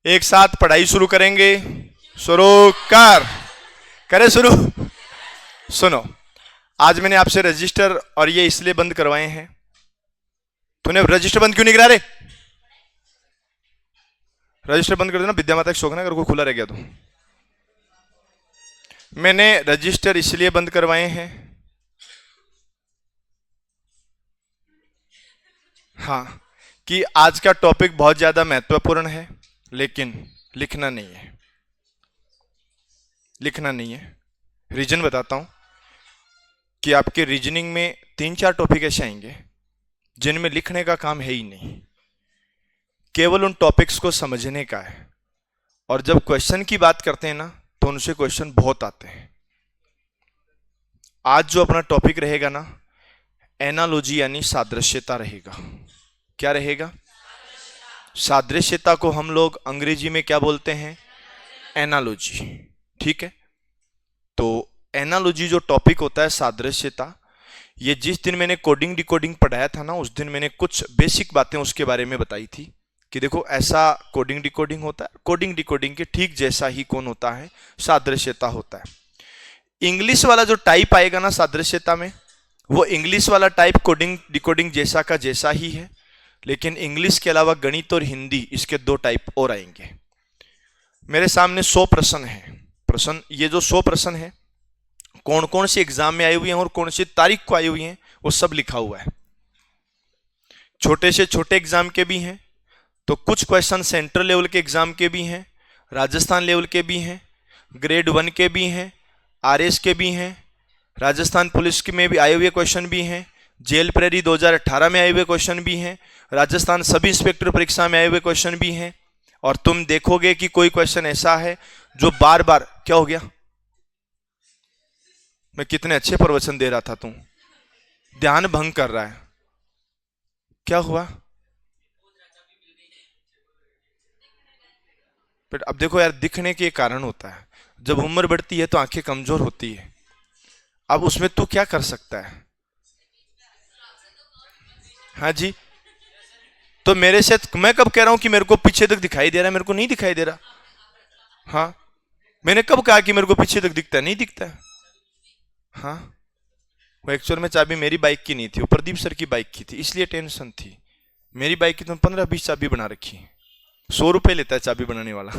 एक साथ पढ़ाई शुरू करेंगे। शुरू करें शुरू। सुनो, आज मैंने आपसे रजिस्टर और ये इसलिए बंद करवाए हैं। तूने रजिस्टर बंद क्यों नहीं करा रे? रजिस्टर बंद कर देना, विद्या माता का शौक ना, अगर कोई खुला रह गया तो। मैंने रजिस्टर इसलिए बंद करवाए हैं, हाँ, कि आज का टॉपिक बहुत ज्यादा महत्वपूर्ण है, लेकिन लिखना नहीं है। लिखना नहीं है। रीजन बताता हूं कि आपके रीजनिंग में 3-4 टॉपिक ऐसे आएंगे जिनमें लिखने का काम है ही नहीं, केवल उन टॉपिक्स को समझने का है। और जब क्वेश्चन की बात करते हैं ना, तो उनसे क्वेश्चन बहुत आते हैं। आज जो अपना टॉपिक रहेगा ना, एनालॉजी यानी सादृश्यता रहेगा। क्या रहेगा? सादृश्यता को हम लोग अंग्रेजी में क्या बोलते हैं? एनालॉजी। ठीक है, तो एनालॉजी जो टॉपिक होता है, सादृश्यता, ये जिस दिन मैंने कोडिंग डिकोडिंग पढ़ाया था ना, उस दिन मैंने कुछ बेसिक बातें उसके बारे में बताई थी कि देखो ऐसा कोडिंग डिकोडिंग होता है। कोडिंग डिकोडिंग के ठीक जैसा ही कौन होता है? सादृश्यता होता है। इंग्लिश वाला जो टाइप आएगा ना सादृश्यता में, वो इंग्लिश वाला टाइप कोडिंग डिकोडिंग जैसा का जैसा ही है, लेकिन इंग्लिश के अलावा गणित और हिंदी, इसके 2 टाइप और आएंगे। मेरे सामने 100 प्रश्न है। प्रश्न, ये जो 100 प्रश्न है, कौन कौन से एग्जाम में आए हुए हैं और कौन सी तारीख को आए हुए हैं, वो सब लिखा हुआ है। छोटे से छोटे एग्जाम के भी हैं, तो कुछ क्वेश्चन सेंट्रल लेवल के एग्जाम के भी हैं, राजस्थान लेवल के भी हैं, ग्रेड 1 के भी हैं, आरएस के भी हैं, राजस्थान पुलिस के में भी आए हुए क्वेश्चन भी हैं, जेल प्रेरी 2018 में आए हुए क्वेश्चन भी हैं, राजस्थान सब इंस्पेक्टर परीक्षा में आए हुए क्वेश्चन भी हैं। और तुम देखोगे कि कोई क्वेश्चन ऐसा है जो बार बार, क्या हो गया? मैं कितने अच्छे प्रवचन दे रहा था, तुम ध्यान भंग कर रहा है। क्या हुआ? बट अब देखो यार, दिखने के कारण होता है। जब उम्र बढ़ती है तो आंखें कमजोर होती है। अब उसमें तू क्या कर सकता है? हाँ जी, तो मेरे से मैं कब कह रहा हूं कि मेरे को पीछे तक दिखाई दे रहा है? मेरे को नहीं दिखाई दे रहा। हाँ, मैंने कब कहा कि मेरे को पीछे तक दिखता है? नहीं दिखता है। हाँ, वो एक्चुअल में चाबी मेरी बाइक की नहीं थी, वो प्रदीप सर की बाइक की थी, इसलिए टेंशन थी। मेरी बाइक की तो 15-20 चाबी बना रखी है। 100 रुपए लेता है चाबी बनाने वाला।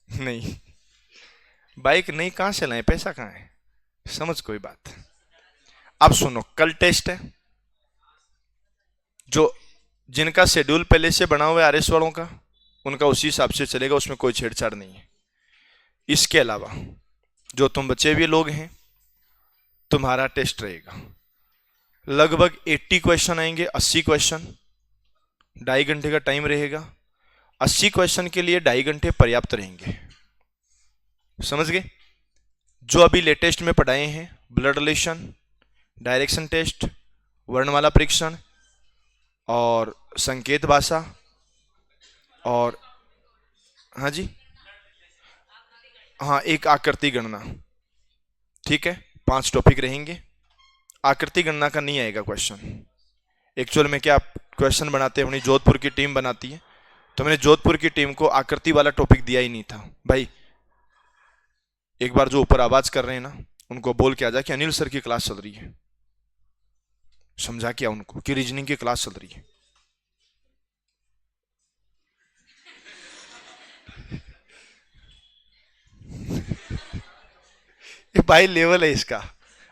नहीं, बाइक नहीं, कहां से लाए? पैसा कहां है? समझ कोई बात। अब सुनो, कल टेस्ट है। जो जिनका शेड्यूल पहले से बना हुआ है आरएस वालों का, उनका उसी हिसाब से चलेगा, उसमें कोई छेड़छाड़ नहीं है। इसके अलावा जो तुम बचे हुए लोग हैं, तुम्हारा टेस्ट रहेगा। लगभग 80 क्वेश्चन आएंगे, 80 क्वेश्चन, 2.5 घंटे का टाइम रहेगा। 80 क्वेश्चन के लिए 2.5 घंटे पर्याप्त रहेंगे। समझ गए? जो अभी लेटेस्ट में पढ़ाए हैं, ब्लड रिलेशन, डायरेक्शन टेस्ट, वर्णमाला परीक्षण और संकेत भाषा, और हाँ जी, हाँ, एक आकृति गणना। ठीक है, 5 टॉपिक रहेंगे। आकृति गणना का नहीं आएगा क्वेश्चन। एक्चुअल में क्या क्वेश्चन बनाते हैं, अपनी जोधपुर की टीम बनाती है, तो मैंने जोधपुर की टीम को आकृति वाला टॉपिक दिया ही नहीं था। भाई एक बार जो ऊपर आवाज कर रहे हैं ना, उनको बोल के आ जा कि अनिल सर की क्लास चल रही है। समझा क्या उनको कि रीजनिंग की क्लास चल रही है। ये भाई लेवल है इसका।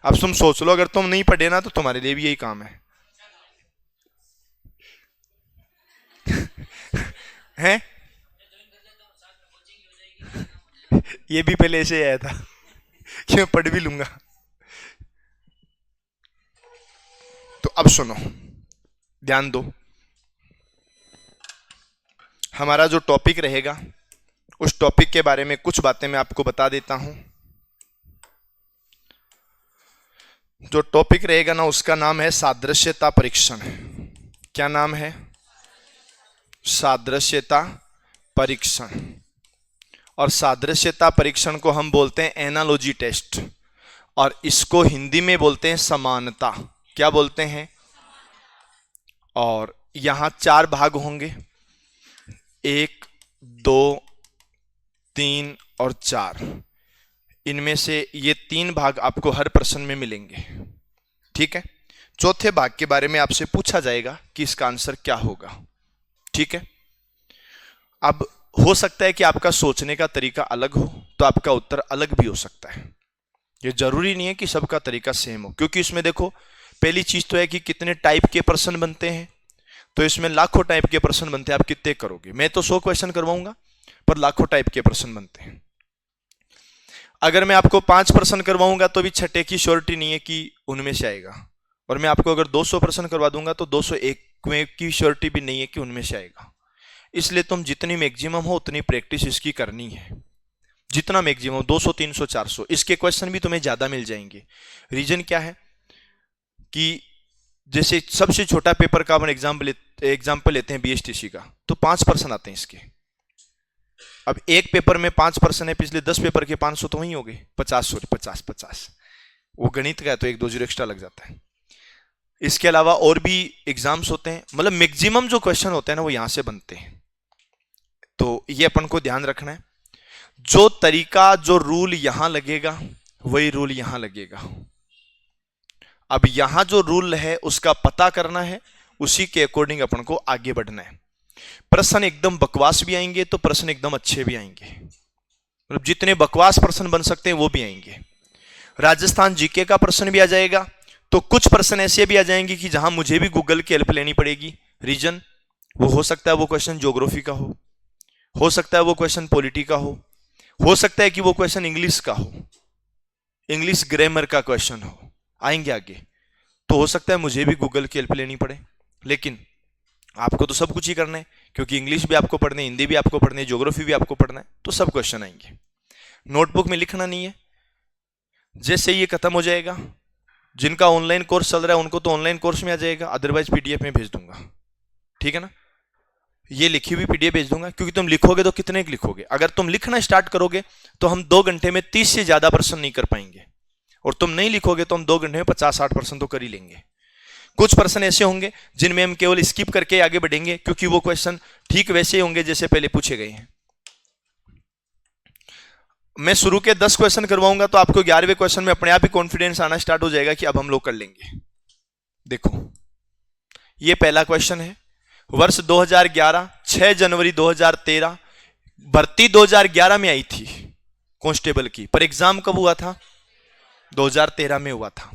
अब तुम सोच लो, अगर तुम नहीं पढ़े ना, तो तुम्हारे लिए भी यही काम है। हैं? ये भी पहले ऐसे आया था कि मैं पढ़ भी लूंगा। तो अब सुनो, ध्यान दो। हमारा जो टॉपिक रहेगा, उस टॉपिक के बारे में कुछ बातें मैं आपको बता देता हूं। जो टॉपिक रहेगा ना, उसका नाम है सादृश्यता परीक्षण। क्या नाम है? सादृश्यता परीक्षण। और सादृश्यता परीक्षण को हम बोलते हैं एनालॉजी टेस्ट, और इसको हिंदी में बोलते हैं समानता। क्या बोलते हैं? और यहां 4 भाग होंगे। 1, 2, 3 और 4, इनमें से ये 3 भाग आपको हर प्रश्न में मिलेंगे। ठीक है, चौथे भाग के बारे में आपसे पूछा जाएगा कि इसका आंसर क्या होगा। ठीक है, अब हो सकता है कि आपका सोचने का तरीका अलग हो तो आपका उत्तर अलग भी हो सकता है। ये जरूरी नहीं है कि सबका तरीका सेम हो, क्योंकि इसमें देखो पहली चीज तो है कि कितने टाइप के प्रश्न बनते हैं। तो इसमें लाखों टाइप के प्रश्न बनते हैं, आप कितने करोगे? मैं तो 100 क्वेश्चन करवाऊंगा, पर लाखों टाइप के प्रश्न बनते हैं। अगर मैं आपको 5 प्रश्न करवाऊंगा तो भी छठे की श्योरिटी नहीं है कि उनमें से आएगा, और मैं आपको अगर 200 प्रश्न करवा दूंगा तो 201 की श्योरिटी भी नहीं है कि उनमें से आएगा। इसलिए तुम जितनी मैक्सिमम हो उतनी प्रैक्टिस इसकी करनी है। जितना मैक्सिमम 200, 300, 400, इसके क्वेश्चन भी तुम्हें ज्यादा मिल जाएंगे। रीजन क्या है कि जैसे सबसे छोटा पेपर का अपन एग्जाम्पल लेते हैं बीएसटीसी का, तो 5 प्रश्न आते हैं इसके। अब एक पेपर में 5 प्रश्न है, पिछले 10 पेपर के 500 तो वही हो गए, 50, वो गणित का है तो 1-2 जीरो एक्स्ट्रा लग जाता है। इसके अलावा और भी एग्जाम्स होते हैं, मतलब मैक्सिमम जो क्वेश्चन होते हैं ना वो यहां से बनते हैं। तो ये अपन को ध्यान रखना है, जो तरीका, जो रूल यहां लगेगा वही रूल यहां लगेगा। अब यहां जो रूल है उसका पता करना है, उसी के अकॉर्डिंग अपन को आगे बढ़ना है। प्रश्न एकदम बकवास भी आएंगे तो प्रश्न एकदम अच्छे भी आएंगे, मतलब जितने बकवास प्रश्न बन सकते हैं वो भी आएंगे। राजस्थान जीके का प्रश्न भी आ जाएगा, तो कुछ प्रश्न ऐसे भी आ जाएंगे कि जहां मुझे भी गूगल की हेल्प लेनी पड़ेगी। रीजन वो हो सकता है वो क्वेश्चन ज्योग्राफी का हो सकता है वो क्वेश्चन पॉलिटी का हो सकता है कि वो क्वेश्चन इंग्लिश का हो, इंग्लिश ग्रामर का क्वेश्चन हो, आएंगे आगे। तो हो सकता है मुझे भी गूगल की हेल्प लेनी पड़े, लेकिन आपको तो सब कुछ ही करना है, क्योंकि इंग्लिश भी आपको पढ़ना है, हिंदी भी आपको पढ़नी है, ज्योग्राफी भी आपको पढ़ना है, तो सब क्वेश्चन आएंगे। नोटबुक में लिखना नहीं है। जैसे ये खत्म हो जाएगा, जिनका ऑनलाइन कोर्स चल रहा है उनको तो ऑनलाइन कोर्स में आ जाएगा, अदरवाइज पीडीएफ में भेज दूंगा। ठीक है ना, ये लिखी हुई पीडीएफ भेज दूंगा, क्योंकि तुम लिखोगे तो कितने लिखोगे? अगर तुम लिखना स्टार्ट करोगे तो हम 2 घंटे में 30 से ज्यादा प्रश्न नहीं कर पाएंगे, और तुम नहीं लिखोगे तो हम 2 घंटे में 50-60 प्रश्न तो कर ही लेंगे। कुछ प्रश्न ऐसे होंगे जिनमें हम केवल स्किप करके आगे बढ़ेंगे, क्योंकि वो क्वेश्चन ठीक वैसे ही होंगे जैसे पहले पूछे गए हैं। मैं शुरू के 10 क्वेश्चन करवाऊंगा तो आपको 11वें क्वेश्चन में अपने आप ही कॉन्फिडेंस आना स्टार्ट हो जाएगा कि अब हम लोग कर लेंगे। देखो, ये पहला क्वेश्चन है, वर्ष 2011, 6 जनवरी 2013, भर्ती 2011 में आई थी कांस्टेबल की, पर एग्जाम कब हुआ था? 2013 में हुआ था।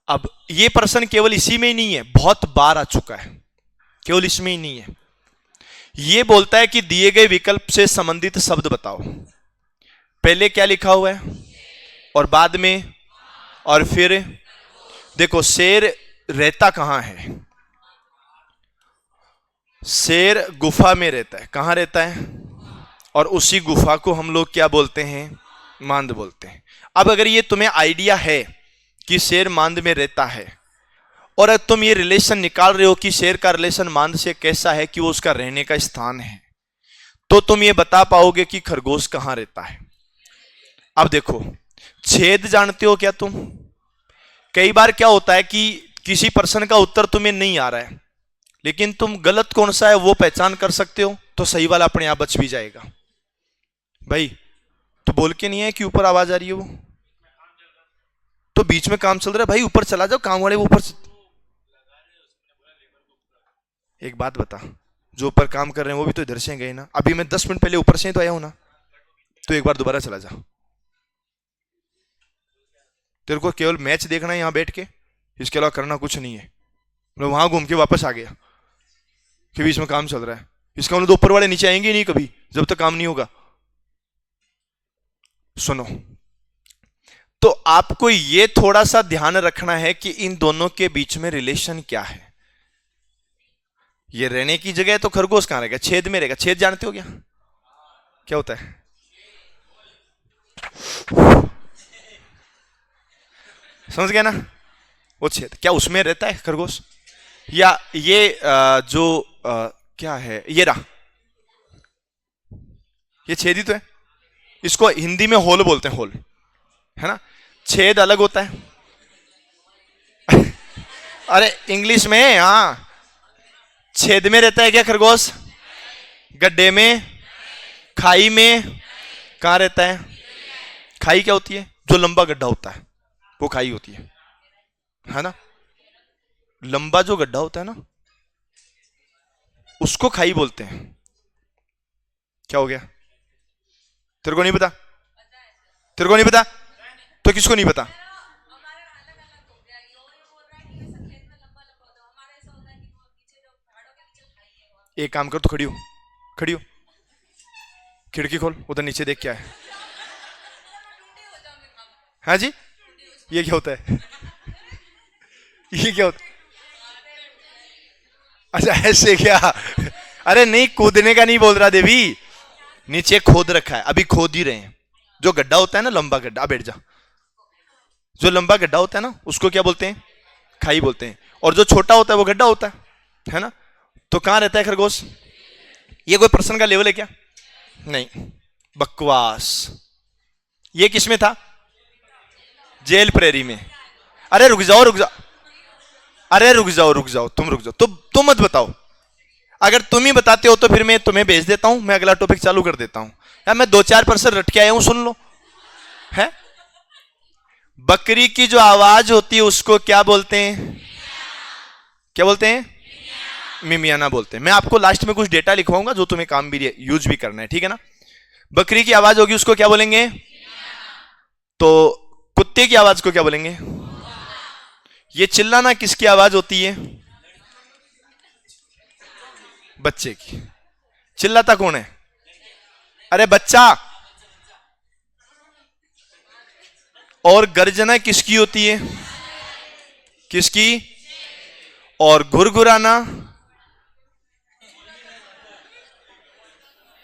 अब ये प्रश्न केवल इसी में ही नहीं है, बहुत बार आ चुका है, केवल इसमें ही नहीं है। ये बोलता है कि दिए गए विकल्प से संबंधित शब्द बताओ। पहले क्या लिखा हुआ है और बाद में, और फिर देखो शेर रहता कहां है? शेर गुफा में रहता है। कहां रहता है? और उसी गुफा को हम लोग क्या बोलते हैं? मांद बोलते हैं। अब अगर ये तुम्हें आइडिया है कि शेर मांद में रहता है, और अगर तुम ये रिलेशन निकाल रहे हो कि शेर का रिलेशन मांद से कैसा है कि वो उसका रहने का स्थान है, तो तुम ये बता पाओगे कि खरगोश कहां रहता है। अब देखो, छेद जानते हो क्या तुम? कई बार क्या होता है कि किसी प्रश्न का उत्तर तुम्हें नहीं आ रहा है, लेकिन तुम गलत कौन सा है वो पहचान कर सकते हो, तो सही वाला अपने आप बच भी जाएगा। भाई तो बोल के नहीं है कि ऊपर आवाज आ रही है, वो तो बीच में काम चल रहा है, भाई ऊपर चला जाओ, काम वाले वो ऊपर। एक बात बता, जो ऊपर काम कर रहे हैं वो भी तो इधर से गए ना, अभी मैं 10 मिनट पहले ऊपर से तो आया हूं ना, तो एक बार दोबारा चला जा। तेरे को केवल मैच देखना है यहां बैठ के, इसके अलावा करना कुछ नहीं है। मैं वहां घूम के वापस आ गया कि बीच में काम चल रहा है, इसका मतलब तो ऊपर वाले नीचे आएंगे नहीं कभी जब तक काम नहीं होगा। सुनो, तो आपको ये थोड़ा सा ध्यान रखना है कि इन दोनों के बीच में रिलेशन क्या है। ये रहने की जगह है तो खरगोश कहां रहेगा? छेद में रहेगा। छेद जानते हो क्या क्या होता है? समझ गया ना? वो छेद, क्या उसमें रहता है खरगोश? या ये क्या है ये रहा, ये छेद ही तो है। इसको हिंदी में होल बोलते हैं, होल, है ना? छेद अलग होता है। अरे इंग्लिश में, हाँ, छेद में रहता है क्या खरगोश? गड्ढे में, खाई में, कहां रहता है? खाई क्या होती है? जो लंबा गड्ढा होता है वो खाई होती है ना? लंबा जो गड्ढा होता है ना उसको खाई बोलते हैं। क्या हो गया? तेरे को नहीं पता? तेरे को नहीं पता तो किसको नहीं पता? एक काम कर, तो खड़ी हो, खड़ी हो, खिड़की खोल, उधर नीचे देख क्या है। हाँ जी, ये क्या होता है? ये क्या होता है? अच्छा ऐसे क्या? अरे नहीं, कूदने का नहीं बोल रहा देवी, नीचे खोद रखा है, अभी खोद ही रहे हैं। जो गड्ढा होता है ना, लंबा गड्ढा, बैठ जा, जो लंबा गड्ढा होता है ना उसको क्या बोलते हैं? खाई बोलते हैं। और जो छोटा होता है वो गड्ढा होता है ना? तो कहां रहता है खरगोश? ये कोई प्रश्न का लेवल है क्या? नहीं, बकवास। ये किस में था? जेल प्रेरी में। अरे रुक जाओ, रुक जाओ, अरे रुक जाओ, रुक जाओ, तुम रुक जाओ, तुम मत बताओ। अगर तुम ही बताते हो तो फिर मैं तुम्हें भेज देता हूं, मैं अगला टॉपिक चालू कर देता हूं। यार मैं 2-4% रट के आया हूं, सुन लो। है बकरी की जो आवाज होती है उसको क्या बोलते हैं? क्या बोलते हैं? मिमियाना बोलते हैं। मैं आपको लास्ट में कुछ डेटा लिखवाऊंगा जो तुम्हें काम भी यूज भी करना है, ठीक है ना? बकरी की आवाज होगी उसको क्या बोलेंगे? तो कुत्ते की आवाज को क्या बोलेंगे? ये चिल्लाना किसकी आवाज होती है? बच्चे की। चिल्लाता कौन है? अरे बच्चा। और गर्जना किसकी होती है? किसकी? और घुरघुराना?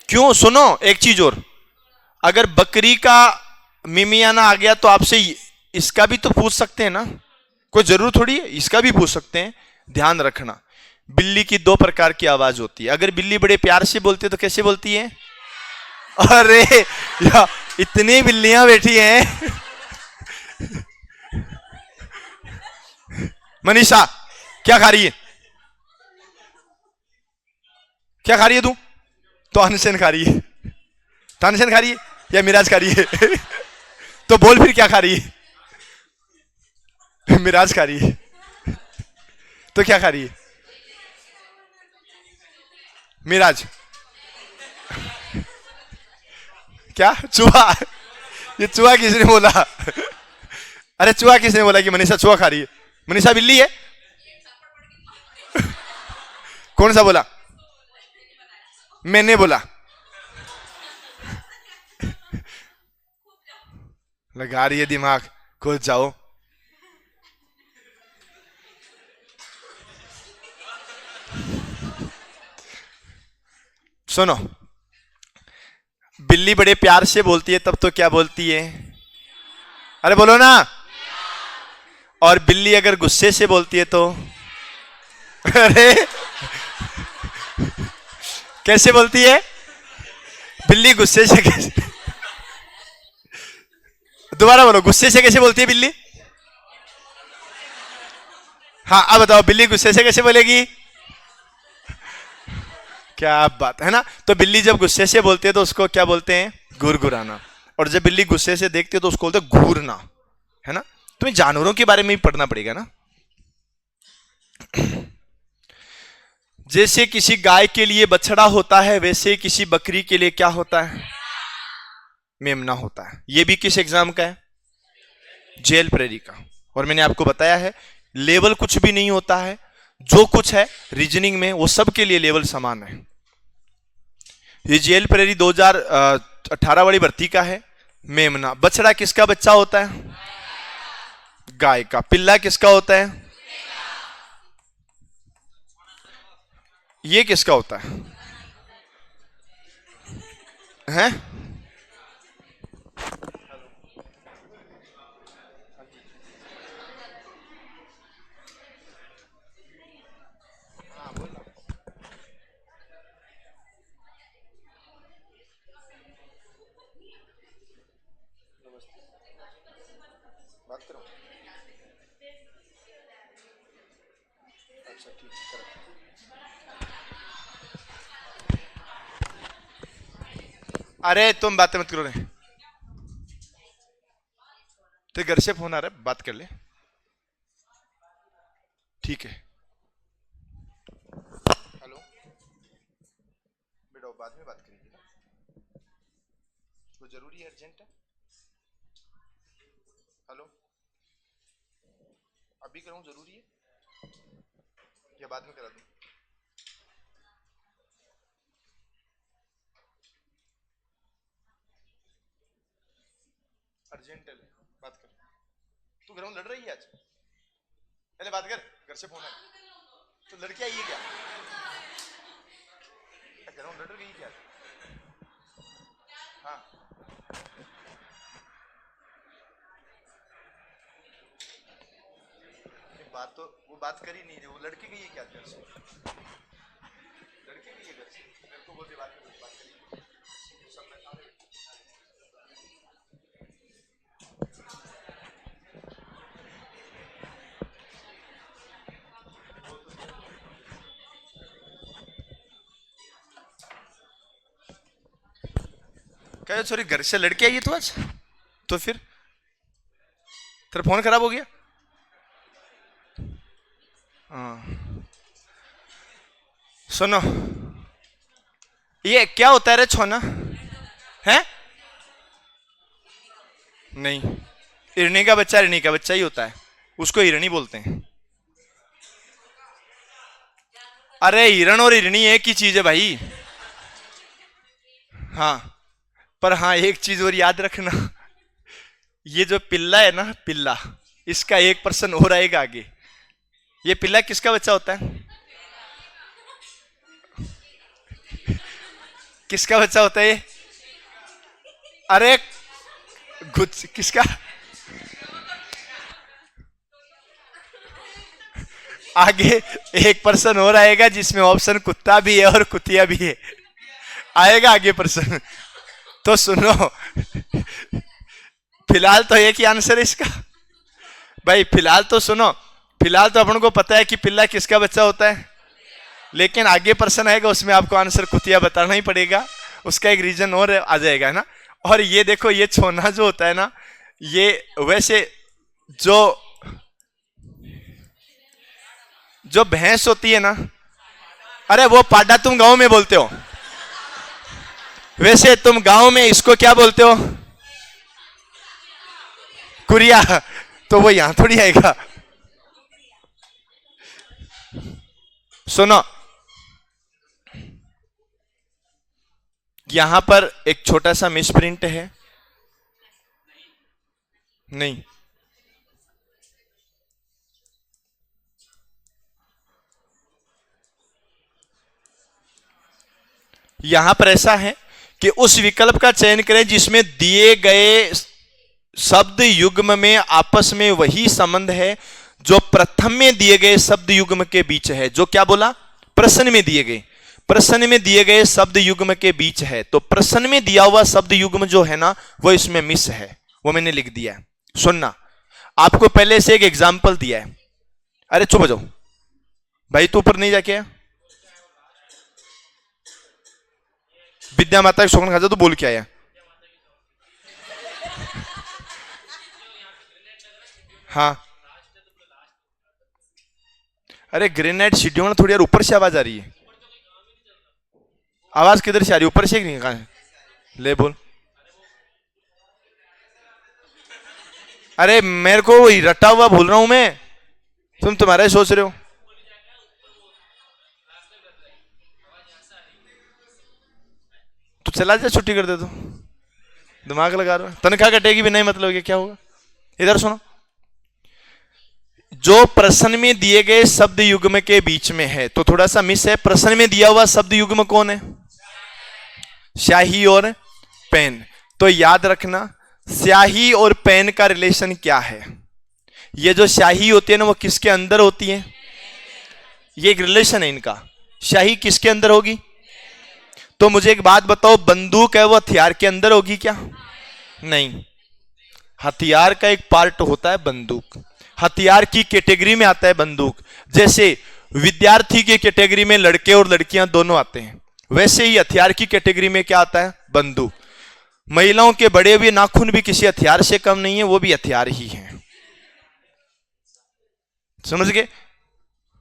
क्यों? सुनो एक चीज और, अगर बकरी का मिमियाना आ गया तो आपसे इसका भी तो पूछ सकते हैं ना, कोई जरूर थोड़ी है, इसका भी पूछ सकते हैं। ध्यान रखना, बिल्ली की 2 प्रकार की आवाज होती है। अगर बिल्ली बड़े प्यार से बोलती है तो कैसे बोलती है? अरे या इतनी बिल्लियां बैठी हैं। मनीषा क्या खा रही है? क्या खा रही है तू? तो अनशन खा रही है। तानसेन खा रही है या मिराज खा रही है? तो बोल फिर क्या खा रही है? मिराज खा रही है। तो क्या खा रही है? मिराज। क्या चूहा? ये चूहा किसने बोला? अरे चूहा किसने बोला कि मनीषा चूहा खा रही है? मनीषा बिल्ली है? कौन सा बोला? मैंने बोला। लगा रही है दिमाग, खुद जाओ। सुनो, बिल्ली बड़े प्यार से बोलती है तब तो क्या बोलती है? अरे बोलो ना। और बिल्ली अगर गुस्से से बोलती है तो? अरे कैसे बोलती है बिल्ली? गुस्से से कैसे? दोबारा बोलो, गुस्से से कैसे बोलती है बिल्ली? हाँ अब बताओ, बिल्ली गुस्से से कैसे बोलेगी? क्या बात है ना? तो बिल्ली जब गुस्से से बोलती है तो उसको क्या बोलते हैं? घुरघुराना। और जब बिल्ली गुस्से से देखती है तो उसको बोलते हैं घूरना, है ना? तुम्हें जानवरों के बारे में भी पढ़ना पड़ेगा ना। जैसे किसी गाय के लिए बछड़ा होता है वैसे किसी बकरी के लिए क्या होता है? मेमना होता है। ये भी किस एग्जाम का है? जेल प्रेरी का। और मैंने आपको बताया है लेवल कुछ भी नहीं होता है, जो कुछ है रीजनिंग में वो सब के लिए लेवल समान है। ये जेल प्रेरी 2018 वाली भर्ती का है। मेमना, बछड़ा किसका बच्चा होता है? गाय का। पिल्ला किसका होता है? ये किसका होता है? हैं? अरे तुम बातें मत करो रे, तो घर से फोन आ रहा है, बात कर ले। ठीक है, हेलो बेटा, बाद में बात करेंगे ना, वो जरूरी है, अर्जेंट है। हेलो, अभी करूं, जरूरी है या बाद में करा दूं? अर्जेंट है, बात कर। तू घर में लड़ रही है आज? पहले बात कर, घर से फोन है। तो लड़की आई है क्या? घर में लड़ रही है क्या? हाँ, बात तो वो बात कर ही नहीं रही, वो लड़की गई है क्या घर से? लड़की गई है घर से, मेरे को बोलते बात करी सब मैं कह, सॉरी, घर से लड़की आई है तो आज, तो फिर तेरा फोन खराब हो गया? हाँ, सुनो, ये क्या होता है रे छोना? है नहीं, हिरणी का बच्चा हिरणी का बच्चा ही होता है, उसको हिरणी बोलते हैं। अरे हिरण और हिरणी एक ही चीज है भाई। हाँ, पर हाँ एक चीज और याद रखना, ये जो पिल्ला है ना, पिल्ला, इसका 1% और आएगा आगे। ये पिल्ला किसका बच्चा होता है? किसका बच्चा होता है ये? अरे गुज किसका? आगे 1% और आएगा, जिसमें ऑप्शन कुत्ता भी है और कुतिया भी है, आएगा आगे पर्सन। तो सुनो, फिलहाल तो एक ही आंसर है इसका भाई। फिलहाल तो सुनो, फिलहाल तो अपन को पता है कि पिल्ला किसका बच्चा होता है, लेकिन आगे पर्सन आएगा, उसमें आपको आंसर कुतिया बताना ही पड़ेगा, उसका एक रीजन और आ जाएगा ना। और ये देखो, ये छोना जो होता है ना, ये वैसे जो भैंस होती है ना, अरे वो पाडा तुम गांव में बोलते हो, वैसे तुम गांव में इसको क्या बोलते हो? कुरिया। तो वो यहां थोड़ी आएगा। सुनो, यहां पर एक छोटा सा मिसप्रिंट है। नहीं, यहां पर ऐसा है कि उस विकल्प का चयन करें जिसमें दिए गए शब्द युग्म में आपस में वही संबंध है जो प्रथम में दिए गए शब्द युग्म के बीच है। जो क्या बोला? प्रश्न में दिए गए शब्द युग्म के बीच है। तो प्रश्न में दिया हुआ शब्द युग्म जो है ना, वो इसमें मिस है, वो मैंने लिख दिया है। सुनना, आपको पहले से एक एग्जाम्पल दिया है। अरे चुप हो जाओ भाई, तू ऊपर नहीं जाके आया? विद्या माता के शोकन खाजा तो बोल के आया। हाँ, अरे ग्रेनाइट सीढ़ियों में थोड़ी यार ऊपर से आवाज आ रही है। आवाज किधर से आ रही है? ऊपर से नहीं? कहां है? ले बोल। अरे मेरे को वही रटा हुआ भूल रहा हूं मैं, तुम तुम्हारा ही सोच रहे हो। तो चला जा, छुट्टी कर दे। तो दिमाग लगा रहा है, तनख्वाह कटेगी भी नहीं, मतलब क्या होगा? इधर सुनो, जो प्रश्न में दिए गए शब्द युग्म के बीच में है, तो थोड़ा सा मिस है। प्रश्न में दिया हुआ शब्द युग्म कौन है? स्याही और पेन। तो याद रखना, स्याही और पेन का रिलेशन क्या है? ये जो स्याही होती है ना, वो किसके अंदर होती है? ये एक रिलेशन है इनका। स्याही किसके अंदर होगी? तो मुझे एक बात बताओ, बंदूक है वो हथियार के अंदर होगी क्या? नहीं, हथियार का एक पार्ट होता है बंदूक, हथियार की कैटेगरी में आता है बंदूक। जैसे विद्यार्थी की कैटेगरी में लड़के और लड़कियां दोनों आते हैं, वैसे ही हथियार की कैटेगरी में क्या आता है? बंदूक। महिलाओं के बड़े हुए नाखून भी किसी हथियार से कम नहीं है, वो भी हथियार ही हैं। समझ गए?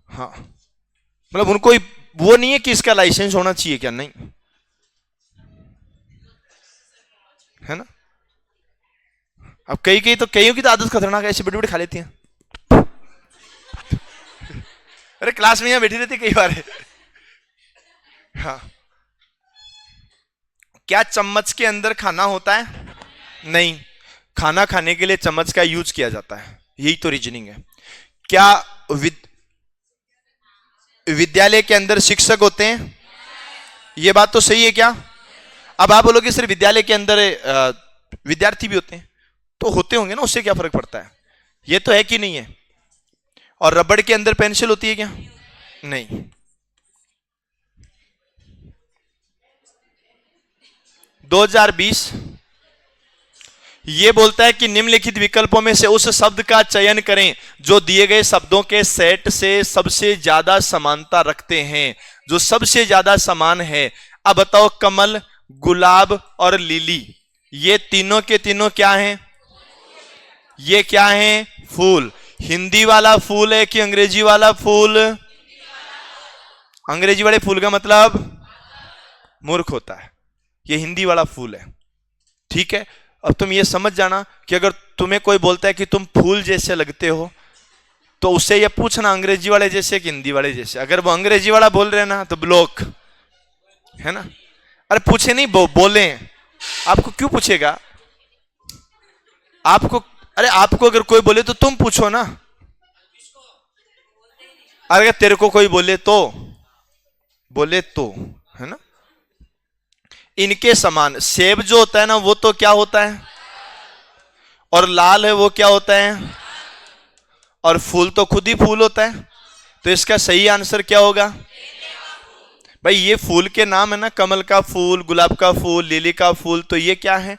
हाँ, मतलब उनको वो नहीं है कि इसका लाइसेंस होना चाहिए क्या, नहीं है ना। अब कई तो कईयों की तो आदत खतरनाक है, ऐसे बड़ी बड़ी खा लेती हैं। अरे क्लास में यहां बैठी रहती कई बार। हाँ, क्या चम्मच के अंदर खाना होता है? नहीं, खाना खाने के लिए चम्मच का यूज किया जाता है, यही तो रीजनिंग है। क्या विद्यालय के अंदर शिक्षक होते हैं? ये बात तो सही है क्या? अब आप बोलोगे सिर्फ विद्यालय के अंदर विद्यार्थी भी होते हैं, तो होते होंगे ना, उससे क्या फर्क पड़ता है? ये तो है कि नहीं है। और रबड़ के अंदर पेंसिल होती है क्या? नहीं। 2020 ये बोलता है कि निम्नलिखित विकल्पों में से उस शब्द का चयन करें जो दिए गए शब्दों के सेट से सबसे ज्यादा समानता रखते हैं, जो सबसे ज्यादा समान है। अब बताओ, कमल, गुलाब और लिली, ये तीनों के तीनों क्या हैं? ये क्या हैं? फूल। हिंदी वाला फूल है कि अंग्रेजी वाला फूल? अंग्रेजी वाले फूल का मतलब मूर्ख होता है, ये हिंदी वाला फूल है। ठीक है, अब तुम ये समझ जाना कि अगर तुम्हें कोई बोलता है कि तुम फूल जैसे लगते हो, तो उससे ये पूछना अंग्रेजी वाले जैसे कि हिंदी वाले जैसे। अगर वो अंग्रेजी वाला बोल रहे ना तो ब्लॉक है ना। अरे पूछे नहीं, बोले। आपको क्यों पूछेगा? आपको, अरे आपको अगर कोई बोले तो तुम पूछो ना। अगर तेरे को कोई बोले तो है ना। इनके समान सेब जो होता है ना, वो तो क्या होता है? और लाल है वो क्या होता है? और फूल तो खुद ही फूल होता है। तो इसका सही आंसर क्या होगा? भाई ये फूल के नाम है ना, कमल का फूल, गुलाब का फूल, लिली का फूल, तो ये क्या है?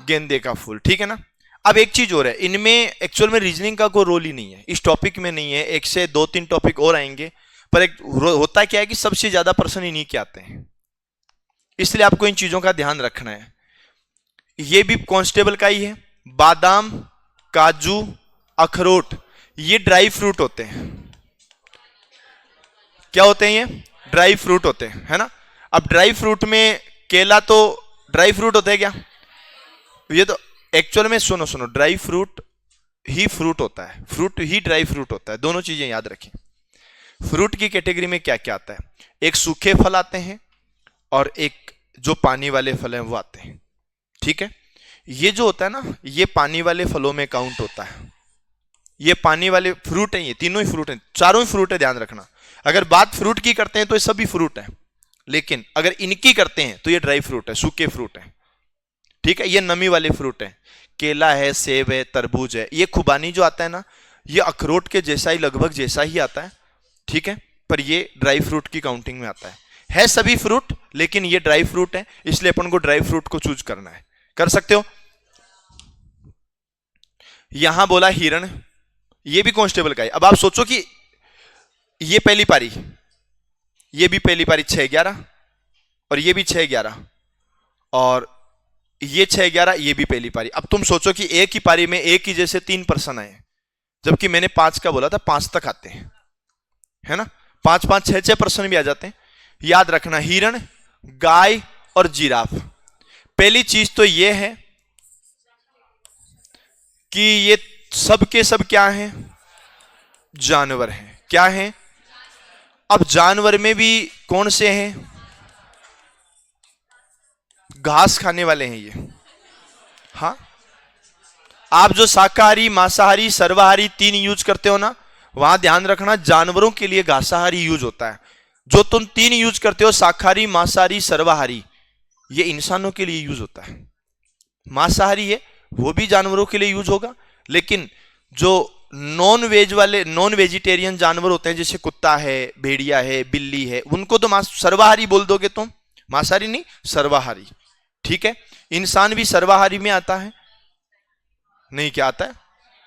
गेंदे का फूल। ठीक है ना। अब एक चीज और है, इनमें एक्चुअल में रीजनिंग का कोई रोल ही नहीं है, इस टॉपिक में नहीं है। एक से दो तीन टॉपिक और आएंगे, पर एक होता क्या है कि सबसे ज्यादा प्रश्न इन्हीं के आते हैं, इसलिए आपको इन चीजों का ध्यान रखना है। ये भी कांस्टेबल का ही है। बादाम, काजू, अखरोट, ये ड्राई फ्रूट होते हैं। क्या होते हैं? ये ड्राई फ्रूट होते हैं, है ना। अब ड्राई फ्रूट में केला तो ड्राई फ्रूट होता है क्या? ये तो एक्चुअल में, सुनो, ड्राई फ्रूट ही फ्रूट होता है, फ्रूट ही ड्राई फ्रूट होता है, दोनों चीजें याद रखें। फ्रूट की कैटेगरी में क्या क्या आता है? एक सूखे फल आते हैं और एक जो पानी वाले फल हैं वो आते हैं। ठीक है, ये जो होता है ना, ये पानी वाले फलों में काउंट होता है। ये पानी वाले फ्रूट हैं, ये तीनों ही फ्रूट हैं, चारों ही फ्रूट है, ध्यान रखना। अगर बात फ्रूट की करते हैं तो ये सभी फ्रूट है, लेकिन अगर इनकी करते हैं तो ये ड्राई फ्रूट है, सूखे फ्रूट है। ठीक है, ये नमी वाले फ्रूट है, केला है, सेब है, तरबूज है। ये खुबानी जो आता है ना, ये अखरोट के जैसा ही, लगभग जैसा ही आता है। ठीक है, पर ये ड्राई फ्रूट की काउंटिंग में आता है सभी फ्रूट, लेकिन ये ड्राई फ्रूट है, इसलिए अपन को ड्राई फ्रूट को चूज करना है। कर सकते हो। यहां बोला हिरण, ये भी कांस्टेबल का है। अब आप सोचो कि ये पहली पारी, ये भी पहली पारी 6-11, और ये भी 6-11, और ये 6-11, ये भी पहली पारी। अब तुम सोचो कि एक ही पारी में एक ही जैसे 3 पर्सन आए, जबकि मैंने 5 का बोला था, 5 तक आते हैं, है ना। 5-5, 6-6 पर्सन भी आ जाते हैं। याद रखना, हिरण, गाय और जिराफ। पहली चीज तो ये है कि ये सब के सब क्या हैं? जानवर हैं। क्या हैं? अब जानवर में भी कौन से हैं? घास खाने वाले हैं ये। हाँ, आप जो शाकाहारी, मांसाहारी, सर्वाहारी 3 यूज करते हो ना, वहां ध्यान रखना जानवरों के लिए घासाहारी यूज होता है। जो तुम 3 यूज करते हो, शाकाहारी, मांसाहारी, सर्वाहारी, ये इंसानों के लिए यूज होता है। मांसाहारी है वो भी जानवरों के लिए यूज होगा, लेकिन जो नॉन वेज वाले, नॉन वेजिटेरियन जानवर होते हैं, जैसे कुत्ता है, भेड़िया है, बिल्ली है, उनको तो सर्वाहारी बोल दोगे तुम, मांसाहारी नहीं, सर्वाहारी। ठीक है, इंसान भी सर्वाहारी में आता है? नहीं, क्या आता है?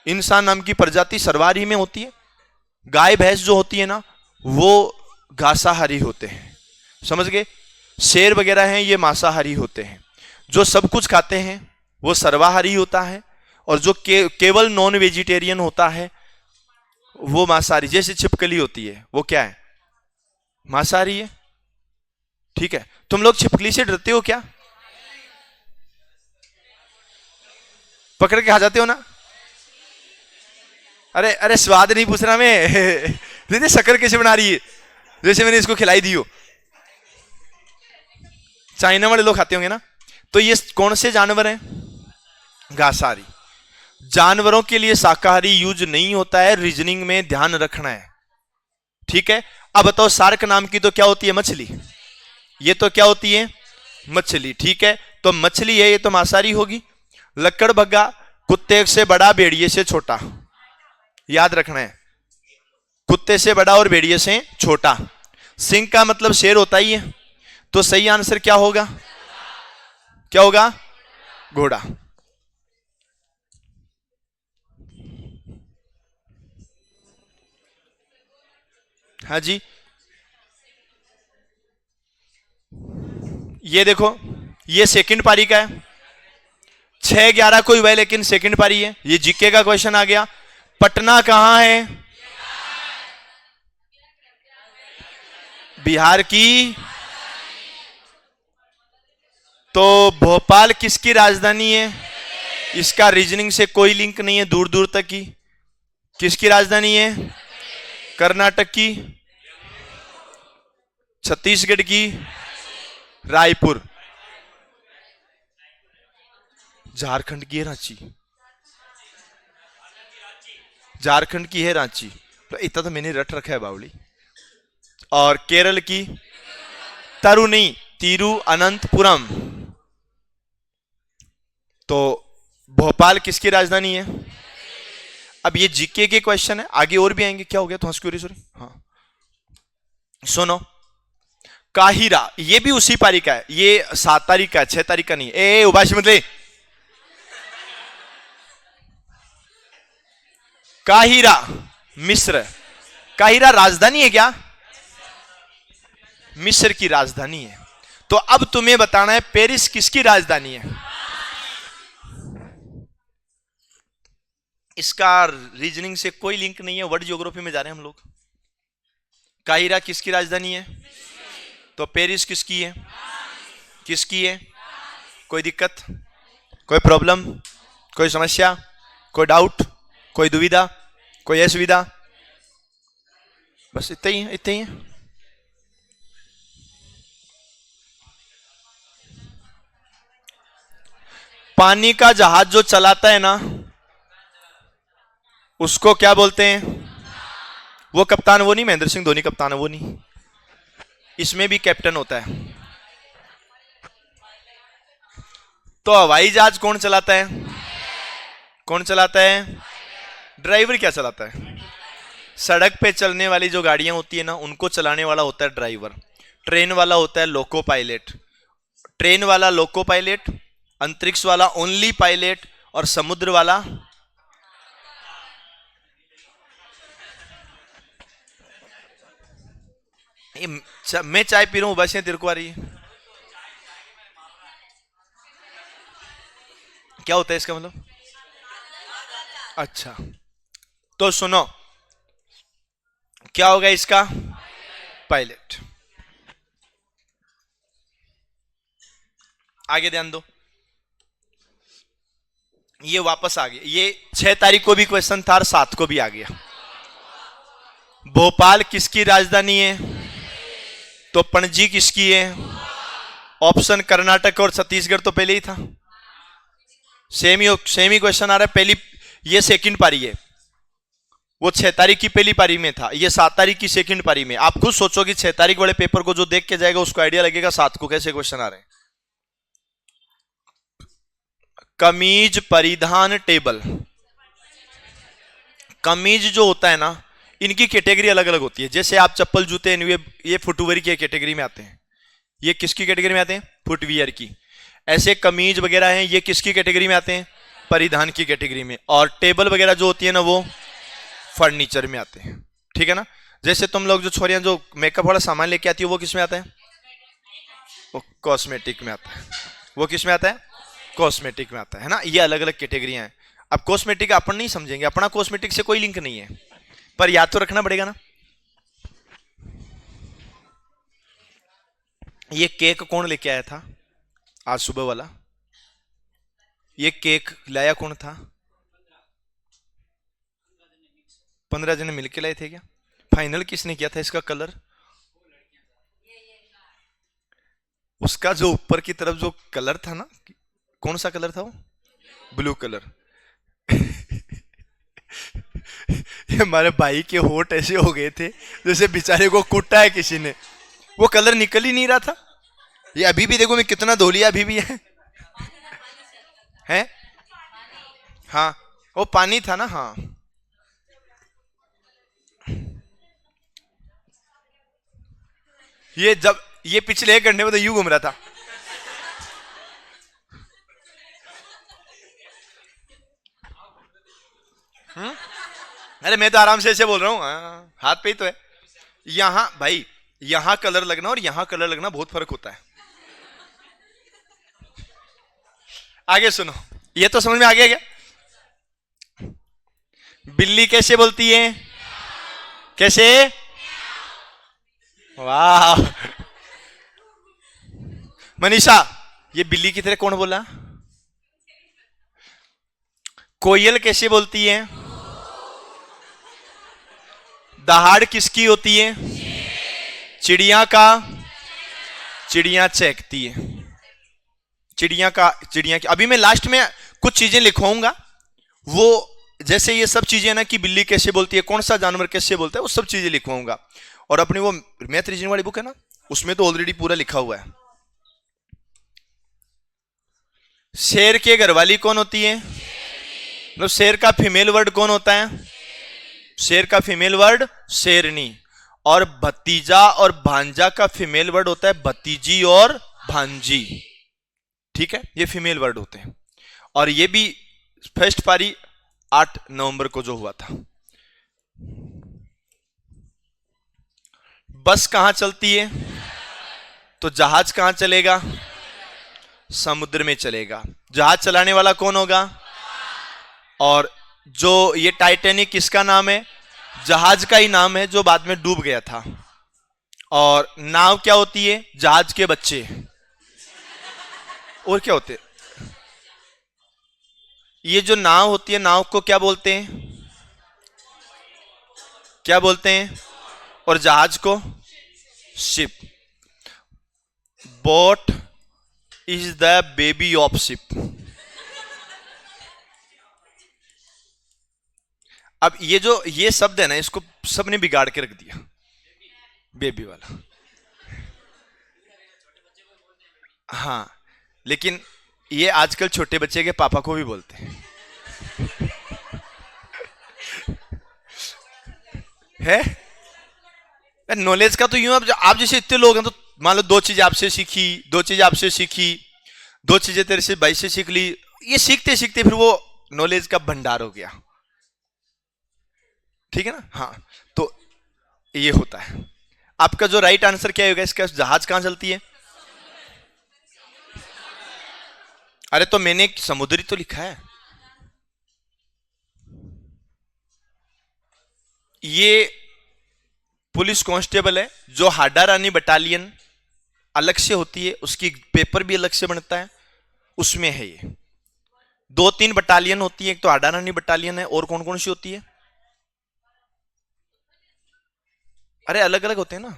इंसान नाम की प्रजाति सर्वाहारी में होती है। गाय भैंस जो होती है ना, वो घासाहारी होते हैं, समझ गए। शेर वगैरह हैं, ये मांसाहारी होते हैं। जो सब कुछ खाते हैं वो सर्वाहारी होता है, और जो केवल नॉन वेजिटेरियन होता है वो मांसाहारी। जैसे छिपकली होती है वो क्या है, मांसाहारी है। ठीक है, तुम लोग छिपकली से डरते हो क्या? पकड़ के खा जाते हो ना? अरे अरे स्वाद नहीं पूछ रहा मैं दीदी शक्कर कैसे बना रही है, जैसे मैंने इसको खिलाई दी हो। चाइना वाले लोग खाते होंगे ना। तो ये कौन से जानवर हैं? घासहारी। जानवरों के लिए शाकाहारी यूज नहीं होता है, रीजनिंग में ध्यान रखना है। ठीक है, अब बताओ शार्क नाम की तो क्या होती है, मछली। ये तो क्या होती है, मछली। ठीक है, तो मछली है, ये तो मांसाहारी होगी। लकड़बग्गा कुत्ते से बड़ा भेड़िए से छोटा, याद रखना है, कुत्ते से बड़ा और भेड़िए से छोटा। सिंह का मतलब शेर होता ही है, तो सही आंसर क्या होगा, क्या होगा, घोड़ा। हाँ जी, ये देखो ये सेकंड पारी का है, 6-11 कोई हुआ है लेकिन सेकंड पारी है। ये जीके का क्वेश्चन आ गया। पटना कहां है, बिहार की। तो भोपाल किसकी राजधानी है, इसका रीजनिंग से कोई लिंक नहीं है दूर दूर तक की। किसकी राजधानी है, कर्नाटक की, छत्तीसगढ़ की, रायपुर, झारखंड की है रांची, झारखंड की है रांची। तो इतना तो मैंने रट रखा है बावली। और केरल की तरुनी, तिरुअनंतपुरम। तो भोपाल किसकी राजधानी है। अब ये जीके के क्वेश्चन है, आगे और भी आएंगे। क्या हो गया तो हंस, सॉरी। हाँ सुनो, काहिरा, ये भी उसी पारी का है, ये 7 तारीख का है, 6 तारीख का नहीं। ए उबाश मतलब काहिरा मिस्र, काहिरा राजधानी है क्या, मिस्र की राजधानी है। तो अब तुम्हें बताना है पेरिस किसकी राजधानी है। इसका रीजनिंग से कोई लिंक नहीं है, वर्ल्ड ज्योग्राफी में जा रहे हैं हम लोग। काहिरा किसकी राजधानी है, तो पेरिस किसकी है, किसकी है। कोई दिक्कत, कोई प्रॉब्लम, कोई समस्या, कोई डाउट, कोई दुविधा, कोई असुविधा, बस इतना ही है, इतना ही है। पानी का जहाज जो चलाता है ना उसको क्या बोलते हैं, वो कप्तान वो नहीं, महेंद्र सिंह धोनी कप्तान है वो नहीं, इसमें भी कैप्टन होता है। तो हवाई जहाज कौन चलाता है, कौन चलाता है, ड्राइवर। क्या चलाता है, सड़क पे चलने वाली जो गाड़ियां होती है ना उनको चलाने वाला होता है ड्राइवर। ट्रेन वाला होता है लोको पायलट, ट्रेन वाला लोको पायलट, अंतरिक्ष वाला ओनली पायलट, और समुद्र वाला मैं चाय पी रहा हूं, बस तेरे को आ रही है। क्या होता है इसका मतलब, अच्छा तो सुनो, क्या होगा इसका, पायलट। आगे ध्यान दो, ये वापस आ गया। ये 6 तारीख को भी क्वेश्चन था और 7 को भी आ गया। भोपाल किसकी राजधानी है, तो पणजी किसकी है। ऑप्शन कर्नाटक और छत्तीसगढ़ तो पहले ही था, सेम ही क्वेश्चन आ रहा है। पहली ये सेकंड पारी है, वो 6 तारीख की पहली पारी में था, ये 7 तारीख की सेकंड पारी में। आप खुद सोचो कि 6 तारीख वाले पेपर को जो देख के जाएगा उसको आइडिया लगेगा 7 को कैसे क्वेश्चन आ रहे हैं। कमीज परिधान टेबल, कमीज जो होता है ना इनकी कैटेगरी अलग अलग होती है। जैसे आप चप्पल जूते ये फुटवेयर की कैटेगरी में आते हैं, ये किसकी कैटेगरी में आते हैं, फुटवियर की। ऐसे कमीज वगैरह हैं, ये किसकी कैटेगरी में आते हैं, परिधान की कैटेगरी में। और टेबल वगैरह जो होती है ना वो फर्नीचर में आते हैं, ठीक है ना। जैसे तुम लोग जो छोरियां जो मेकअप वाला सामान लेके आती है वो किस में आता है, वो कॉस्मेटिक में आता है। वो किस में आता है? कॉस्मेटिक में आता है ना। ये अलग अलग कैटेगरियां हैं। अब कॉस्मेटिक अपन नहीं समझेंगे, अपना कॉस्मेटिक से कोई लिंक नहीं है, पर याद तो रखना पड़ेगा ना। ये केक कौन लेके आया था आज सुबह वाला? ये केक लाया कौन था? 15 जने मिलके लाए थे क्या? फाइनल किसने किया था इसका कलर? उसका जो ऊपर की तरफ जो कलर था ना, कौन सा कलर था वो? Blue colour. ये हमारे भाई के होठ ऐसे हो गए थे जैसे बेचारे को कूटा है किसी ने, वो कलर निकल ही नहीं रहा था। ये अभी भी देखो मैं कितना धो लिया, अभी भी है हैं? हाँ वो पानी था ना। हाँ ये जब ये पिछले 1 घंटे में तो यूं घूम रहा था। अरे मैं तो आराम से ऐसे बोल रहा हूँ, हाथ पे ही तो है। यहां भाई, यहां कलर लगना और यहां कलर लगना बहुत फर्क होता है। आगे सुनो, ये तो समझ में आ गया क्या? बिल्ली कैसे बोलती है? कैसे? वाह मनीषा, ये बिल्ली की तरह कौन बोला? कोयल कैसे बोलती है? दहाड़ किसकी होती है? चिड़िया का? चिड़िया चहकती है। चिड़िया का, चिड़िया की। अभी मैं लास्ट में कुछ चीजें लिखवाऊंगा, वो जैसे ये सब चीजें ना कि बिल्ली कैसे बोलती है, कौन सा जानवर कैसे बोलता है, वो सब चीजें लिखवाऊंगा। और अपनी वो मैथ रीजनिंग वाली बुक है ना, उसमें तो ऑलरेडी पूरा लिखा हुआ है। शेर के घरवाली कौन होती है? मतलब शेर का फीमेल वर्ड कौन होता है? शेर का फीमेल वर्ड शेरनी। और भतीजा और भांजा का फीमेल वर्ड होता है भतीजी और भांजी। ठीक है, ये फीमेल वर्ड होते हैं। और ये भी फर्स्ट पारी 8 नवंबर को जो हुआ था। बस कहां चलती है? तो जहाज कहां चलेगा? समुद्र में चलेगा। जहाज चलाने वाला कौन होगा? और जो ये टाइटैनिक किसका नाम है? जहाज का ही नाम है जो बाद में डूब गया था। और नाव क्या होती है? जहाज के बच्चे। और क्या होते? ये जो नाव होती है, नाव को क्या बोलते हैं? क्या बोलते हैं? और जहाज को? Ship. Boat is the baby of ship. अब ये जो ये शब्द है ना, इसको सबने बिगाड़ के रख दिया, बेबी वाला। हाँ, लेकिन ये आजकल छोटे बच्चे के पापा को भी बोलते हैं। है नॉलेज का तो यूं, अब आप जैसे इतने लोग हैं तो मान लो 2 चीज आपसे सीखी, 2 चीज आपसे सीखी, 2 चीजें तेरे से भाई से सीख ली, ये सीखते सीखते फिर वो नॉलेज का भंडार हो गया। ठीक है ना? हाँ, तो ये होता है। आपका जो राइट आंसर क्या होगा इसका? जहाज कहां चलती है? अरे तो मैंने समुद्री तो लिखा है। ये पुलिस कांस्टेबल है जो हाडा रानी बटालियन अलग से होती है, उसकी पेपर भी अलग से बनता है, उसमें है ये। 2-3 बटालियन होती है, एक तो हाडा रानी बटालियन है, और कौन कौन सी होती है? अरे अलग अलग होते हैं ना।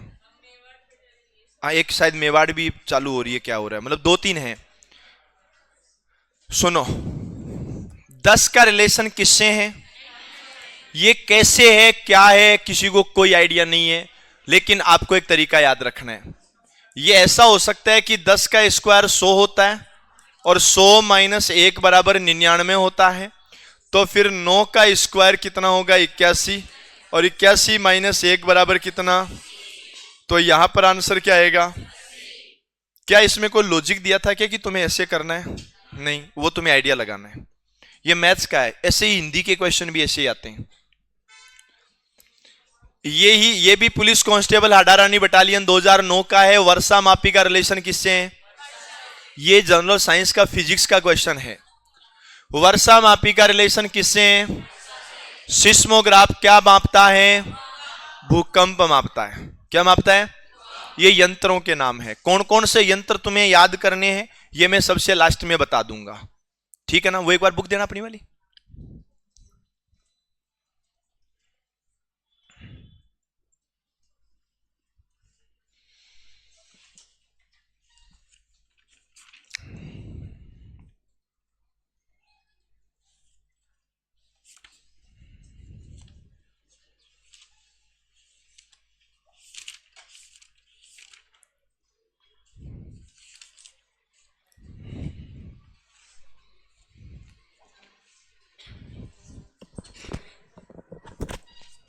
हाँ, एक शायद मेवाड़ भी चालू हो रही है, क्या हो रहा है, मतलब 2-3 है। सुनो, 10 का रिलेशन किससे है? ये कैसे है, क्या है, किसी को कोई आइडिया नहीं है, लेकिन आपको एक तरीका याद रखना है। ये ऐसा हो सकता है कि 10 का स्क्वायर 100 होता है और 100 माइनस 1 बराबर 99 होता है। तो फिर 9 का स्क्वायर कितना होगा? 81। और 81 माइनस 1 बराबर कितना? तो यहां पर आंसर क्या आएगा? क्या इसमें कोई लॉजिक दिया था क्या कि तुम्हें ऐसे करना है? नहीं, वो तुम्हें आइडिया लगाना है। ये मैथ्स का है, ऐसे ही हिंदी के क्वेश्चन भी ऐसे ही आते हैं। ये भी पुलिस कांस्टेबल हाडा रानी बटालियन 2009 का है। वर्षा मापी का रिलेशन किससे है? ये जनरल साइंस का फिजिक्स का क्वेश्चन है। वर्षा मापी का रिलेशन किससे है? सिस्मोग्राफ क्या मापता है? भूकंप मापता है। क्या मापता है? ये यंत्रों के नाम है। कौन कौन से यंत्र तुम्हें याद करने हैं ये मैं सबसे लास्ट में बता दूंगा, ठीक है ना? वो एक बार बुक देना अपनी वाली।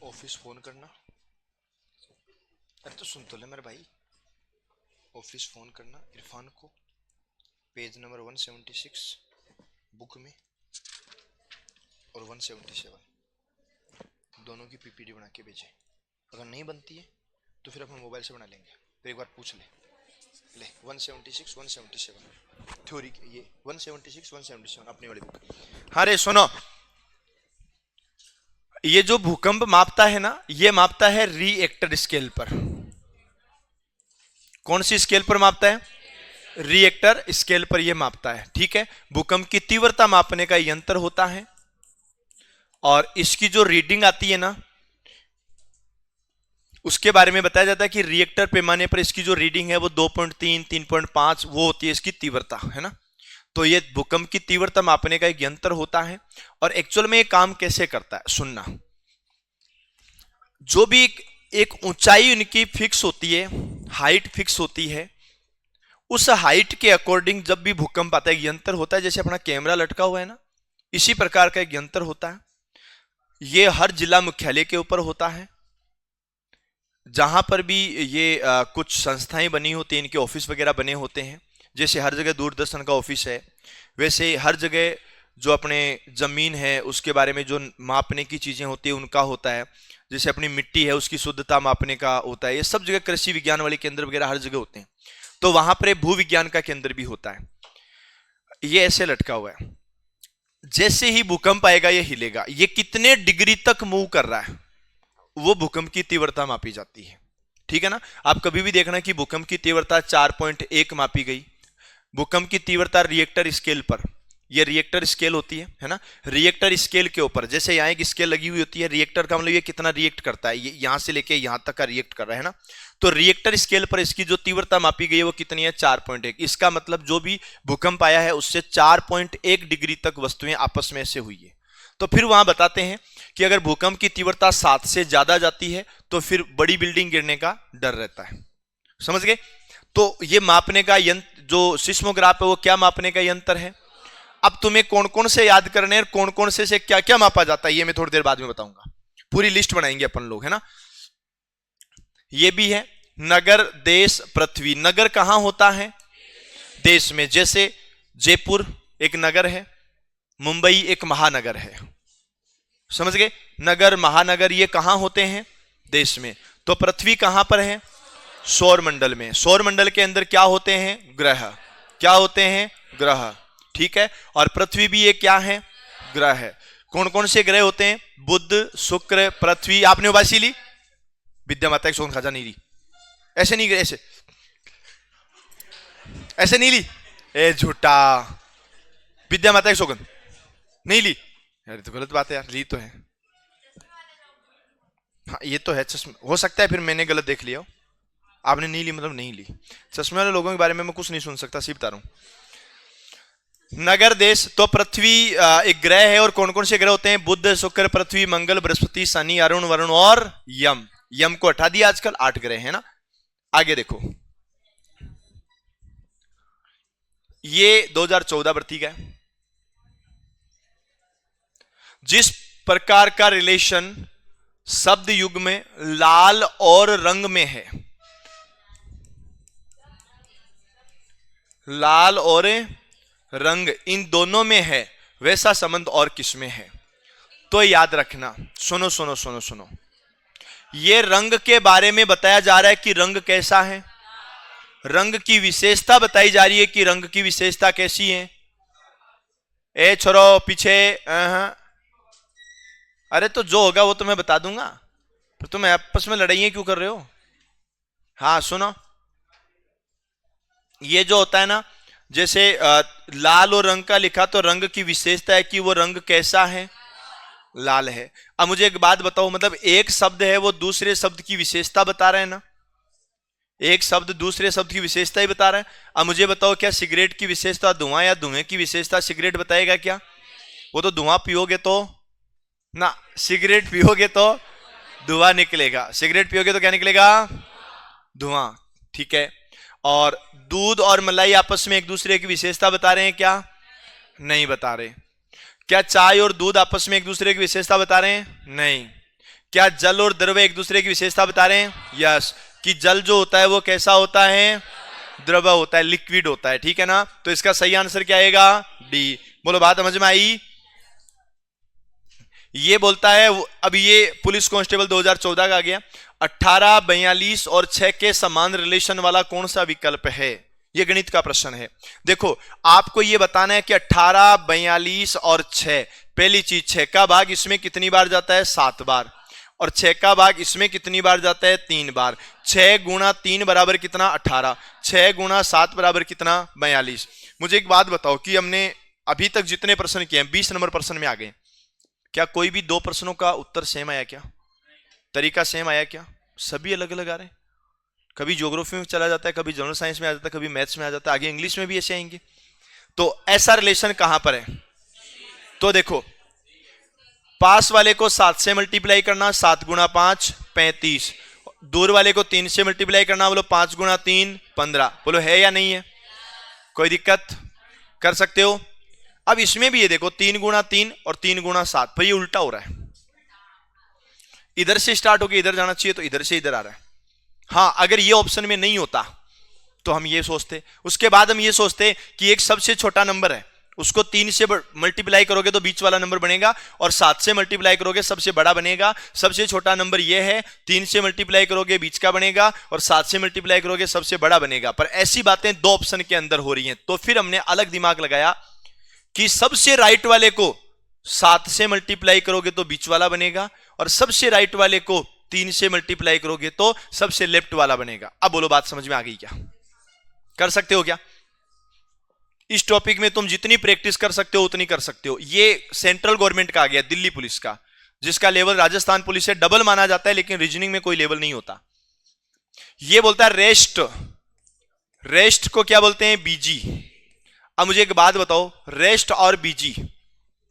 ऑफिस फोन करना। अरे तो सुन तो ले मेरे भाई, ऑफिस फोन करना इरफान को, पेज नंबर 176 बुक में और 177 दोनों की पीपीटी बना के भेजे। अगर नहीं बनती है तो फिर अपन मोबाइल से बना लेंगे। फिर एक बार पूछ ले 176 177 थ्योरी के ये 176 177 अपनी वाली बुक। हाँ रे सुनो, ये जो भूकंप मापता है ना, ये मापता है रिएक्टर स्केल पर। कौन सी स्केल पर मापता है? रिएक्टर स्केल पर ये मापता है, ठीक है। भूकंप की तीव्रता मापने का यंत्र होता है और इसकी जो रीडिंग आती है ना, उसके बारे में बताया जाता है कि रिएक्टर पैमाने पर इसकी जो रीडिंग है वो 2.3 3.5 वो होती है इसकी तीव्रता, है ना। तो ये भूकंप की तीव्रता मापने का एक यंत्र होता है। और एक्चुअल में ये काम कैसे करता है सुनना। जो भी एक ऊंचाई उनकी फिक्स होती है, हाइट फिक्स होती है, उस हाइट के अकॉर्डिंग जब भी भूकंप आता है, एक यंत्र होता है, जैसे अपना कैमरा लटका हुआ है ना, इसी प्रकार का एक यंत्र होता है। ये हर जिला मुख्यालय के ऊपर होता है। जहां पर भी ये कुछ संस्थाएं बनी होती हैं, इनके ऑफिस वगैरह बने होते हैं। जैसे हर जगह दूरदर्शन का ऑफिस है, वैसे हर जगह जो अपने जमीन है उसके बारे में जो मापने की चीजें होती है उनका होता है। जैसे अपनी मिट्टी है उसकी शुद्धता मापने का होता है। ये सब जगह कृषि विज्ञान वाले केंद्र वगैरह हर जगह होते हैं। तो वहां पर भू विज्ञान का केंद्र भी होता है। ये ऐसे लटका हुआ है। जैसे ही भूकंप आएगा ये हिलेगा। ये कितने डिग्री तक मूव कर रहा है वो भूकंप की तीव्रता मापी जाती है, ठीक है ना। आप कभी भी देखना कि भूकंप की तीव्रता 4.1 मापी गई। भूकंप की तीव्रता रिएक्टर स्केल पर, ये रिएक्टर स्केल होती है ना। रिएक्टर स्केल के ऊपर जैसे यहाँ एक स्केल लगी हुई होती है, रिएक्टर का मतलब ये कितना रिएक्ट करता है, ये यहां से लेके यहां तक का रिएक्ट कर रहा है ना। तो रिएक्टर स्केल पर इसकी जो तीव्रता मापी गई है वो कितनी है? 4.1। इसका मतलब जो भी भूकंप आया है उससे 4.1 डिग्री तक वस्तुएं आपस में ऐसे हुई है। तो फिर वहां बताते हैं कि अगर भूकंप की तीव्रता 7 से ज्यादा जाती है तो फिर बड़ी बिल्डिंग गिरने का डर रहता है। समझ गए? तो ये मापने का यंत्र जो सिस्मोग्राफ है वो क्या मापने का यंत्र है। अब तुम्हें कौन कौन से याद करने हैं, कौन कौन से क्या क्या मापा जाता है ये मैं थोड़ी देर बाद में बताऊंगा। पूरी लिस्ट बनाएंगे अपन लोग, है ना। ये भी है नगर, देश, पृथ्वी। नगर कहां होता है? देश में। जैसे जयपुर एक नगर है, मुंबई एक महानगर है। समझ गए? नगर महानगर ये कहां होते हैं? देश में। तो पृथ्वी कहां पर है? सौर मंडल में। सौर मंडल के अंदर क्या होते हैं? ग्रह। क्या होते हैं? ग्रह, ठीक है। और पृथ्वी भी ये क्या है? ग्रह है। कौन कौन से ग्रह होते हैं? बुध, शुक्र, पृथ्वी। आपने उबासी ली? विद्या माता की सोन खाजा नहीं ली? ऐसे नहीं, ऐसे ऐसे नहीं ली? ए झूठा, विद्या माता की सौगंध नहीं ली? यार तो गलत बात है यार, ली तो है। हाँ ये तो है। चश्मे हो सकता है फिर मैंने गलत देख लिया हो। आपने नहीं ली मतलब नहीं ली। चश्मे वाले लोगों के बारे में मैं कुछ नहीं सुन सकता, सीख बता रहा हूं। नगर, देश। तो पृथ्वी एक ग्रह है। और कौन कौन से ग्रह होते हैं? बुध, शुक्र, पृथ्वी, मंगल, बृहस्पति, शनि, अरुण, वरुण और यम। यम को हटा दिया आजकल, 8 ग्रह है ना। आगे देखो, ये 2014 भर्ती का है। जिस प्रकार का रिलेशन शब्द युग में लाल और रंग में है, लाल और रंग इन दोनों में है, वैसा संबंध और किसमें है? तो याद रखना। सुनो सुनो सुनो सुनो, ये रंग के बारे में बताया जा रहा है कि रंग कैसा है? रंग की विशेषता बताई जा रही है कि रंग की विशेषता कैसी है। ए छोरो पीछे, अरे तो जो होगा वो तो मैं बता दूंगा, पर तुम आपस में लड़ाइयां क्यों कर रहे हो। हाँ सुनो, ये जो होता है ना, जैसे लाल और रंग का लिखा तो रंग की विशेषता है कि वो रंग कैसा है, लाल है। अब मुझे एक बात बताओ, मतलब एक शब्द है वो दूसरे शब्द की विशेषता बता रहे हैं ना, एक शब्द दूसरे शब्द की विशेषता ही बता रहा है। अब मुझे बताओ, क्या सिगरेट की विशेषता धुआं या धुएं की विशेषता सिगरेट बताएगा क्या? वो तो धुआं पियोगे तो ना, सिगरेट पियोगे तो धुआं निकलेगा, सिगरेट पियोगे तो क्या निकलेगा, धुआं। ठीक है। और दूध और मलाई आपस में एक दूसरे की विशेषता बता रहे हैं क्या? नहीं बता रहे। क्या चाय और दूध आपस में एक दूसरे की विशेषता बता रहे हैं? नहीं। क्या जल और द्रव एक दूसरे की विशेषता बता रहे हैं? यस। कि जल जो होता है वो कैसा होता है, द्रव होता है, लिक्विड होता है। ठीक है ना, तो इसका सही आंसर क्या आएगा, डी। बोलो बात समझ में आई? ये बोलता है, अब ये पुलिस कांस्टेबल 2014 का आ गया, 18, 42 और 6 के समान रिलेशन वाला कौन सा विकल्प है? ये गणित का प्रश्न है। देखो आपको ये बताना है कि 18, 42 और 6, पहली चीज 6 का भाग इसमें कितनी बार जाता है, 7 बार, और 6 का भाग इसमें कितनी बार जाता है, 3 बार। 6 गुणा 3 बराबर कितना, 18। 6 गुणा 7 बराबर कितना, 42। मुझे एक बात बताओ कि हमने अभी तक जितने प्रश्न किए हैं 20 नंबर प्रश्न में आ गए, क्या कोई भी 2 प्रश्नों का उत्तर सेम आया क्या, तरीका सेम आया क्या? सभी अलग अलग आ रहे हैं। कभी ज्योग्राफी में चला जाता है, कभी जनरल साइंस में आ जाता है, कभी मैथ्स में आ जाता है, आगे इंग्लिश में भी ऐसे आएंगे। तो ऐसा रिलेशन कहां पर है? तो देखो, पास वाले को 7 से मल्टीप्लाई करना, 7 गुणा 5 35, दूर वाले को 3 से मल्टीप्लाई करना, बोलो 5 गुणा 3 15। बोलो है या नहीं है? कोई दिक्कत? कर सकते हो। अब इसमें भी ये देखो 3 गुणा 3 और 3 गुणा 7, पर ये उल्टा हो रहा है। इधर से स्टार्ट होकर इधर जाना चाहिए, तो इधर से इधर आ रहा है। हाँ, अगर ये ऑप्शन में नहीं होता तो हम ये सोचते, उसके बाद हम ये सोचते कि एक सबसे छोटा नंबर है, उसको 3 से मल्टीप्लाई करोगे तो बीच वाला नंबर बनेगा, और 7 से मल्टीप्लाई करोगे सबसे बड़ा बनेगा। सबसे छोटा नंबर ये है, 3 से मल्टीप्लाई करोगे बीच का बनेगा, और 7 से मल्टीप्लाई करोगे सबसे बड़ा बनेगा। पर ऐसी बातें 2 ऑप्शन के अंदर हो रही हैं, तो फिर हमने अलग दिमाग लगाया कि सबसे राइट वाले को 7 से मल्टीप्लाई करोगे तो बीच वाला बनेगा, और सबसे राइट वाले को 3 से मल्टीप्लाई करोगे तो सबसे लेफ्ट वाला बनेगा। अब बोलो बात समझ में आ गई क्या? कर सकते हो क्या? इस टॉपिक में तुम जितनी प्रैक्टिस कर सकते हो उतनी कर सकते हो। ये सेंट्रल गवर्नमेंट का आ गया, दिल्ली पुलिस का, जिसका लेवल राजस्थान पुलिस से डबल माना जाता है, लेकिन रीजनिंग में कोई लेवल नहीं होता। ये बोलता है रेस्ट, रेस्ट को क्या बोलते हैं, बीजी। अब मुझे एक बात बताओ, रेस्ट और बीजी,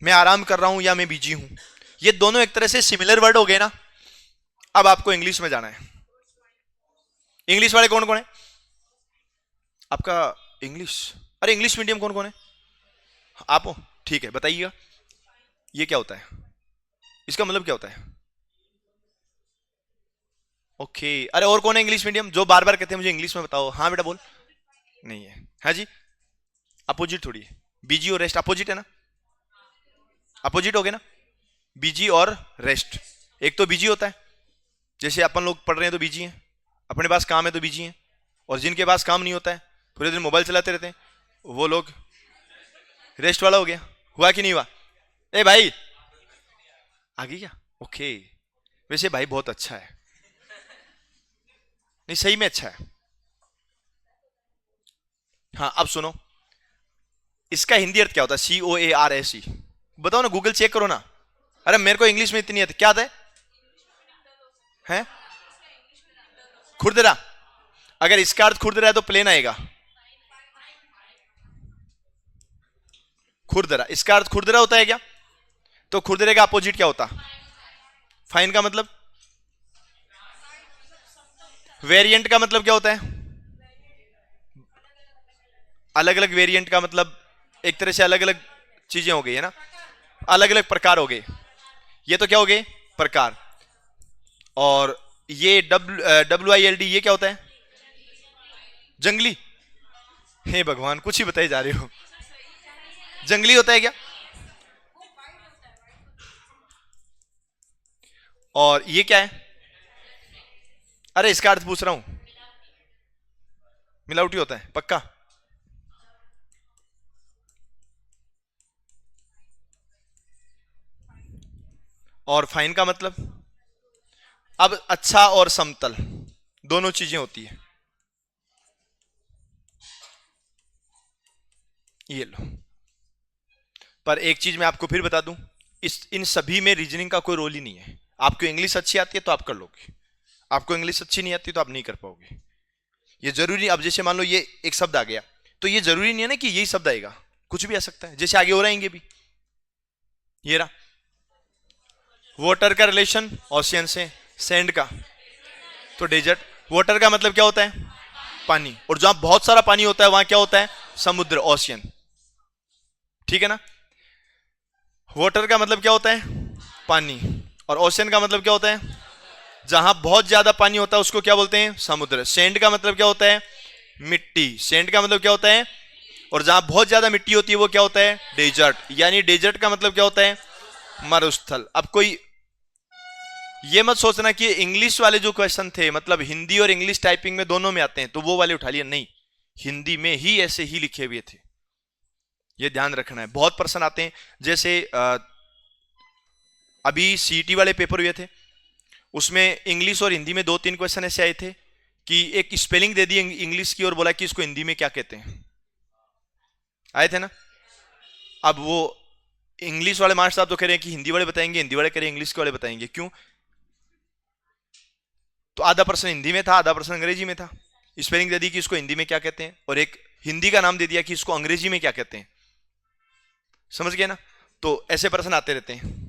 मैं आराम कर रहा हूं या मैं बीजी हूं, ये दोनों एक तरह से सिमिलर वर्ड हो गए ना। अब आपको इंग्लिश में जाना है। इंग्लिश वाले कौन कौन है आपका? इंग्लिश, अरे इंग्लिश मीडियम कौन कौन है? आप हो, ठीक है, बताइएगा ये क्या होता है, इसका मतलब क्या होता है? ओके, अरे और कौन है इंग्लिश मीडियम जो बार बार कहते हैं मुझे इंग्लिश में बताओ? हाँ बेटा बोल। नहीं है, हाँ जी, अपोजिट थोड़ी है, बीजी और रेस्ट अपोजिट है ना, अपोजिट हो गए ना, बीजी और रेस्ट। एक तो बीजी होता है, जैसे अपन लोग पढ़ रहे हैं तो बीजी हैं, अपने पास काम है तो बीजी हैं, और जिनके पास काम नहीं होता है, पूरे दिन मोबाइल चलाते रहते हैं, वो लोग रेस्ट वाला हो गया। हुआ कि नहीं हुआ? ए भाई आ गई क्या? ओके, वैसे भाई बहुत अच्छा है, नहीं सही में अच्छा है। हाँ अब सुनो, इसका हिंदी अर्थ क्या होता है? COARSE, बताओ ना, गूगल चेक करो ना। अरे मेरे को इंग्लिश में इतनी क्या आता है? खुरदरा। अगर इसका अर्थ खुरदरा है तो प्लेन आएगा, खुरदरा, इसका अर्थ खुरदरा होता है क्या? तो खुरदरे का अपोजिट क्या होता? फाइन का मतलब? वेरिएंट का मतलब क्या होता है? अलग अलग वेरिएंट का मतलब एक तरह से अलग अलग चीजें हो गई है ना, अलग अलग प्रकार हो गए। ये तो क्या हो गए? प्रकार। और ये WILD ये क्या होता है? जंगली। हे भगवान, कुछ ही बताए जा रहे हो, जंगली होता है क्या? और ये क्या है? अरे इसका अर्थ पूछ रहा हूं, मिलावटी होता है पक्का। और फाइन का मतलब, अब अच्छा और समतल दोनों चीजें होती है। ये लो, पर एक चीज मैं आपको फिर बता दूं, इस इन सभी में रीजनिंग का कोई रोल ही नहीं है। आपको इंग्लिश अच्छी आती है तो आप कर लोगे, आपको इंग्लिश अच्छी नहीं आती तो आप नहीं कर पाओगे। ये जरूरी नहीं, अब जैसे मान लो ये एक शब्द आ गया, तो ये जरूरी नहीं है ना कि यही शब्द आएगा, कुछ भी आ सकता है। जैसे आगे हो रहेंगे भी, ये रहा वाटर का रिलेशन ओशियन से, सैंड का तो डेजर्ट। वाटर का मतलब क्या होता है, पानी, और जहां बहुत सारा पानी होता है वहां क्या होता है, समुद्र, ओशियन, ठीक है ना। वाटर का मतलब क्या होता है, पानी, और ओशियन का मतलब क्या होता है, जहां बहुत ज्यादा पानी होता है उसको क्या बोलते हैं, समुद्र। सैंड का मतलब क्या होता है, मिट्टी, सैंड का मतलब क्या होता है, और जहां बहुत ज्यादा मिट्टी होती है वो क्या होता है, डेजर्ट। यानी डेजर्ट का मतलब क्या होता है, मरुस्थल। अब कोई ये मत सोचना कि इंग्लिश वाले जो क्वेश्चन थे मतलब हिंदी और इंग्लिश टाइपिंग में दोनों में आते हैं तो वो वाले उठा लिए, नहीं, हिंदी में ही ऐसे ही लिखे हुए थे, ये ध्यान रखना है। बहुत प्रश्न आते हैं, जैसे अभी सीईटी वाले पेपर हुए थे, उसमें इंग्लिश और हिंदी में 2-3 क्वेश्चन ऐसे आए थे कि एक स्पेलिंग दे दी इंग्लिश की और बोला कि इसको हिंदी में क्या कहते हैं, आए थे ना। अब वो इंग्लिश वाले मास्टर साहब तो कह रहे हैं कि हिंदी वाले बताएंगे, हिंदी वाले कह रहे हैं इंग्लिश वाले बताएंगे, क्यों। तो आधा प्रश्न हिंदी में था, आधा प्रश्न अंग्रेजी में था। स्पेलिंग दे दी कि इसको हिंदी में क्या कहते हैं, और एक हिंदी का नाम दे दिया कि इसको अंग्रेजी में क्या कहते हैं, समझ गए ना। तो ऐसे प्रश्न आते रहते हैं।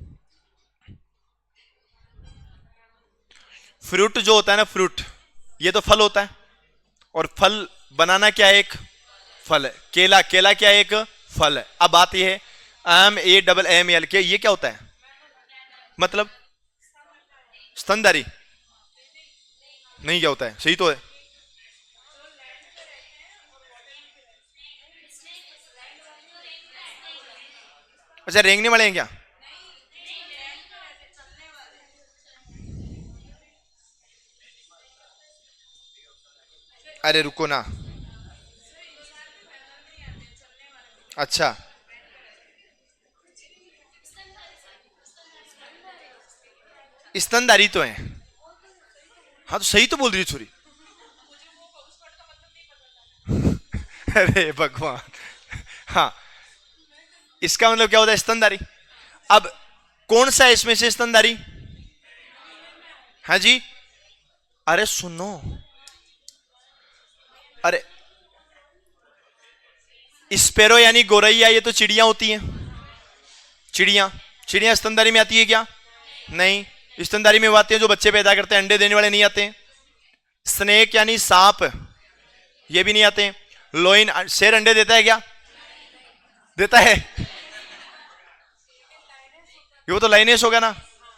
फ्रूट जो होता है ना, फ्रूट ये तो फल होता है, और फल बनाना क्या है, एक फल है। केला, केला क्या है, एक फल है। अब बात यह है MAMMAL के, ये क्या होता है, मतलब स्तनधारी, नहीं क्या होता है, सही तो है। अच्छा, रेंगने वाले हैं क्या, अरे रुको ना, अच्छा, स्तनधारी तो है, हाँ तो सही तो बोल रही है छोरी। अरे भगवान, हाँ, इसका मतलब क्या होता है, स्तनधारी। अब कौन सा है इसमें से स्तनधारी, हाँ जी, अरे सुनो, अरे स्पेरो यानी गोरैया, ये तो चिड़िया होती हैं, चिड़िया, चिड़िया स्तनधारी में आती है क्या, नहीं, स्तनधारी में वो आती है जो बच्चे पैदा करते हैं, अंडे देने वाले नहीं आते। स्नेक यानी सांप, ये भी नहीं आते। लोइन, शेर अंडे देता है क्या, देता है, ये वो तो लाइनेस होगा ना,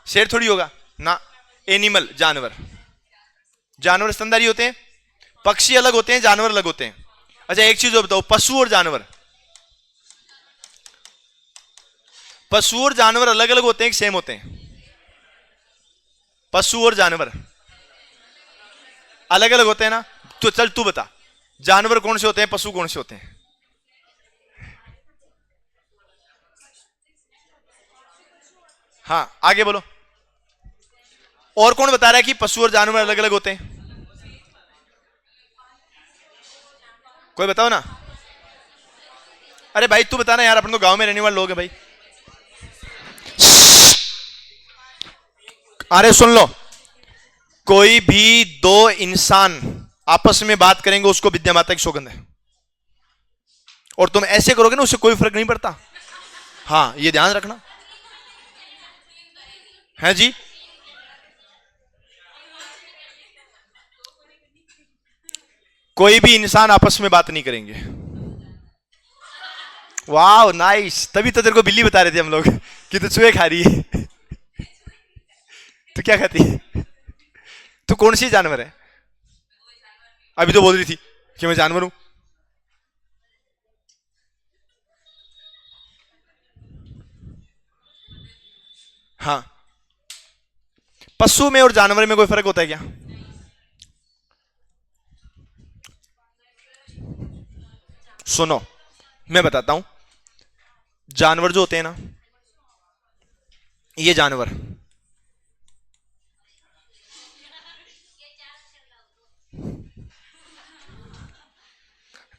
शेर थोड़ी होगा ना। एनिमल, जानवर, जानवर स्तनधारी होते हैं, पक्षी अलग होते हैं, जानवर अलग होते हैं। अच्छा एक चीज और बताओ, पशु और जानवर, पशु और जानवर अलग अलग होते हैं कि सेम होते हैं, पशु और जानवर अलग अलग होते हैं ना। तो चल तू बता, जानवर कौन से होते हैं, पशु कौन से होते हैं, हाँ आगे बोलो। और कौन बता रहा है कि पशु और जानवर अलग अलग होते हैं, कोई बताओ ना। अरे भाई तू बताना यार, अपन तो गांव में रहने वाले लोग हैं भाई। अरे सुन लो, कोई भी दो इंसान आपस में बात करेंगे उसको विद्या माता की सौगंध है, और तुम ऐसे करोगे ना उससे कोई फर्क नहीं पड़ता, हाँ ये ध्यान रखना है जी। कोई भी इंसान आपस में बात नहीं करेंगे। वाह नाइस, तभी तो तेरे को बिल्ली बता रहे थे हम लोग कि तू चूहे खा रही है। तू क्या खाती है, तू कौन सी जानवर है, अभी तो बोल रही थी कि मैं जानवर हूं। हाँ, पशु में और जानवर में कोई फर्क होता है क्या, सुनो, मैं बताता हूं। जानवर जो होते हैं ना, ये जानवर,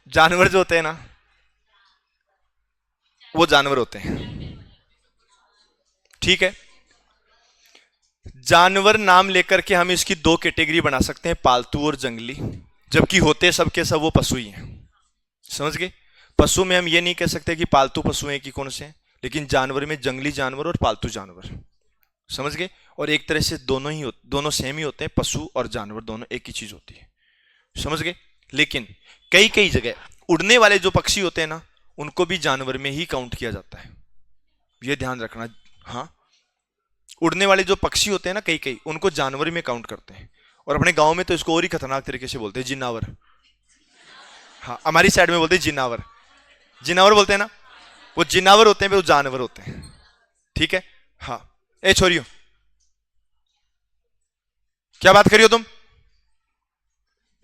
जानवर जो होते हैं ना, वो जानवर होते हैं, ठीक है। जानवर नाम लेकर के हम इसकी दो कैटेगरी बना सकते हैं, पालतू और जंगली, जबकि होते सब के सब वो पशु ही हैं। समझ गए? पशु में हम ये नहीं कह सकते कि पालतू पशु हैं कि कौन से हैं, लेकिन जानवर में जंगली जानवर और पालतू जानवर। समझ गए? और एक तरह से दोनों सेम ही होते हैं, पशु और जानवर दोनों एक ही चीज होती है। समझ गए? लेकिन कई कई जगह उड़ने वाले जो पक्षी होते हैं ना, उनको भी जानवर में ही काउंट किया जाता है, ये ध्यान रखना। हाँ, उड़ने वाले जो पक्षी होते हैं ना, कई कई उनको जानवर में काउंट करते हैं। और अपने गांव में तो इसको और ही खतरनाक तरीके से बोलते हैं, जिन्नावर। हाँ, हमारी साइड में बोलते हैं जिन्नावर, जिन्नावर बोलते हैं ना, वो जिन्नावर होते हैं, वो जानवर होते हैं। ठीक है? हाँ। ए छोरियो, क्या बात करियो तुम?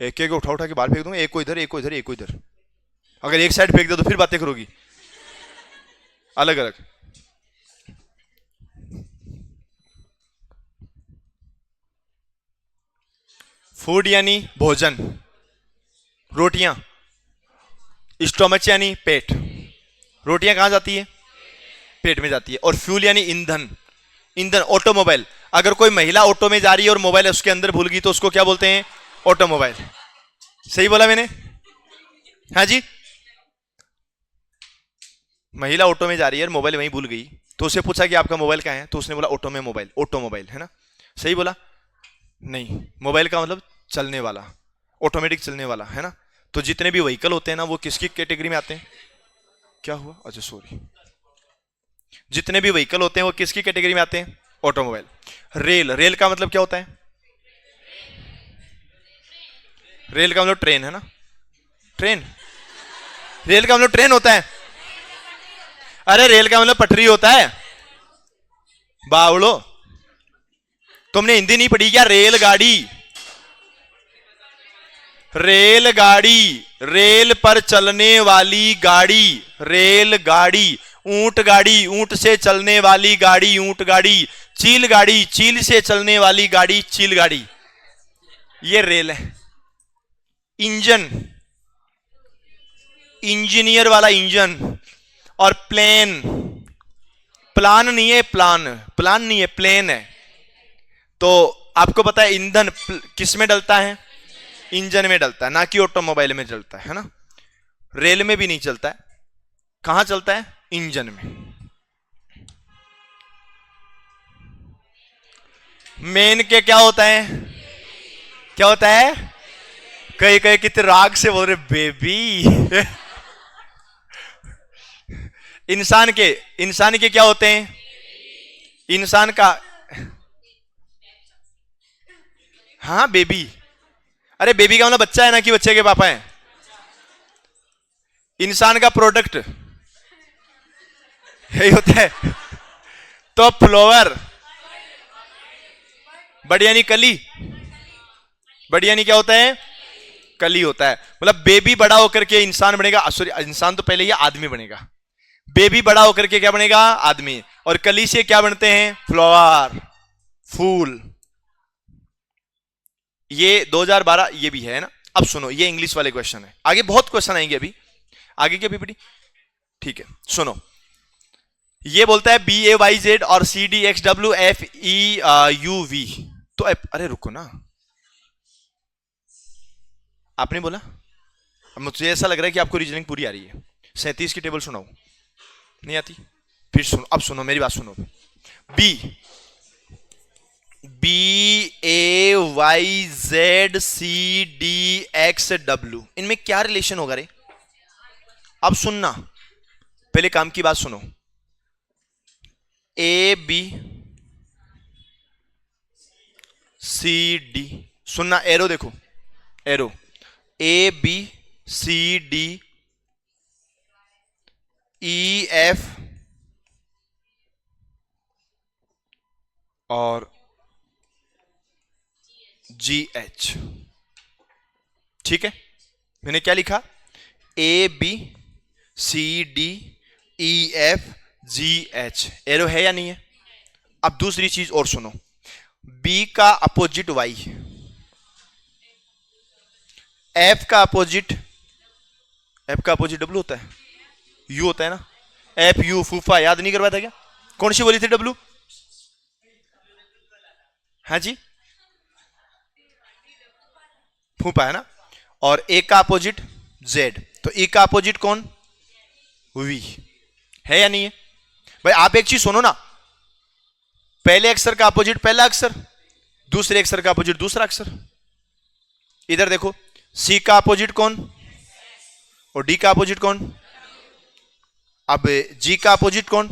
एक एक उठा उठा के बाहर फेंक दूंगा, एक को इधर, एक को इधर, एक को इधर। अगर एक साइड फेंक दो तो फिर बातें करोगी अलग अलग। फूड यानी भोजन, रोटियां। स्टोमच यानी पेट, रोटियां कहां जाती है? पेट में जाती है। और फ्यूल यानी ईंधन, ईंधन। ऑटोमोबाइल, अगर कोई महिला ऑटो में जा रही है और मोबाइल उसके अंदर भूल गई तो उसको क्या बोलते हैं? ऑटोमोबाइल। सही बोला मैंने? हाँ जी। महिला ऑटो में जा रही है और मोबाइल वहीं भूल गई, तो उसे पूछा कि आपका मोबाइल कहाँ है, तो उसने बोला ऑटो में मोबाइल, ऑटोमोबाइल, है ना? सही बोला? नहीं, मोबाइल का मतलब चलने वाला, ऑटोमेटिक चलने वाला, है ना? तो जितने भी व्हीकल होते हैं ना, वो किसकी कैटेगरी में आते हैं? क्या हुआ? अच्छा सॉरी, जितने भी व्हीकल होते हैं वो किसकी कैटेगरी में आते हैं? ऑटोमोबाइल। रेल, रेल का मतलब क्या होता है? रेल का मतलब ट्रेन, है ना? ट्रेन, रेल का मतलब ट्रेन होता है। अरे रेल का मतलब पटरी होता है, बावड़ो। तुमने हिंदी नहीं पढ़ी क्या? रेलगाड़ी, रेलगाड़ी, रेल पर चलने वाली गाड़ी, रेलगाड़ी। ऊंट गाड़ी, ऊंट से चलने वाली गाड़ी, ऊंट गाड़ी। चील गाड़ी, चील से चलने वाली गाड़ी, चील गाड़ी। ये रेल है। इंजन, इंजीनियर वाला इंजन। और प्लेन, प्लान नहीं है, प्लान, प्लान नहीं है, प्लेन है। तो आपको पता है ईंधन किस में डलता है? इंजन में डलता है, ना कि ऑटोमोबाइल में डलता है ना? रेल में भी नहीं चलता है, कहां चलता है? इंजन में। मेन के क्या होता है? क्या होता है? कई कई कितने राग से बोल रहे बेबी। इंसान के क्या होते हैं? इंसान का, हाँ बेबी। अरे बेबी का मतलब बच्चा है ना, कि बच्चे के पापा हैं? इंसान का प्रोडक्ट यही होता है। तो फ्लावर, बड़ी यानी कली, बड़ी यानी क्या होता है? कली होता है। मतलब बेबी बड़ा होकर के इंसान बनेगा, सॉरी इंसान तो पहले ये आदमी बनेगा, बेबी बड़ा होकर के क्या बनेगा? आदमी। और कली से क्या बनते हैं? फ्लावर, फूल। ये 2012 ये भी है ना? अब सुनो, ये इंग्लिश वाले क्वेश्चन है, आगे बहुत क्वेश्चन आएंगे अभी, आगे की पीपीटी। ठीक है, सुनो। ये बोलता है BAYZ और CDXWFEUV। तो अरे रुको ना, आपने बोला। अब मुझे ऐसा लग रहा है कि आपको रीजनिंग पूरी आ रही है। 37 की टेबल सुनाओ, नहीं आती? फिर सुनो, अब सुनो मेरी बात सुनो। BAYZCDXW, इनमें क्या रिलेशन होगा रे? अब सुनना, पहले काम की बात सुनो। ABCD, सुनना, एरो देखो, एरो ABCDEF और GH। ठीक है, मैंने क्या लिखा? AB C D E F G H, arrow है या नहीं है? अब दूसरी चीज और सुनो, बी का अपोजिट वाई, एफ का अपोजिट, एफ का अपोजिट डब्ल्यू होता है, यू होता है ना, एफ यू फूफा, याद नहीं करवाया था क्या? कौन सी बोली थी डब्ल्यू? हाँ जी, फूफा है ना। और ए का अपोजिट जेड, तो ई का अपोजिट कौन? वी, है या नहीं है? भाई आप एक चीज सुनो ना, पहले अक्षर का अपोजिट पहला अक्षर, दूसरे अक्षर का अपोजिट दूसरा अक्षर। इधर देखो, सी का अपोजिट कौन और डी का अपोजिट कौन? अब जी का अपोजिट कौन?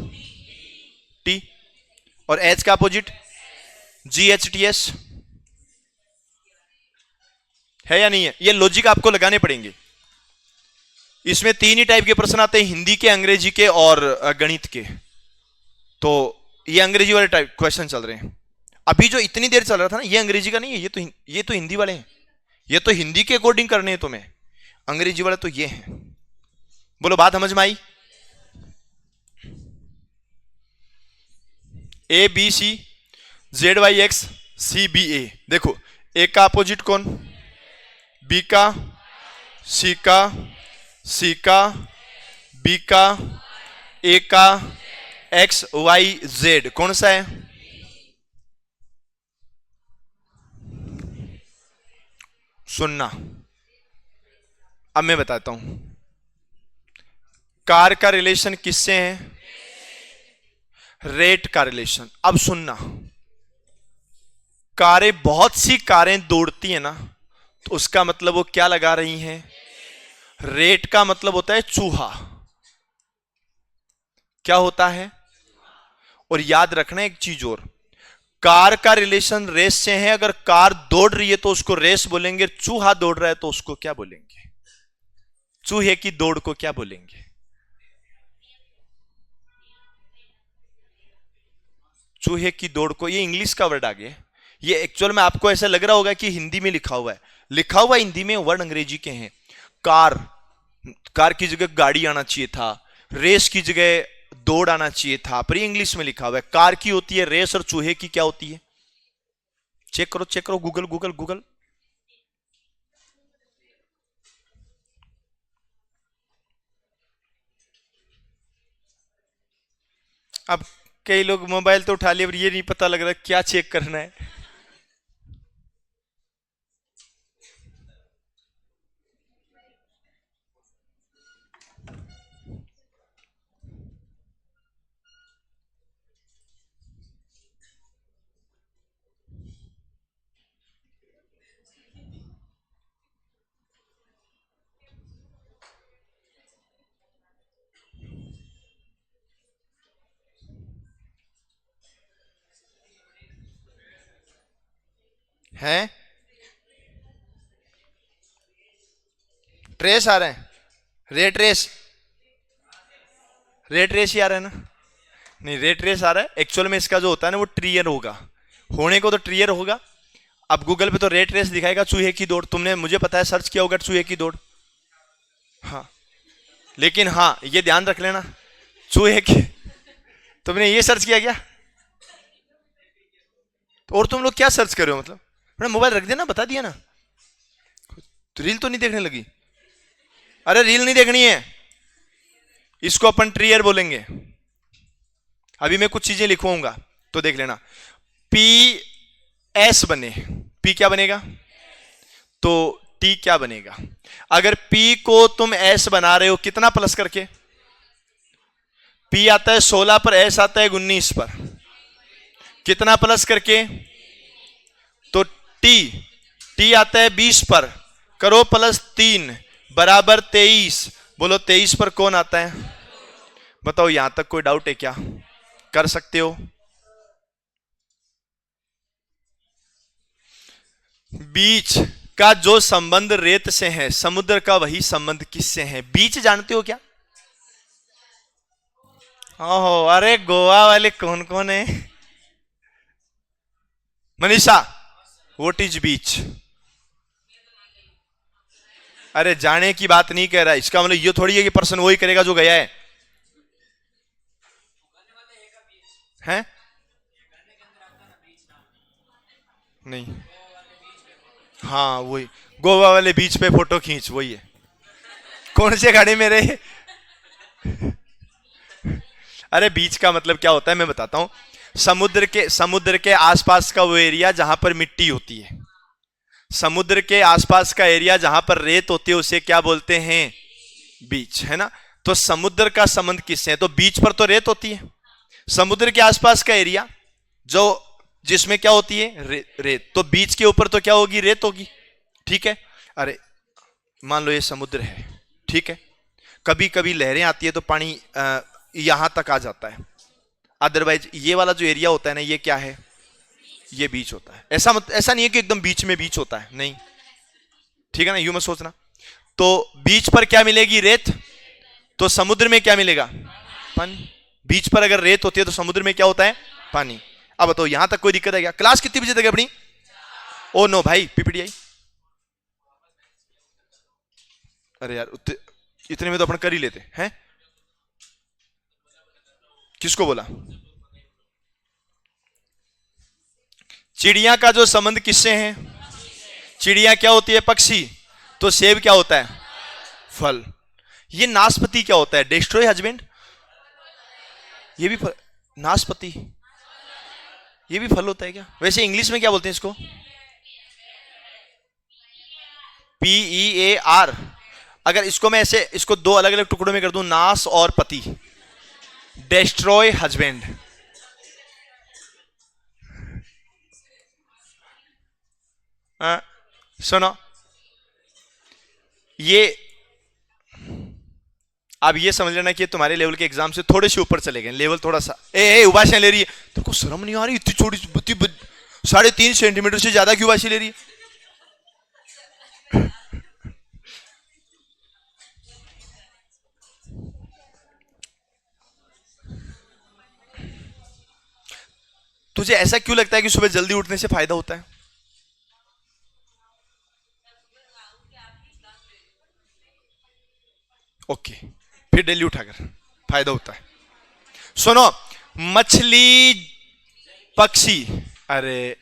टी। और एच का अपोजिट जी एच टी एस, है या नहीं है? ये लॉजिक आपको लगाने पड़ेंगे। इसमें तीन ही टाइप के प्रश्न आते हैं, हिंदी के, अंग्रेजी के और गणित के। तो ये अंग्रेजी वाले टाइप क्वेश्चन चल रहे हैं। अभी जो इतनी देर चल रहा था ना, ये अंग्रेजी का नहीं है, ये तो हिंदी वाले हैं। ये तो हिंदी के अकॉर्डिंग करने हैं तुम्हें, अंग्रेजी वाले तो ये हैं। बोलो बात समझ में आई? A B C Z Y X C B A, देखो ए का अपोजिट कौन? बी का, सी का, सी का, बी का, ए का, एक्स वाई जेड कौन सा है? सुनना, अब मैं बताता हूं। कार का रिलेशन किससे है? रेट का रिलेशन। अब सुनना, कारें, बहुत सी कारें दौड़ती है ना, तो उसका मतलब वो क्या लगा रही हैं? रेट का मतलब होता है चूहा। क्या होता है? और याद रखना एक चीज और, कार का रिलेशन रेस से है। अगर कार दौड़ रही है तो उसको रेस बोलेंगे, चूहा दौड़ रहा है तो उसको क्या बोलेंगे? चूहे की दौड़ को क्या बोलेंगे? चूहे की दौड़ को, ये इंग्लिश का वर्ड आ गया। ये एक्चुअल में आपको ऐसा लग रहा होगा कि हिंदी में लिखा हुआ है, लिखा हुआ हिंदी में, वर्ड अंग्रेजी के हैं। कार, कार की जगह गाड़ी आना चाहिए था, रेस की जगह दौड़ आना चाहिए था, पर इंग्लिश में लिखा हुआ है। कार की होती है रेस और चूहे की क्या होती है? चेक करो, चेक करो, गूगल गूगल गूगल। अब कई लोग मोबाइल तो उठा लिए, पर ये नहीं पता लग रहा क्या चेक करना है। हैं? ट्रेस आ रहे हैं, रेट रेस, रेट रेस ही आ रहा है ना? नहीं, रेट रेस आ रहा है। एक्चुअल में इसका जो होता है ना, वो ट्रियर होगा, होने को तो ट्रियर होगा। अब गूगल पे तो रेट रेस दिखाएगा चूहे की दौड़, तुमने मुझे पता है सर्च किया होगा चूहे की दौड़। हाँ, लेकिन हाँ ये ध्यान रख लेना, चूहे की, तुमने ये सर्च किया क्या? तो और तुम लोग क्या सर्च कर रहे हो? मतलब मैंने मोबाइल रख दिया ना, बता दिया ना। तो रील तो नहीं देखने लगी? अरे रील नहीं देखनी है, इसको अपन ट्रियर बोलेंगे। अभी मैं कुछ चीजें लिखवाऊंगा तो देख लेना। पी एस बने, पी क्या बनेगा? तो टी क्या बनेगा? अगर पी को तुम एस बना रहे हो कितना प्लस करके? पी आता है 16 पर, एस आता है 19 पर, कितना प्लस करके? तो टी, टी आता है 20 पर, करो प्लस 3 बराबर 23। बोलो 23 पर कौन आता है? बताओ, यहां तक कोई डाउट है क्या? कर सकते हो? बीच का जो संबंध रेत से है, समुद्र का वही संबंध किससे है? बीच जानते हो क्या? ओहो, अरे गोवा वाले कौन कौन है? मनीषा, व्हाट इज बीच? अरे जाने की बात नहीं कह रहा, इसका मतलब ये थोड़ी है कि पर्सन वही करेगा जो गया है, हैं? नहीं, हाँ वही, गोवा वाले बीच पे फोटो खींच, वही है। कौन से गाड़ी में रहे? अरे बीच का मतलब क्या होता है मैं बताता हूं। समुद्र के आसपास का वो एरिया जहां पर मिट्टी होती है, समुद्र के आसपास का एरिया जहां पर रेत होती है उसे क्या बोलते हैं? बीच, है ना? तो समुद्र का संबंध किससे है? तो बीच पर तो रेत होती है, समुद्र के आसपास का एरिया जो जिसमें क्या होती है? रेत। तो बीच के ऊपर तो क्या होगी? रेत होगी, ठीक है? अरे मान लो ये समुद्र है, ठीक है, कभी कभी लहरें आती है तो पानी यहां तक आ जाता है, अदरवाइज ये वाला जो एरिया होता है ना, ये क्या है? ये बीच होता है। ऐसा नहीं है कि एकदम बीच में बीच होता है, नहीं, ठीक है ना? यूं मत सोचना। तो बीच पर क्या मिलेगी? रेत। तो समुद्र में क्या मिलेगा? पानी। बीच पर अगर रेत होती है तो समुद्र में क्या होता है? पानी। अब बताओ यहां तक कोई दिक्कत है क्या? क्लास कितनी बजे तक है अपनी? ओ नो भाई, पीपीटी आई। अरे यार इतने में तो अपन कर ही लेते हैं। किसको बोला? चिड़िया का जो संबंध किससे है? चिड़िया क्या होती है? पक्षी। तो सेब क्या होता है? फल। ये नाशपाती क्या होता है? Destroy husband. ये भी नाशपाती, ये भी फल होता है क्या? वैसे इंग्लिश में क्या बोलते हैं इसको? PEAR। अगर इसको मैं ऐसे इसको दो अलग अलग टुकड़ों में कर दूं, नाश और पति, डिस्ट्रॉय हस्बैंड। सुनो, ये अब ये समझ लेना कि तुम्हारे लेवल के एग्जाम से थोड़े से ऊपर चले गए, लेवल थोड़ा सा। उबाशियां ले रही है, तेरे को शर्म नहीं आ रही? इतनी छोटी 3.5 सेंटीमीटर से ज्यादा की उबाशी ले रही है। तुझे ऐसा क्यों लगता है कि सुबह जल्दी उठने से फायदा होता है? ओके, फिर डेली उठाकर फायदा होता है। सुनो, मछली, पक्षी, अरे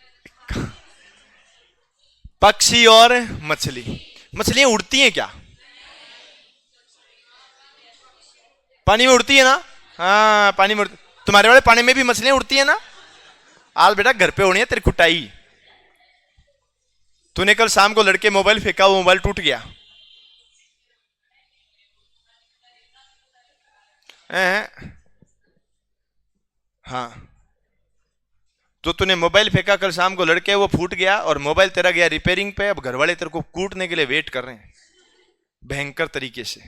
पक्षी और मछली, मछलियां उड़ती हैं क्या? पानी में उड़ती है ना? हाँ पानी में उड़ती। तुम्हारे वाले पानी में भी मछलियां उड़ती है ना? आज बेटा घर पे होनी है तेरी कुटाई। तूने कल शाम को लड़के मोबाइल फेंका, वो मोबाइल टूट गया। हाँ, तो तूने मोबाइल फेंका कल शाम को लड़के, वो फूट गया और मोबाइल तेरा गया रिपेयरिंग पे। अब घर वाले तेरे को कूटने के लिए वेट कर रहे हैं भयंकर तरीके से।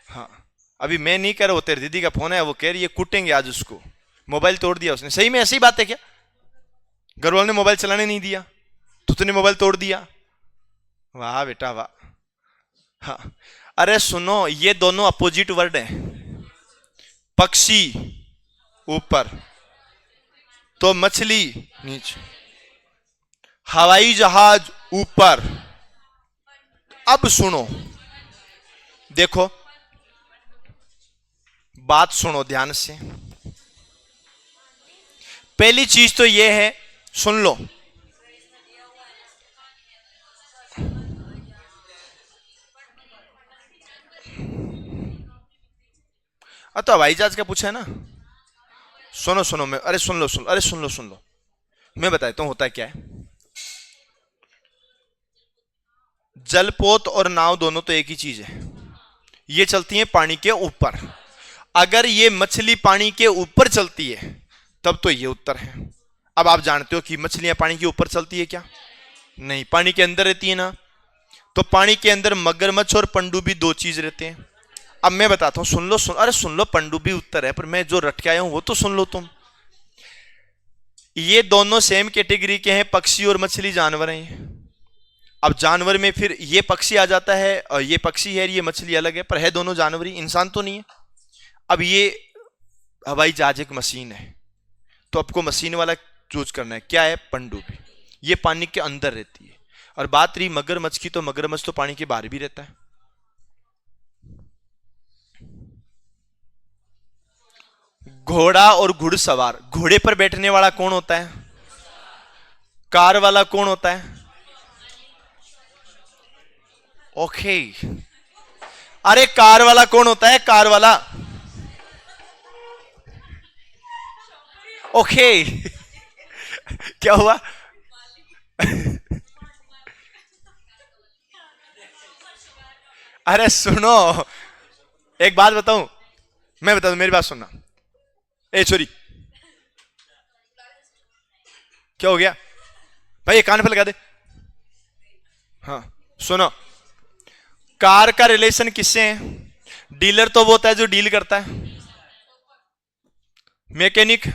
हाँ, अभी मैं नहीं कह रहा, वो तेरी दीदी का फोन है, वो कह रही है कूटेंगे आज उसको, मोबाइल तोड़ दिया उसने। सही में ऐसी बात है क्या? घर वालों ने मोबाइल चलाने नहीं दिया तो तूने मोबाइल तोड़ दिया? वाह बेटा वाह। हाँ, अरे सुनो, ये दोनों अपोजिट वर्ड हैं। पक्षी ऊपर तो मछली नीचे, हवाई जहाज ऊपर। अब सुनो, देखो बात सुनो ध्यान से। पहली चीज तो यह है, सुन लो, तो हवाई जहाज का पूछा है ना? सुनो सुनो, मैं अरे सुन लो, सुन लो, मैं बताता हूं होता क्या है। जलपोत और नाव दोनों तो एक ही चीज है, ये चलती है पानी के ऊपर। अगर ये मछली पानी के ऊपर चलती है तब तो ये उत्तर है। अब आप जानते हो कि मछलियां पानी के ऊपर चलती है क्या? नहीं, पानी के अंदर रहती है ना। तो पानी के अंदर मगरमच्छ और पंडुबी दो चीज रहते हैं। अब मैं बताता हूं, सुन लो, अरे सुन लो, पंडुबी उत्तर है पर मैं जो रट के आया हूं वो तो सुन लो तुम। ये दोनों सेम कैटेगरी के हैं, पक्षी और मछली जानवर हैं। अब जानवर में फिर ये पक्षी आ जाता है और ये पक्षी है, ये मछली अलग है, पर है दोनों जानवर ही, इंसान तो नहीं है। अब ये हवाई जहाज एक मशीन है, तो आपको मशीन वाला चूज करना है। क्या है? पनडुब्बी। ये पानी के अंदर रहती है। और बात रही मगरमच्छ की, तो मगरमच्छ तो पानी के बाहर भी रहता है। घोड़ा और घुड़सवार, घोड़े पर बैठने वाला कौन होता है? कार वाला कौन होता है? ओके। अरे कार वाला कौन होता है? कार वाला, ओके। क्या हुआ? अरे सुनो, एक बात बताऊं, मैं बता दूं, मेरी बात सुनना। ए छोरी, क्या हो गया भाई? ये कान पे लगा दे। हाँ सुनो, कार का रिलेशन किससे है? डीलर तो वो होता है जो डील करता है, मैकेनिक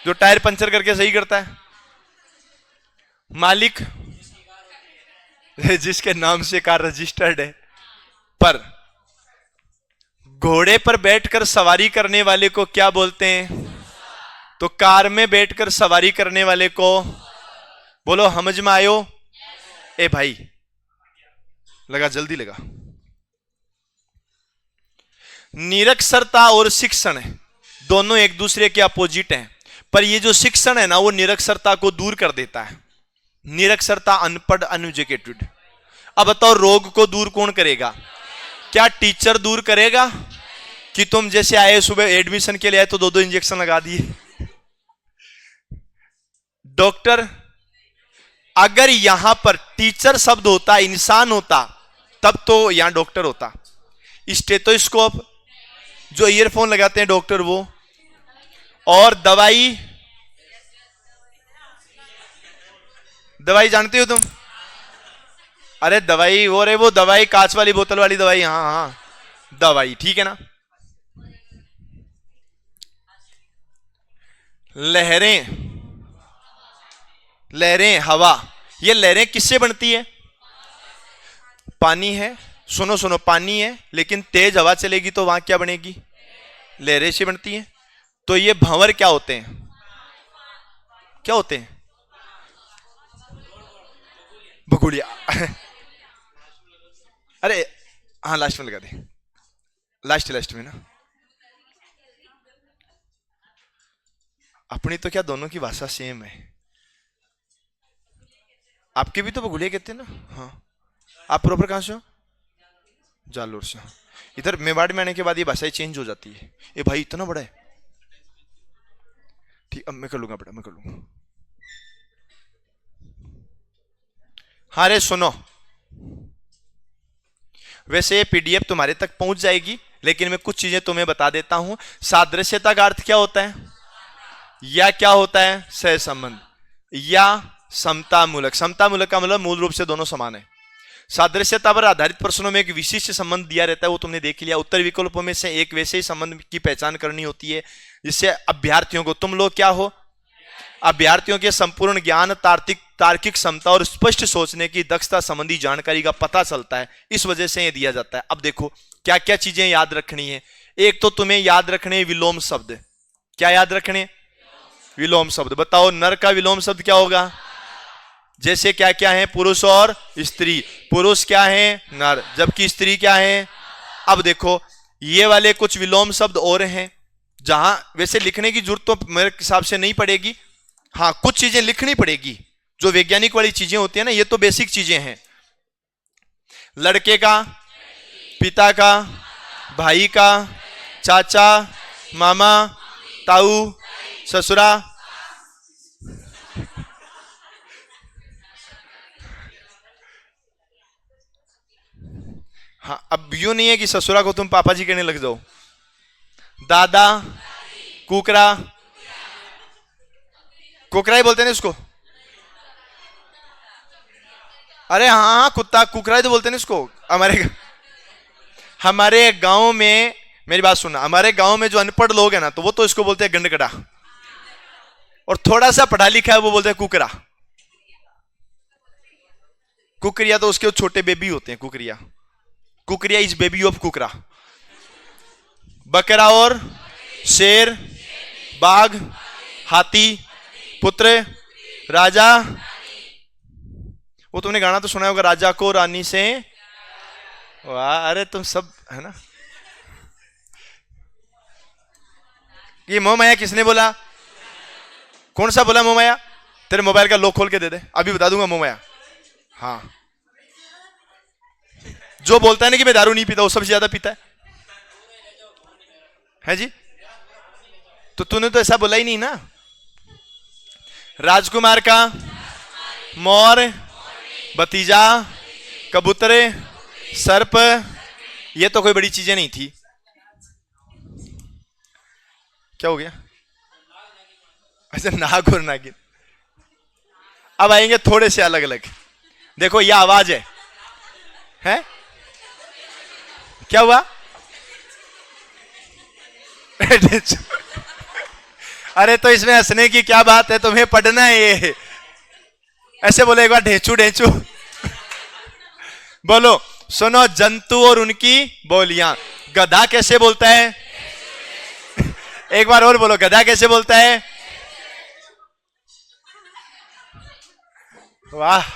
जो टायर पंचर करके सही करता है, मालिक जिसके नाम से कार रजिस्टर्ड है। पर घोड़े पर बैठकर सवारी करने वाले को क्या बोलते हैं? तो कार में बैठकर सवारी करने वाले को बोलो, समझ में आयो? ए भाई लगा, जल्दी लगा। निरक्षरता और शिक्षण है, दोनों एक दूसरे के अपोजिट हैं, पर ये जो शिक्षण है ना, वो निरक्षरता को दूर कर देता है। निरक्षरता, अनपढ़, अनएजुकेटेड। अब बताओ, रोग को दूर कौन करेगा? क्या टीचर दूर करेगा? कि तुम जैसे आए सुबह एडमिशन के लिए आए तो 2-2 इंजेक्शन लगा दिए? डॉक्टर, अगर यहां पर टीचर शब्द होता, इंसान होता, तब तो यहां डॉक्टर होता। स्टेथोस्कोप, जो ईयरफोन लगाते हैं डॉक्टर वो, और दवाई, दवाई जानते हो तुम? अरे दवाई वो, रे वो दवाई कांच वाली बोतल वाली दवाई, हाँ हाँ दवाई, ठीक है ना। लहरें, लहरें, हवा, ये लहरें किससे बनती है? पानी है। सुनो सुनो, पानी है, लेकिन तेज हवा चलेगी तो वहां क्या बनेगी? लहरें से बनती है। तो ये भंवर क्या होते हैं? क्या होते हैं? भगुड़िया। अरे हाँ, लास्ट में लगा दे, लास्ट लास्ट में ना। अपनी तो क्या, दोनों की भाषा सेम है। आपके भी तो भगुड़िया कहते हैं ना। हाँ, आप प्रॉपर कहां से हो? जालोर से। इधर मेवाड़ में आने के बाद ये भाषाएं चेंज हो जाती है। ये भाई इतना बड़ा है। ठीक, अब मैं कर लूंगा बेटा, मैं कर लूंगा। हाँ रे सुनो, वैसे ये पीडीएफ तुम्हारे तक पहुंच जाएगी, लेकिन मैं कुछ चीजें तुम्हें बता देता हूं। सादृश्यता का अर्थ क्या होता है? या क्या होता है? सहसंबंध या समतामूलक। समतामूलक का मतलब मूल रूप से दोनों समान है। सादृश्यता पर आधारित प्रश्नों में एक विशिष्ट संबंध दिया रहता है, वो तुमने देख लिया। उत्तर विकल्पों में से एक वैसे ही संबंध की पहचान करनी होती है जिससे अभ्यर्थियों को, तुम लोग क्या हो? अभ्यर्थियों के संपूर्ण ज्ञान, तार्किक क्षमता और स्पष्ट सोचने की दक्षता संबंधी जानकारी का पता चलता है। इस वजह से यह दिया जाता है। अब देखो क्या क्या चीजें याद रखनी है। एक तो तुम्हें याद रखने विलोम शब्द। क्या याद रखने? विलोम शब्द। बताओ, नर का विलोम शब्द क्या होगा? जैसे क्या क्या है? पुरुष और स्त्री। पुरुष क्या है? नर, जबकि स्त्री क्या है? अब देखो, ये वाले कुछ विलोम शब्द और हैं, जहां वैसे लिखने की जरूरत तो मेरे हिसाब से नहीं पड़ेगी। हाँ, कुछ चीजें लिखनी पड़ेगी, जो वैज्ञानिक वाली चीजें होती है ना, ये तो बेसिक चीजें हैं। लड़के का, पिता का, भाई का, चाचा, मामा, ताऊ, ससुरा। हाँ, अब यूं नहीं है कि ससुरा को तुम पापा जी कहने लग जाओ। दादा, कुकरा, कुकरा ही बोलते हैं इसको। अरे हाँ हाँ, कुत्ता, कुकरा ही तो बोलते हैं इसको। हमारे गांव में, मेरी बात सुनना, हमारे गांव में जो अनपढ़ लोग हैं ना, तो वो तो इसको बोलते हैं गंडकड़ा, और थोड़ा सा पढ़ा लिखा है वो बोलते हैं कुकरा। कुकरिया तो उसके छोटे बेबी होते हैं, कुकरिया। कुकरिया इज बेबी ऑफ कुकरा। बकरा और शेर, बाघ, हाथी, पुत्र, राजा, वो तुमने गाना तो सुना होगा, राजा को रानी से। वाह, अरे तुम सब है ना। ये मोह माया किसने बोला? कौन सा बोला मोह माया? तेरे मोबाइल का लॉक खोल के दे दे, अभी बता दूंगा मोह माया। हाँ, जो बोलता है ना कि मैं दारू नहीं पीता, वो सबसे ज्यादा पीता है जी। तो तूने तो ऐसा बोला ही नहीं ना। राजकुमार का मोर, भतीजा, कबूतरे, सर्प, ये तो कोई बड़ी चीजें नहीं थी। क्या हो गया? अच्छा, नाग और नागिन। अब आएंगे थोड़े से अलग अलग। देखो, यह आवाज है? क्या हुआ? अरे तो इसमें हंसने की क्या बात है, तुम्हें पढ़ना है ये। ऐसे बोलो एक बार, ढेंचू ढेंचू। बोलो, सुनो जंतु और उनकी बोलियां। गधा कैसे बोलता है? एक बार और बोलो, गधा कैसे बोलता है? वाह।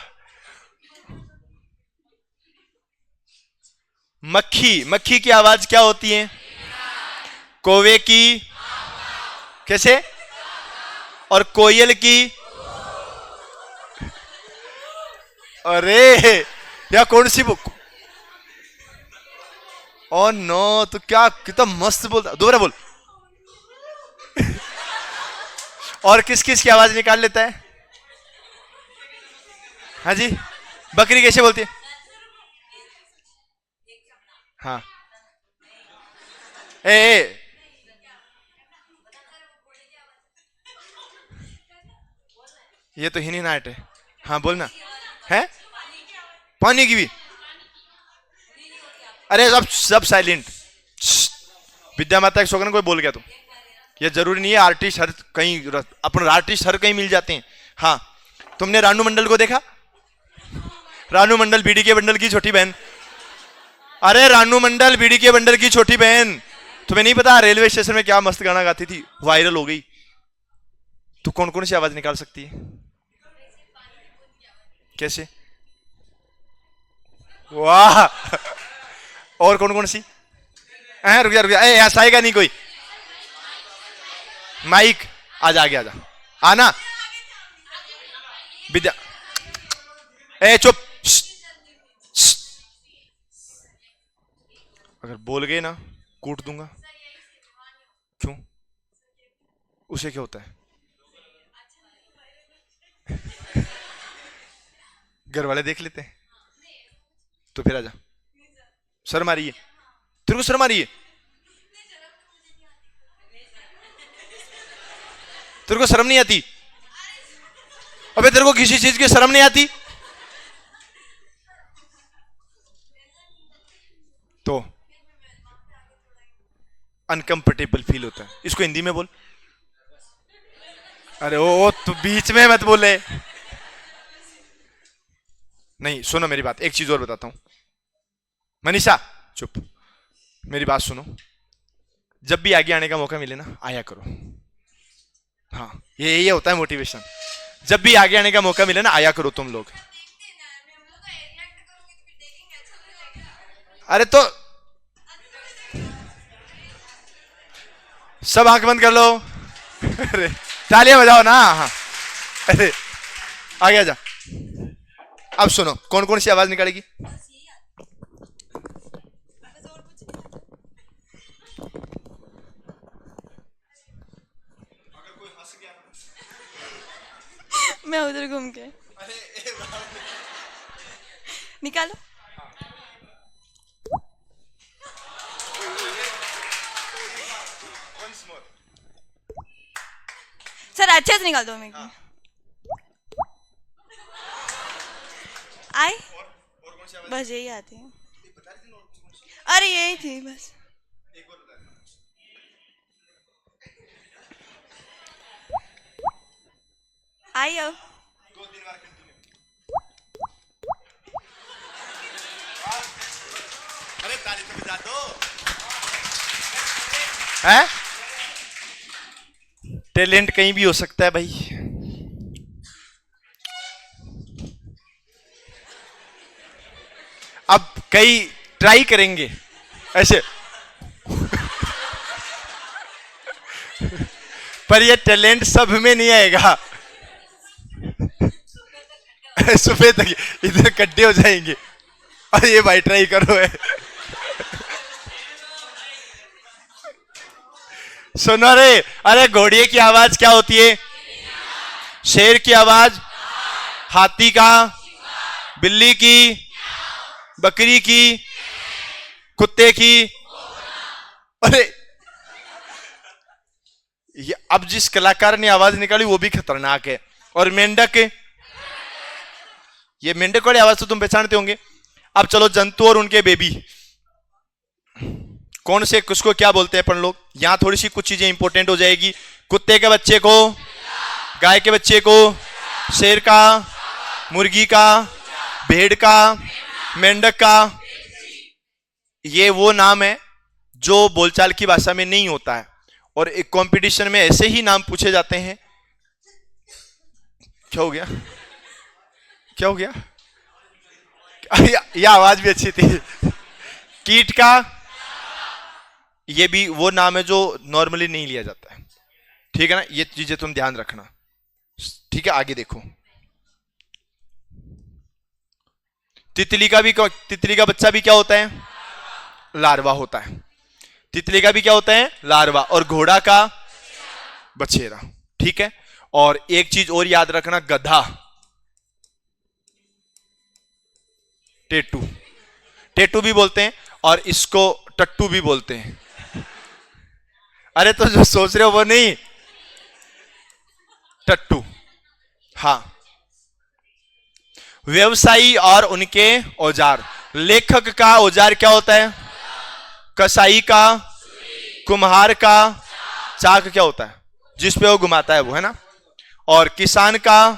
मक्खी की आवाज क्या होती है? कौवे की कैसे? और कोयल की? अरे या कौन सी बुक? ओ नो, तो क्या कितना मस्त बोलता। दोबारा बोल। और किस किस की आवाज निकाल लेता है? हाँ जी, बकरी कैसे बोलती है? हाँ, ए ये तो हिनी नाट है। हाँ बोलना है। पानी की भी? अरे सब साइलेंट। विद्या माता के शोकन कोई बोल गया तो ये जरूरी नहीं है। आर्टिस्ट हर कहीं, अपन आर्टिस्ट हर कहीं मिल जाते हैं। हाँ, तुमने रानू मंडल को देखा? रानू मंडल बीडी के बंडल की छोटी बहन। अरे रानू मंडल बीडी के बंडल की छोटी बहन। तुम्हें नहीं पता रेलवे स्टेशन में क्या मस्त गाना गाती थी, वायरल हो गई। तू कौन कौन सी आवाज निकाल सकती है? कैसे? वाह। और कौन कौन सी? रुक जा, ऐसा आएगा नहीं कोई। माइक आजा, आगे आजा, आना। विद्या, चुप। अगर बोल गए ना, कूट दूंगा। क्यों? उसे क्या होता है? घर वाले देख लेते हैं तो फिर आजा। शर्म आ रही है? तेरे को शर्म आ रही है? तेरे को शर्म नहीं आती? अबे तेरे को किसी चीज की शर्म नहीं आती? तो अनकंफर्टेबल फील होता है। इसको हिंदी में बोल। अरे ओ तो बीच में मत बोले। नहीं, सुनो मेरी बात, एक चीज और बताता हूं। मनीषा चुप, मेरी बात सुनो। जब भी आगे आने का मौका मिले ना, आया करो। हाँ, ये होता है मोटिवेशन। जब भी आगे आने का मौका मिले ना, आया करो तुम लोग। अरे तो सब आंख बंद कर लो। अरे तालियां बजाओ ना। हाँ, अरे आगे आ जा। अब सुनो, कौन कौन सी आवाज निकालेगी? मैं उधर घूम के निकालो। सर अच्छे से निकाल दो मेरे को। आई बस यही आती है। अरे यही थी बस। आई अब। अरे ताली तो बजा दो। है टैलेंट कहीं भी हो सकता है भाई। अब कई ट्राई करेंगे ऐसे, पर ये टैलेंट सब में नहीं आएगा। सुबह तक इधर गड्ढे हो जाएंगे। और ये भाई ट्राई करो है। सुनो रे, अरे घोड़े की आवाज क्या होती है? शेर की आवाज, हाथी का, बिल्ली की, बकरी की, कुत्ते की। अरे ये अब जिस कलाकार ने आवाज निकाली वो भी खतरनाक है। और मेंढक, ये मेंढक वाली आवाज तो तुम पहचानते होंगे। अब चलो जंतु और उनके बेबी, कौन से किसको क्या बोलते हैं अपन लोग? यहां थोड़ी सी कुछ चीजें इंपॉर्टेंट हो जाएगी। कुत्ते के बच्चे को, गाय के बच्चे को, शेर का, मुर्गी का, भेड़ का, मेंढक का। ये वो नाम है जो बोलचाल की भाषा में नहीं होता है, और एक कंपटीशन में ऐसे ही नाम पूछे जाते हैं। क्या हो गया? क्या हो गया? यह आवाज भी अच्छी थी। कीट का, ये भी वो नाम है जो नॉर्मली नहीं लिया जाता है। ठीक है ना? ये चीजें तुम ध्यान रखना। ठीक है, आगे देखो। तितली का भी, तितली का बच्चा भी क्या होता है? लार्वा होता है। तितली का भी क्या होता है? लार्वा। और घोड़ा का बछेरा। ठीक है। और एक चीज और याद रखना, गधा, टेटू, टेटू भी बोलते हैं, और इसको टट्टू भी बोलते हैं। अरे तो जो सोच रहे हो वो नहीं, टट्टू। हाँ। व्यवसायी और उनके औजार। लेखक का औजार क्या होता है? कसाई का, कुम्हार का चाक क्या होता है? जिस पे वो घुमाता है वो, है ना? और किसान का,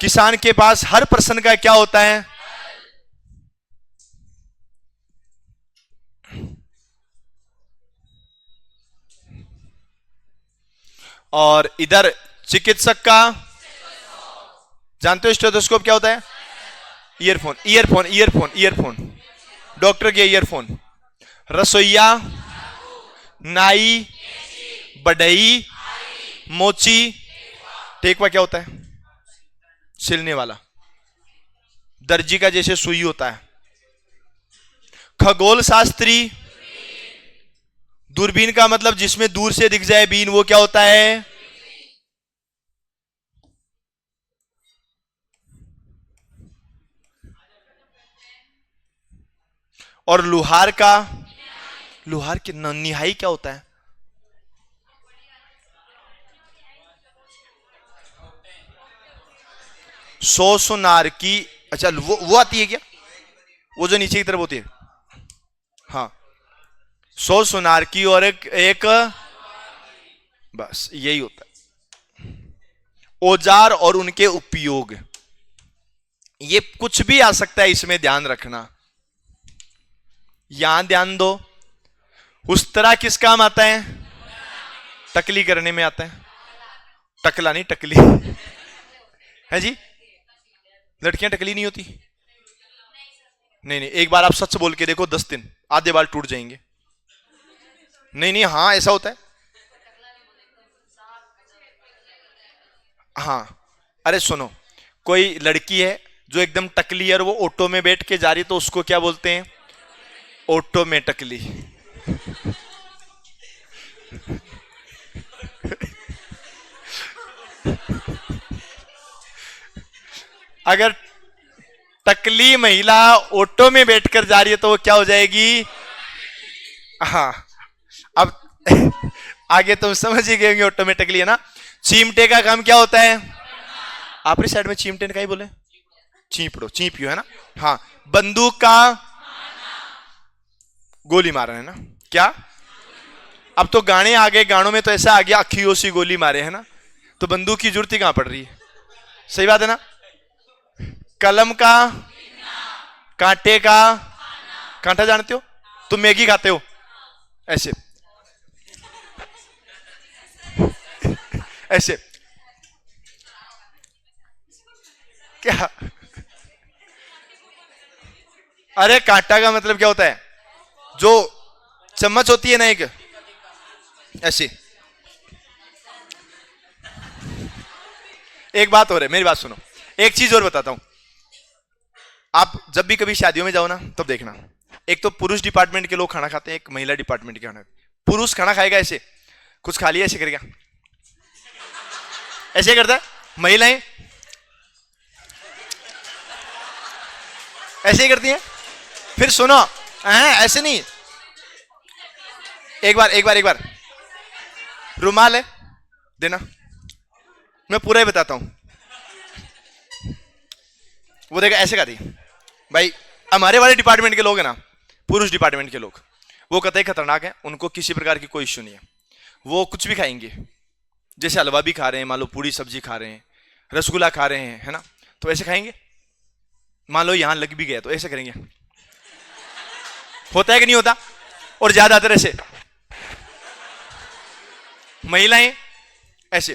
किसान के पास हर पर्सन का क्या होता है? और इधर चिकित्सक का, जानते हो स्टेथोस्कोप क्या होता है? Earphone, earphone, earphone, earphone, doctor के ईयरफोन। रसोईया, नाई, बढ़ई, मोची। टेकवा क्या होता है? सिलने वाला। दर्जी का जैसे सुई होता है। खगोल शास्त्री, दूरबीन का मतलब जिसमें दूर से दिख जाए बीन, वो क्या होता है? और लुहार का, लुहार की निहाई क्या होता है? सौ सुनार की, अच्छा वो आती है क्या? वो जो नीचे की तरफ होती है। हाँ, 100 सुनार की और एक बस यही होता है। औजार और उनके उपयोग, ये कुछ भी आ सकता है, इसमें ध्यान रखना। यहां ध्यान दो। उस तरह किस काम आता है? टकली करने में आता है। टकला नहीं, टकली है जी। लड़कियां टकली नहीं होती। नहीं नहीं, एक बार आप सच बोल के देखो, 10 दिन आधे बाल टूट जाएंगे। नहीं नहीं, हाँ ऐसा होता है। हाँ, अरे सुनो, कोई लड़की है जो एकदम टकली है और वो ऑटो में बैठ के जा रही, तो उसको क्या बोलते हैं? ऑटो में टकली। अगर टकली महिला ऑटो में बैठकर जा रही है तो वो क्या हो जाएगी? हाँ, अब आगे तुम समझ ही गए होंगे ऑटो में टकली, है ना? चीमटे का काम क्या होता है? आपरी साइड में चिमटे का ही बोले, चीपड़ो, चीपियो, है ना? हाँ। बंदूक का, गोली मारना, है ना? क्या? अब तो गाने आ गए, गानों में तो ऐसा आ गया, अखियों से गोली मारे, है ना? तो बंदूक की जरूरत ही कहां पड़ रही है? सही बात है ना? कलम का, कांटे का, कांटा जानते हो? तुम मैगी खाते हो ऐसे ऐसे क्या? अरे कांटा का मतलब क्या होता है? जो चम्मच होती है ना एक ऐसी। एक बात और है, मेरी बात सुनो, एक चीज और बताता हूं। आप जब भी कभी शादियों में जाओ ना, तब देखना, एक तो पुरुष डिपार्टमेंट के लोग खाना खाते हैं, एक महिला डिपार्टमेंट के खाना। पुरुष खाना खाएगा ऐसे, कुछ खा लिया ऐसे करेगा, ऐसे करता है। महिलाएं ऐसे ही करती हैं। फिर सुनो, ऐसे नहीं, एक बार रुमाल है देना, मैं पूरा ही बताता हूं। वो देखा ऐसे खाती भाई। हमारे वाले डिपार्टमेंट के लोग हैं ना, पुरुष डिपार्टमेंट के लोग, वो कतई खतरनाक है, उनको किसी प्रकार की कोई इश्यू नहीं है। वो कुछ भी खाएंगे, जैसे हलवा भी खा रहे हैं, मान लो पूरी सब्जी खा रहे हैं, रसगुल्ला खा रहे हैं, है ना, तो ऐसे खाएंगे। मान लो यहां लग भी गया तो ऐसे करेंगे। होता है कि नहीं होता? और ज्यादातर ऐसे। महिलाएं ऐसे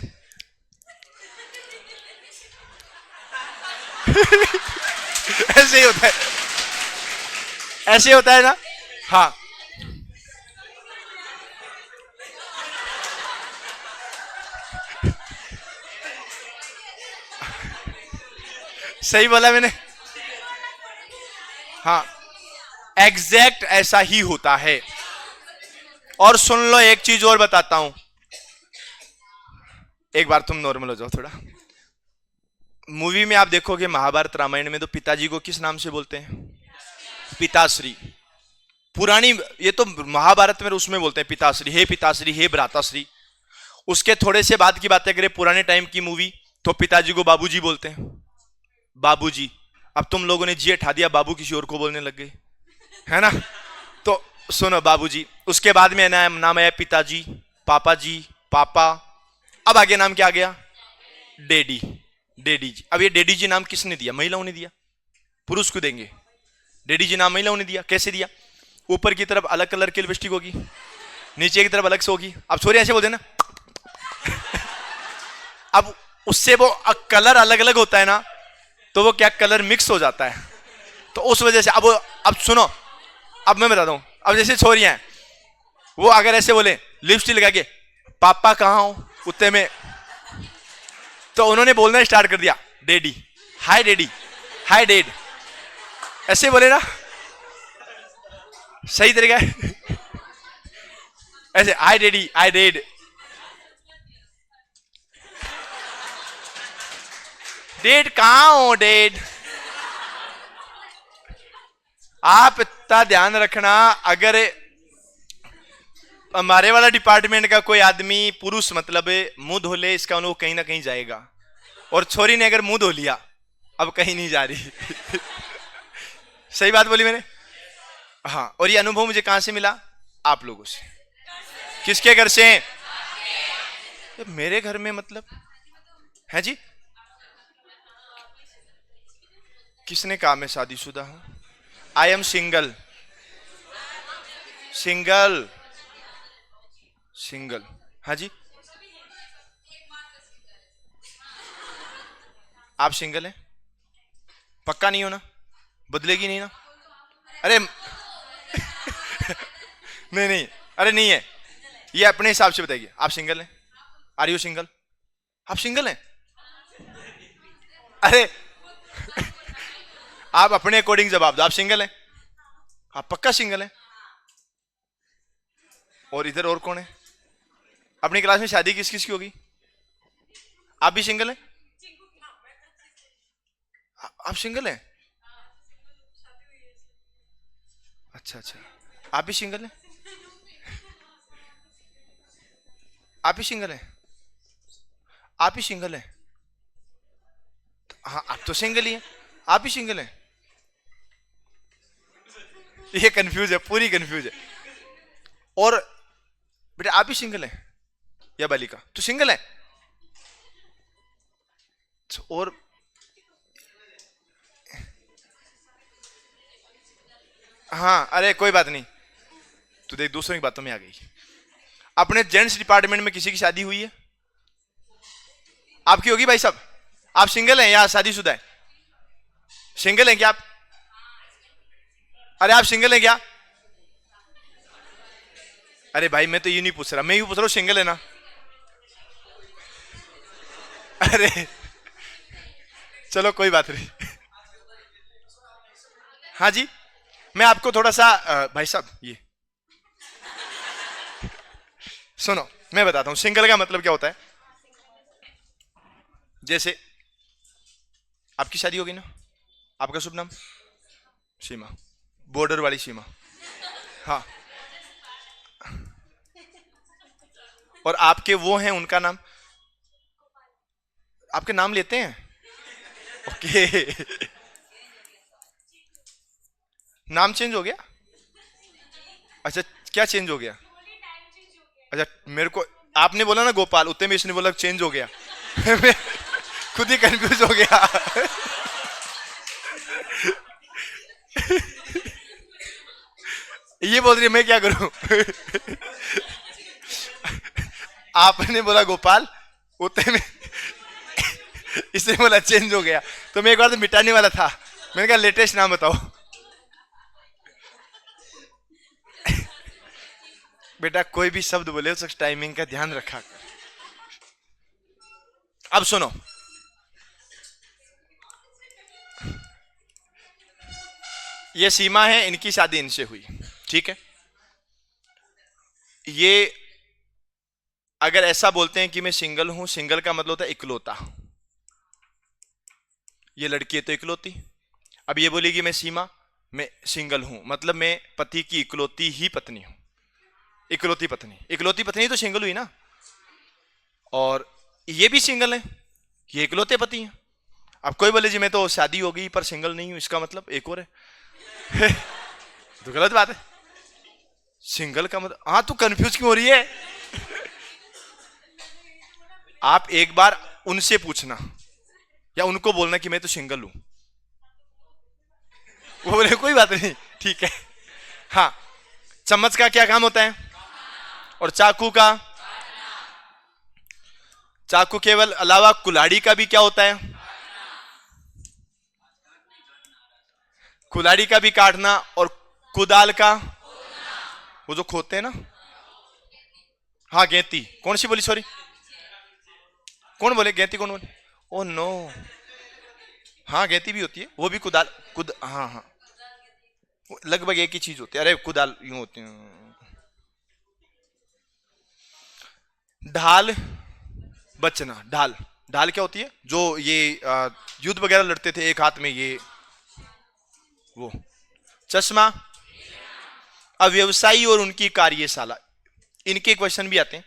ऐसे ही होता है, ऐसे होता है ना। हाँ, सही बोला मैंने। हाँ, एग्जैक्ट ऐसा ही होता है। और सुन लो, एक चीज और बताता हूं, एक बार तुम नॉर्मल हो जाओ थोड़ा। मूवी में आप देखोगे, महाभारत रामायण में तो पिताजी को किस नाम से बोलते हैं? पिताश्री। पुरानी, ये तो महाभारत में उसमें बोलते हैं पिताश्री, हे पिताश्री, हे भ्राताश्री। उसके थोड़े से बाद की बातें करें, पुराने टाइम की मूवी, तो पिताजी को बाबूजी बोलते हैं, बाबूजी। अब तुम लोगों ने जी हटा दिया, बाबू किसी और को बोलने लग गए, है ना। तो सुनो, बाबूजी, उसके बाद में नाम आया पिताजी, पापा जी, पापा। अब आगे नाम क्या आ गया? डैडी, डैडी जी। अब ये डैडी जी नाम किसने दिया? महिलाओं ने दिया। पुरुष को देंगे? डैडी जी नाम महिलाओं ने दिया। कैसे दिया? ऊपर की तरफ अलग कलर की लिपस्टिक होगी, नीचे की तरफ अलग से होगी। अब छोरी ऐसे बोलते ना अब उससे वो कलर अलग अलग होता है ना, तो वो क्या कलर मिक्स हो जाता है, तो उस वजह से। अब सुनो, अब मैं बताता हूं। अब जैसे छोरियां हैं, वो अगर ऐसे बोले लिपस्टिक लगा के, पापा कहां हो, कुत्ते में, तो उन्होंने बोलना स्टार्ट कर दिया, डैडी, हाय डैडी, हाय डैड, ऐसे बोले ना। सही तरीका है ऐसे, हाय डैडी, हाय डैड। डैड कहां हो डैड? आप इतना ध्यान रखना, अगर हमारे वाला डिपार्टमेंट का कोई आदमी पुरुष मतलब मुंह धो ले, इसका अनुभव कहीं ना कहीं जाएगा। और छोरी ने अगर मुंह धो लिया, अब कहीं नहीं जा रही सही बात बोली मैंने। हाँ, और ये अनुभव मुझे कहां से मिला? आप लोगों से। किसके घर से? मेरे घर में मतलब है जी। किसने कहा मैं शादीशुदा हूं? I am single, single, single. हाँ जी, आप सिंगल हैं? पक्का नहीं हो ना? बदलेगी नहीं ना? अरे नहीं नहीं, अरे नहीं है, ये अपने हिसाब से बताइए। आप सिंगल हैं? Are you single? आप सिंगल हैं? अरे आप अपने अकॉर्डिंग जवाब दो। आप सिंगल हैं? आप पक्का सिंगल हैं? और इधर और कौन है? अपनी क्लास में शादी किस किस की होगी? आप भी सिंगल हैं? आप सिंगल हैं? अच्छा अच्छा, आप भी सिंगल हैं? आप भी सिंगल हैं? आप ही सिंगल हैं? हाँ, आप तो सिंगल ही हैं। आप भी सिंगल हैं? ये कंफ्यूज है, पूरी कंफ्यूज है। और बेटा आप भी सिंगल हैं या बालिका? तो सिंगल है। और हाँ, अरे कोई बात नहीं, तू देख दूसरों की बातों में आ गई। अपने जेंट्स डिपार्टमेंट में किसी की शादी हुई है? आपकी होगी भाई साहब? आप सिंगल हैं या शादीशुदा है? सिंगल हैं क्या आप? अरे आप सिंगल है क्या? अरे भाई मैं तो ये नहीं पूछ रहा, मैं ये पूछ रहा हूँ सिंगल है ना? अरे चलो कोई बात नहीं। हाँ जी, मैं आपको थोड़ा सा भाई साहब ये सुनो, मैं बताता हूं सिंगल का मतलब क्या होता है। जैसे आपकी शादी होगी ना, आपका शुभ नाम? सीमा, बॉर्डर वाली सीमा। हाँ, और आपके वो हैं, उनका नाम, आपके नाम लेते हैं? ओके। नाम चेंज हो गया? अच्छा, क्या चेंज हो गया? अच्छा, मेरे को आपने बोला ना गोपाल, उतने में इसने बोला चेंज हो गया। मैं खुद ही कंफ्यूज हो गया। ये बोल रही है, मैं क्या करूं? आपने बोला गोपाल, उतने में इसने बोला चेंज हो गया, तो मैं एक बार तो मिटाने वाला था, मैंने कहा लेटेस्ट नाम बताओ। बेटा कोई भी शब्द बोले उस टाइमिंग का ध्यान रखा कर। अब सुनो, ये सीमा है, इनकी शादी इनसे हुई, ठीक है। ये अगर ऐसा बोलते हैं कि मैं सिंगल हूं, सिंगल का मतलब होता है इकलौता। ये लड़की है तो इकलौती। अब ये बोलेगी मैं सीमा, मैं सिंगल हूं, मतलब मैं पति की इकलौती ही पत्नी हूं। इकलौती पत्नी, इकलौती पत्नी तो सिंगल हुई ना। और ये भी सिंगल है, ये इकलौते पति हैं। अब कोई बोले जी मैं तो शादी हो गई पर सिंगल नहीं हूं, इसका मतलब एक और है। तो गलत बात है। सिंगल का मतलब, हाँ तू कंफ्यूज क्यों हो रही है? आप एक बार उनसे पूछना या उनको बोलना कि मैं तो सिंगल हूं, वो बोले कोई बात नहीं, ठीक है। हाँ, चम्मच का क्या काम होता है? और चाकू का? चाकू केवल अलावा कुल्हाड़ी का भी क्या होता है? कुल्हाड़ी का भी काटना। और कुदाल का? वो जो खोदते हैं ना। हाँ गेंती, कौन सी बोली? सॉरी, कौन बोले गेंती? कौन बोले? ओ नो, हाँ गेंती भी होती है, वो भी कुदाल हाँ हाँ, लगभग एक ही चीज होती है। अरे कुदाल यूं होती है। ढाल बचना, ढाल, ढाल क्या होती है? जो ये युद्ध वगैरह लड़ते थे एक हाथ में ये वो। चश्मा। अब व्यवसायी और उनकी कार्यशाला, इनके क्वेश्चन भी आते हैं।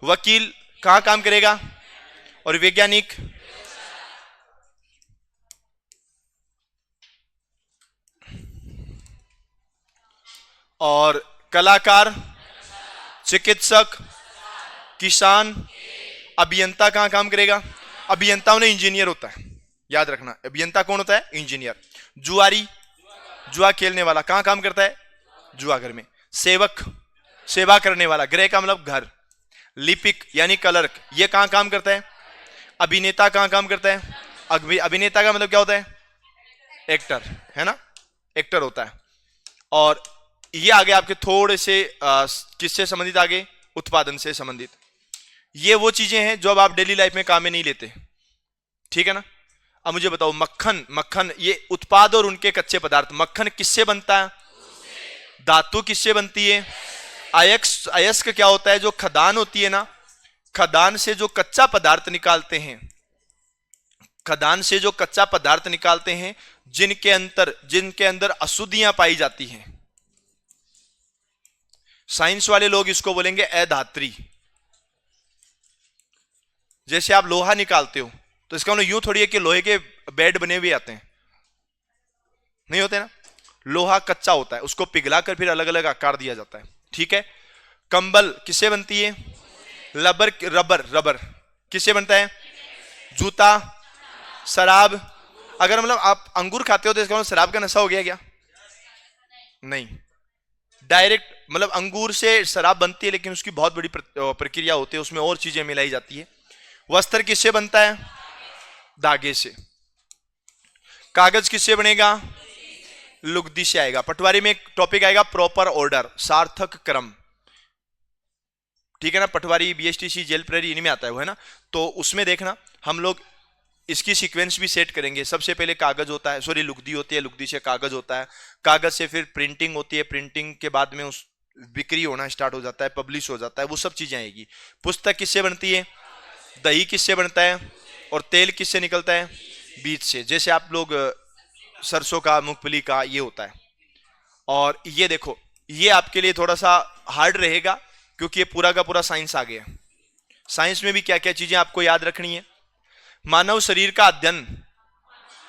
वकील कहां काम करेगा? और वैज्ञानिक? और कलाकार, चिकित्सक, किसान, अभियंता कहां काम करेगा? अभियंता उन्हें इंजीनियर होता है, याद रखना। अभियंता कौन होता है? इंजीनियर। जुआरी, जुआ खेलने वाला, कहां काम करता है? जुआ घर में। सेवक, सेवा करने वाला, गृह का मतलब घर। लिपिक यानी क्लर्क, ये कहां काम करता है? अभिनेता कहां काम करता है? अभिनेता का मतलब क्या होता है? एक्टर, है ना, एक्टर होता है। और ये आगे आपके थोड़े से किससे संबंधित? आगे उत्पादन से संबंधित। ये वो चीजें हैं जो अब आप डेली लाइफ में काम में नहीं लेते, ठीक है ना। अब मुझे बताओ, मक्खन, मक्खन ये उत्पाद और उनके कच्चे पदार्थ। मक्खन किससे बनता है? धातु किससे बनती है? अयस्क। अयस्क क्या होता है? जो खदान होती है ना, खदान से जो कच्चा पदार्थ निकालते हैं, खदान से जो कच्चा पदार्थ निकालते हैं, जिनके अंदर अशुद्धियां पाई जाती हैं, साइंस वाले लोग इसको बोलेंगे अधात्री। जैसे आप लोहा निकालते हो तो इसका मतलब यूं थोड़ी है कि लोहे के बेड बने हुए आते हैं, नहीं होते ना। लोहा कच्चा होता है, उसको पिघलाकर फिर अलग अलग आकार दिया जाता है, ठीक है। कंबल किससे बनती है? रबर, रबर किससे बनता है? जूता, शराब। अगर मतलब आप अंगूर खाते हो तो इसका मतलब शराब का नशा हो गया क्या? नहीं, डायरेक्ट मतलब अंगूर से शराब बनती है, लेकिन उसकी बहुत बड़ी प्रक्रिया होती है, उसमें और चीजें मिलाई जाती है। वस्त्र किससे बनता है? धागे से। कागज किससे बनेगा? लुगदी से आएगा। पटवारी में एक टॉपिक आएगा प्रॉपर ऑर्डर, सार्थक क्रम, ठीक है ना। पटवारी, बीएसटीसी, जेल प्रेरी इनमें आता है वो, है ना। तो उसमें देखना हम लोग इसकी सीक्वेंस भी सेट करेंगे। सबसे पहले कागज होता है, सॉरी लुगदी होती है, लुगदी से कागज होता है, कागज से फिर प्रिंटिंग होती है, प्रिंटिंग के बाद में उस बिक्री होना स्टार्ट हो जाता है, पब्लिश हो जाता है, वो सब चीजें आएगी। पुस्तक किससे बनती है? दही किससे बनता है? और तेल किससे निकलता है? बीज से। जैसे आप लोग सरसों का, मूंगफली का, ये होता है। और ये देखो, ये आपके लिए थोड़ा सा हार्ड रहेगा क्योंकि ये पूरा का पूरा साइंस आ गया। साइंस में भी क्या क्या चीजें आपको याद रखनी है। मानव शरीर का अध्ययन,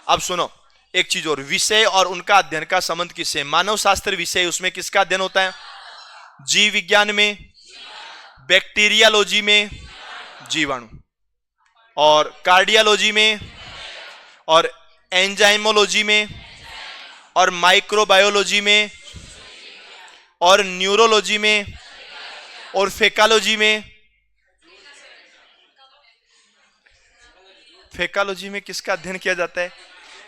अब सुनो एक चीज और, विषय और उनका अध्ययन का संबंध किससे? मानव शास्त्र विषय, उसमें किसका अध्ययन होता है? जीव विज्ञान में, बैक्टीरियोलॉजी में जीवाणु, और कार्डियोलॉजी में, और एंजाइमोलॉजी में, और माइक्रोबायोलॉजी में, और न्यूरोलॉजी में, और फेकालॉजी में। फेकालॉजी में किसका अध्ययन किया जाता है?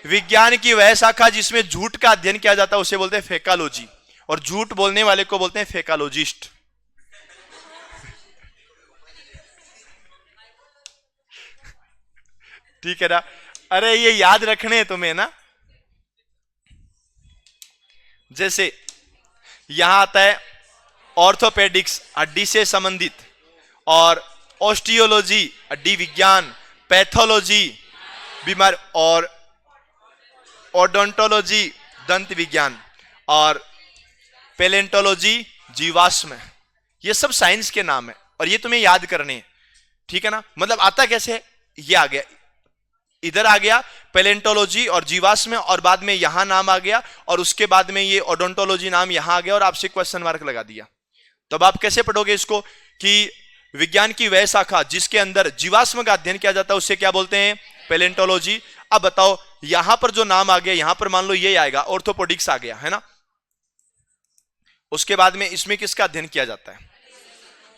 विज्ञान की वह शाखा जिसमें झूठ का अध्ययन किया जाता है उसे बोलते हैं फेकालॉजी, और झूठ बोलने वाले को बोलते हैं फेकालॉजिस्ट। ठीक है ना। अरे ये याद रखने तुम्हें ना। जैसे यहां आता है ऑर्थोपेडिक्स, हड्डी से संबंधित, और ऑस्टियोलॉजी हड्डी विज्ञान, पैथोलॉजी बीमार, और ओडोंटोलॉजी दंत विज्ञान, और पैलेंटोलॉजी जीवाश्म। ये सब साइंस के नाम है और ये तुम्हें याद करने हैं, ठीक है ना। मतलब आता कैसे है? ये आ गया, इधर आ गया पैलेंटोलॉजी और जीवाश्म, और बाद में यहां नाम आ गया, और उसके बाद में ये ओडोंटोलॉजी नाम यहां आ गया, और आपसे क्वेश्चन मार्क लगा दिया। तब आप कैसे पढ़ोगे इसको कि विज्ञान की वह शाखा जिसके अंदर जीवाश्म का अध्ययन किया जाता है उसे क्या बोलते हैं? पैलेंटोलॉजी। अब बताओ यहां पर जो नाम आ गया, यहां पर मान लो ये आएगा, ऑर्थोपोडिक्स आ गया, है ना। उसके बाद में इसमें किसका अध्ययन किया जाता है?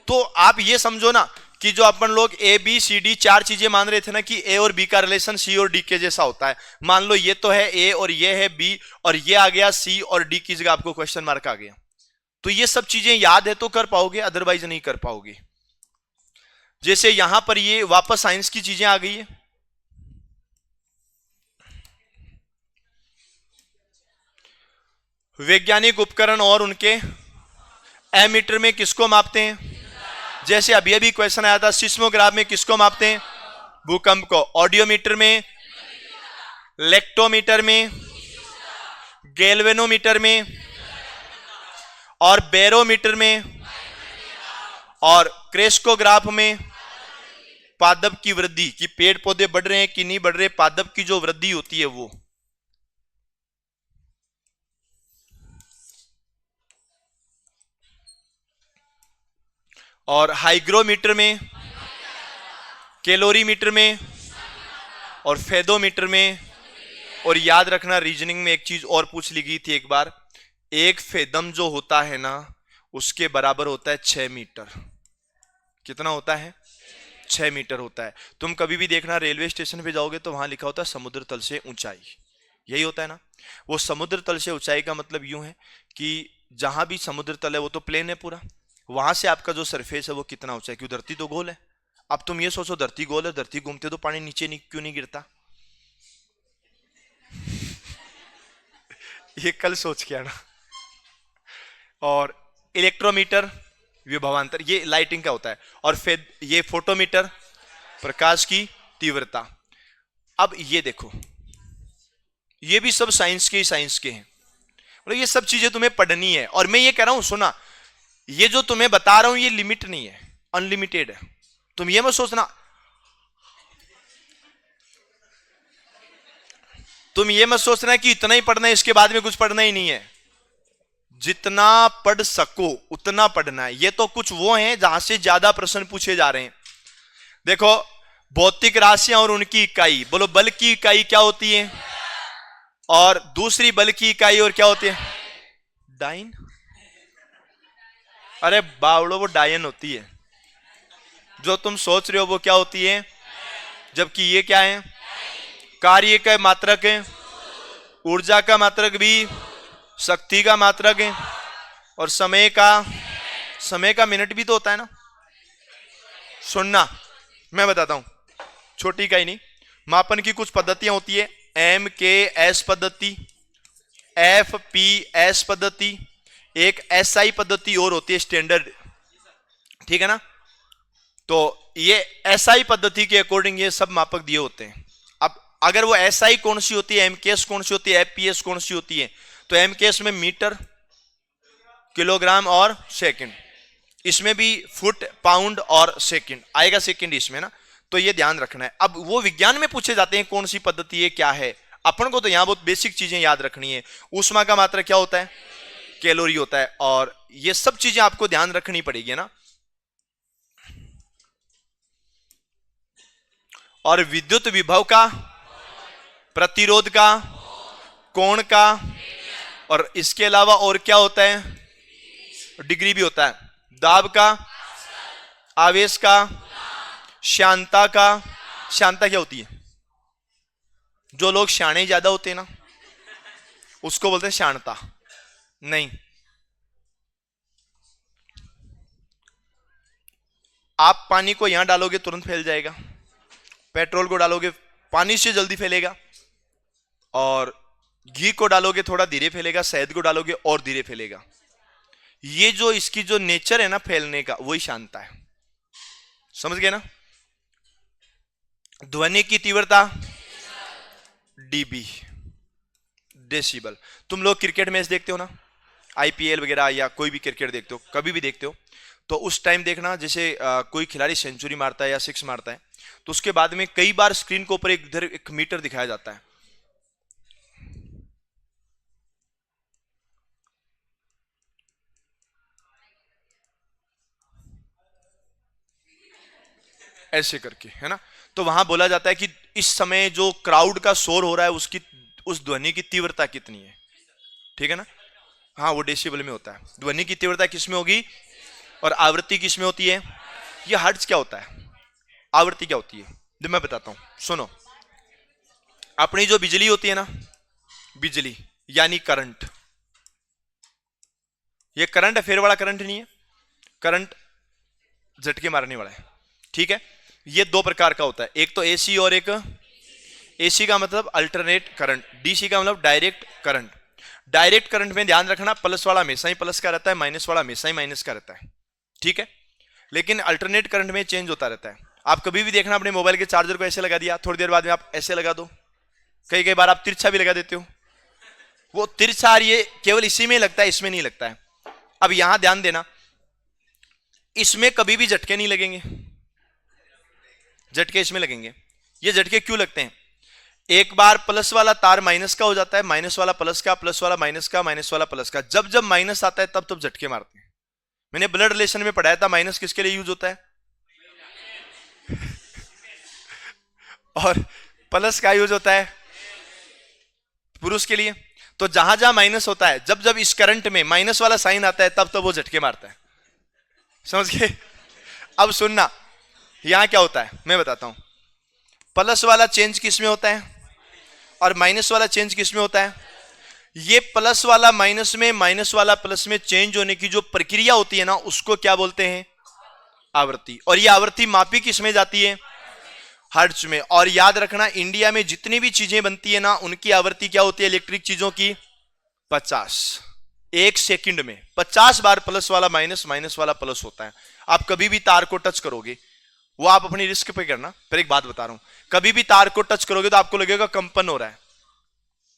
तो आप ये समझो ना कि जो अपन लोग ए बी सी डी 4 चीजें मान रहे थे ना कि ए और बी का रिलेशन सी और डी के जैसा होता है। मान लो ये तो है ए और ये है बी, और ये आ गया सी और डी की जगह आपको क्वेश्चन मार्क आ गया। तो ये सब चीजें याद है तो कर पाओगे, अदरवाइज नहीं कर पाओगे। जैसे यहां पर ये वापस साइंस की चीजें आ गई है। वैज्ञानिक उपकरण और उनके एमीटर में किसको मापते हैं? जैसे अभी अभी क्वेश्चन आया था, सिस्मोग्राफ में किसको मापते हैं? भूकंप को। ऑडियोमीटर में, लेक्टोमीटर में, गैल्वेनोमीटर में, और बैरोमीटर में, और क्रेस्कोग्राफ में पादप की वृद्धि, कि पेड़ पौधे बढ़ रहे हैं कि नहीं बढ़ रहे, पादप की जो वृद्धि होती है वो। और हाइग्रोमीटर में, कैलोरीमीटर में, और फेदोमीटर में। और याद रखना रीजनिंग में एक चीज और पूछ ली गई थी एक बार, एक फेदम जो होता है ना उसके बराबर होता है 6 मीटर। कितना होता है? 6 मीटर होता है। तुम कभी भी देखना रेलवे स्टेशन पे जाओगे तो वहां लिखा होता है समुद्र तल से ऊंचाई, यही होता है ना। वो समुद्र तल से ऊंचाई का मतलब यूं है कि जहां भी समुद्र तल है वो तो प्लेन है पूरा, वहां से आपका जो सरफेस है वो कितना ऊंचा है, क्यों धरती तो गोल है। अब तुम ये सोचो धरती गोल है, धरती घूमते तो पानी नीचे क्यों नहीं गिरता? ये कल सोच के आना। और इलेक्ट्रोमीटर विभवांतर, ये लाइटिंग का होता है। और फिर ये फोटोमीटर, प्रकाश की तीव्रता। अब ये देखो, ये भी सब साइंस के हैं। मतलब ये सब चीजें तुम्हें पढ़नी है। और मैं ये कह रहा हूं सुना, ये जो तुम्हें बता रहा हूं ये लिमिट नहीं है, अनलिमिटेड है। तुम ये मत सोचना, कि इतना ही पढ़ना है इसके बाद में कुछ पढ़ना ही नहीं है। जितना पढ़ सको उतना पढ़ना है। ये तो कुछ वो हैं जहां से ज्यादा प्रश्न पूछे जा रहे हैं। देखो भौतिक राशियां और उनकी इकाई, बोलो बल की इकाई क्या होती है? और दूसरी बल की इकाई और क्या होती है? डाइन। अरे बावड़ो, वो डायन होती है। जो तुम सोच रहे हो वो क्या होती है, जबकि ये क्या है? कार्य का मात्रक है, ऊर्जा का मात्रक भी, शक्ति का मात्रक है, और समय का मिनट भी तो होता है ना। सुनना, मैं बताता हूं, छोटी का ही नहीं, मापन की कुछ पद्धतियां होती है, एम के एस पद्धति, एफ पी एस पद्धति, एक एस आई पद्धति और होती है स्टैंडर्ड, ठीक है ना। तो ये एस आई पद्धति के अकॉर्डिंग ये सब मापक दिए होते हैं। अब अगर वो एस आई कौन सी होती है, एम के एस कौन सी होती है, एफ पी एस कौन सी होती है, तो एम के एस में मीटर, किलोग्राम और सेकंड, इसमें भी फुट, पाउंड और सेकंड आएगा, सेकंड इसमें ना, तो ये ध्यान रखना है। अब वो विज्ञान में पूछे जाते हैं कौन सी पद्धति है, क्या है, अपन को तो यहां बहुत बेसिक चीजें याद रखनी है। ऊष्मा का मात्रा क्या होता है, कैलोरी होता है, और ये सब चीजें आपको ध्यान रखनी पड़ेगी ना। और विद्युत विभव का, प्रतिरोध का, कोण का, और इसके अलावा और क्या होता है, डिग्री भी होता है, दाब का, आवेश का, श्यानता का। श्यानता क्या होती है, जो लोग श्याणे ज्यादा होते हैं ना उसको बोलते हैं श्यानता। नहीं, आप पानी को यहां डालोगे तुरंत फैल जाएगा, पेट्रोल को डालोगे पानी से जल्दी फैलेगा, और घी को डालोगे थोड़ा धीरे फैलेगा, शहद को डालोगे और धीरे फैलेगा। ये जो इसकी जो नेचर है ना फैलने का, वही शांता है, समझ गए ना। ध्वनि की तीव्रता डीबी, डेसिबल। तुम लोग क्रिकेट मैच देखते हो ना, आईपीएल वगैरह, या कोई भी क्रिकेट देखते हो, कभी भी देखते हो, तो उस टाइम देखना जैसे कोई खिलाड़ी सेंचुरी मारता है या सिक्स मारता है, तो उसके बाद में कई बार स्क्रीन के ऊपर इधर एक मीटर दिखाया जाता है। ऐसे करके, है ना। तो वहां बोला जाता है कि इस समय जो क्राउड का शोर हो रहा है उसकी, उस ध्वनि की तीव्रता कितनी है, ठीक है ना। हाँ, वो डेसिबल में होता है। ध्वनि की तीव्रता किस में होगी, और आवृत्ति किस में होती है। ये हर्ट्ज क्या होता है, आवृत्ति क्या होती है, जब मैं बताता हूं सुनो। अपनी जो बिजली होती है ना, बिजली यानी करंट, ये करंट अफेयर वाला करंट नहीं है, करंट झटके मारने वाला है, ठीक है। ये दो प्रकार का होता है, एक तो एसी और एक, एसी का मतलब अल्टरनेट करंट, डीसी का मतलब डायरेक्ट करंट। डायरेक्ट करंट में ध्यान रखना, प्लस वाला हमेशा ही प्लस का रहता है, माइनस वाला हमेशा ही माइनस का रहता है, ठीक है। लेकिन अल्टरनेट करंट में चेंज होता रहता है। आप कभी भी देखना, अपने मोबाइल के चार्जर को ऐसे लगा दिया, थोड़ी देर बाद में आप ऐसे लगा दो, कई कई बार आप तिरछा भी लगा देते हो, वो तिरछा ये केवल इसी में लगता है, इसमें नहीं लगता है। अब यहां ध्यान देना, इसमें कभी भी झटके नहीं लगेंगे, झटके इसमें लगेंगे। ये झटके क्यों लगते हैं, एक बार प्लस वाला तार माइनस का हो जाता है, माइनस वाला प्लस का, प्लस वाला माइनस का, माइनस वाला प्लस का, जब जब माइनस आता है तब तब झटके मारते हैं। मैंने ब्लड रिलेशन में पढ़ाया था, माइनस किसके लिए यूज होता है और प्लस का यूज होता है पुरुष के लिए। तो जहां जहां माइनस होता है, जब जब इस करंट में माइनस वाला साइन आता है तब तब वो झटके मारता है, समझ गए। अब सुनना, यहां क्या होता है मैं बताता हूं। प्लस वाला चेंज किस में होता है और माइनस वाला चेंज किस में होता है। ये प्लस वाला माइनस में, माइनस वाला प्लस में चेंज होने की जो प्रक्रिया होती है ना, उसको क्या बोलते हैं, आवृत्ति। और ये आवृत्ति मापी किस में जाती है, हर्ट्ज में। और याद रखना, इंडिया में जितनी भी चीजें बनती है ना, उनकी आवृत्ति क्या होती है, इलेक्ट्रिक चीजों की 50। एक सेकंड में 50 बार प्लस वाला माइनस, माइनस वाला प्लस होता है। आप कभी भी तार को टच करोगे, वो आप अपनी रिस्क पे करना, फिर एक बात बता रहा हूं, कभी भी तार को टच करोगे तो आपको लगेगा कंपन हो रहा है।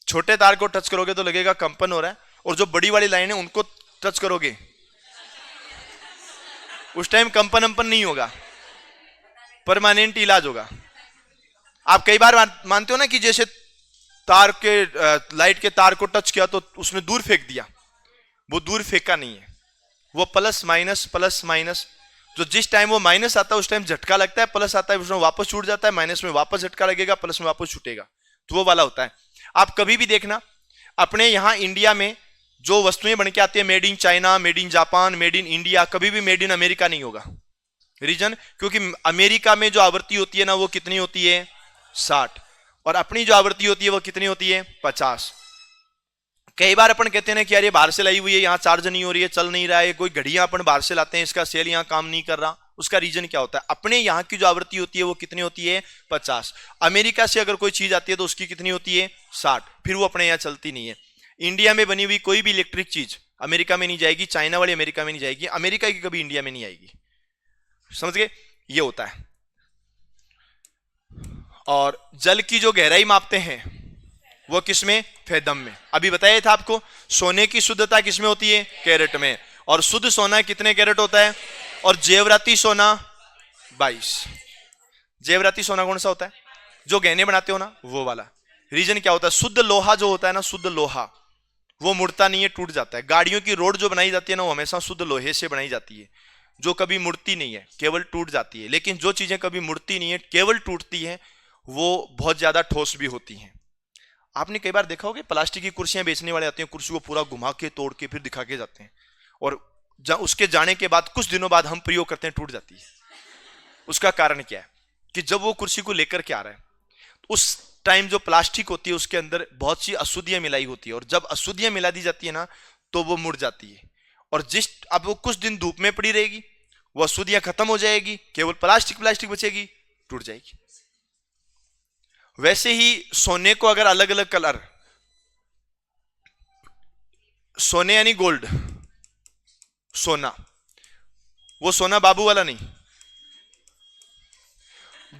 छोटे तार को टच करोगे तो लगेगा कंपन हो रहा है, और जो बड़ी वाली लाइन है उनको टच करोगे उस टाइम कंपन अंपन नहीं होगा, परमानेंट इलाज होगा। आप कई बार मानते हो ना कि जैसे तार के लाइट के तार को टच किया तो उसने दूर फेंक दिया, वो दूर फेंका नहीं है, वो प्लस माइनस प्लस माइनस, जो जिस टाइम वो माइनस आता है उस टाइम झटका लगता है, प्लस आता है उसमें वापस छूट जाता है, माइनस में वापस झटका लगेगा, प्लस में वापस छूटेगा, तो वो वाला होता है। आप कभी भी देखना, अपने यहां इंडिया में जो वस्तुएं बन के आती है, made in China, made in Japan, made in India, कभी भी मेड इन अमेरिका नहीं होगा। रीजन, क्योंकि अमेरिका में जो आवृत्ति होती है ना, वो कितनी होती है, 60, और अपनी जो आवृत्ति होती है वो कितनी होती है, 50। कई बार अपन कहते हैं ना कि यार ये बाहर से लाई हुई है, यहाँ चार्ज नहीं हो रही है, चल नहीं रहा है। कोई घड़ियां अपन बाहर से लाते हैं, इसका सेल यहाँ काम नहीं कर रहा। उसका रीजन क्या होता है? अपने यहाँ की जो आवृत्ति होती है वो कितनी होती है? 50। अमेरिका से अगर कोई चीज आती है तो उसकी कितनी होती है? 60। फिर वो अपने यहाँ चलती नहीं है। इंडिया में बनी हुई कोई भी इलेक्ट्रिक चीज अमेरिका में नहीं जाएगी, चाइना वाली अमेरिका में नहीं जाएगी, अमेरिका की कभी इंडिया में नहीं आएगी। समझ गए? ये होता है। और जल की जो गहराई मापते हैं वो किसमें? फेदम में। अभी बताया था आपको, सोने की शुद्धता किसमें होती है? कैरेट में। और शुद्ध सोना कितने कैरेट होता है? और जेवराती सोना 22। जेवराती सोना कौन सा होता है? जो गहने बनाते हो ना, वो वाला। रीजन क्या होता है? शुद्ध लोहा जो होता है ना, शुद्ध लोहा वो मुड़ता नहीं है, टूट जाता है। गाड़ियों की रोड जो बनाई जाती है ना, वो हमेशा शुद्ध लोहे से बनाई जाती है, जो कभी मुड़ती नहीं है, केवल टूट जाती है। लेकिन जो चीजें कभी मुड़ती नहीं है, केवल टूटती है, वो बहुत ज्यादा ठोस भी होती हैं। आपने कई बार देखा होगा, प्लास्टिक की कुर्सियां बेचने वाले आते हैं, कुर्सी को पूरा घुमा के तोड़ के फिर दिखा के जाते हैं, और उसके जाने के बाद कुछ दिनों बाद हम प्रयोग करते हैं, टूट जाती है। उसका कारण क्या है? कि जब वो कुर्सी को लेकर के आ रहा है, उस टाइम जो प्लास्टिक होती है उसके अंदर बहुत सी अशुद्धियां मिलाई होती है, और जब अशुद्धियां मिला दी जाती है ना, तो वो मुड़ जाती है। और अब वो कुछ दिन धूप में पड़ी रहेगी, वो अशुद्धियां खत्म हो जाएगी, केवल प्लास्टिक बचेगी, टूट जाएगी। वैसे ही सोने को अगर अलग अलग कलर, सोने यानी गोल्ड, सोना, वो सोना बाबू वाला नहीं,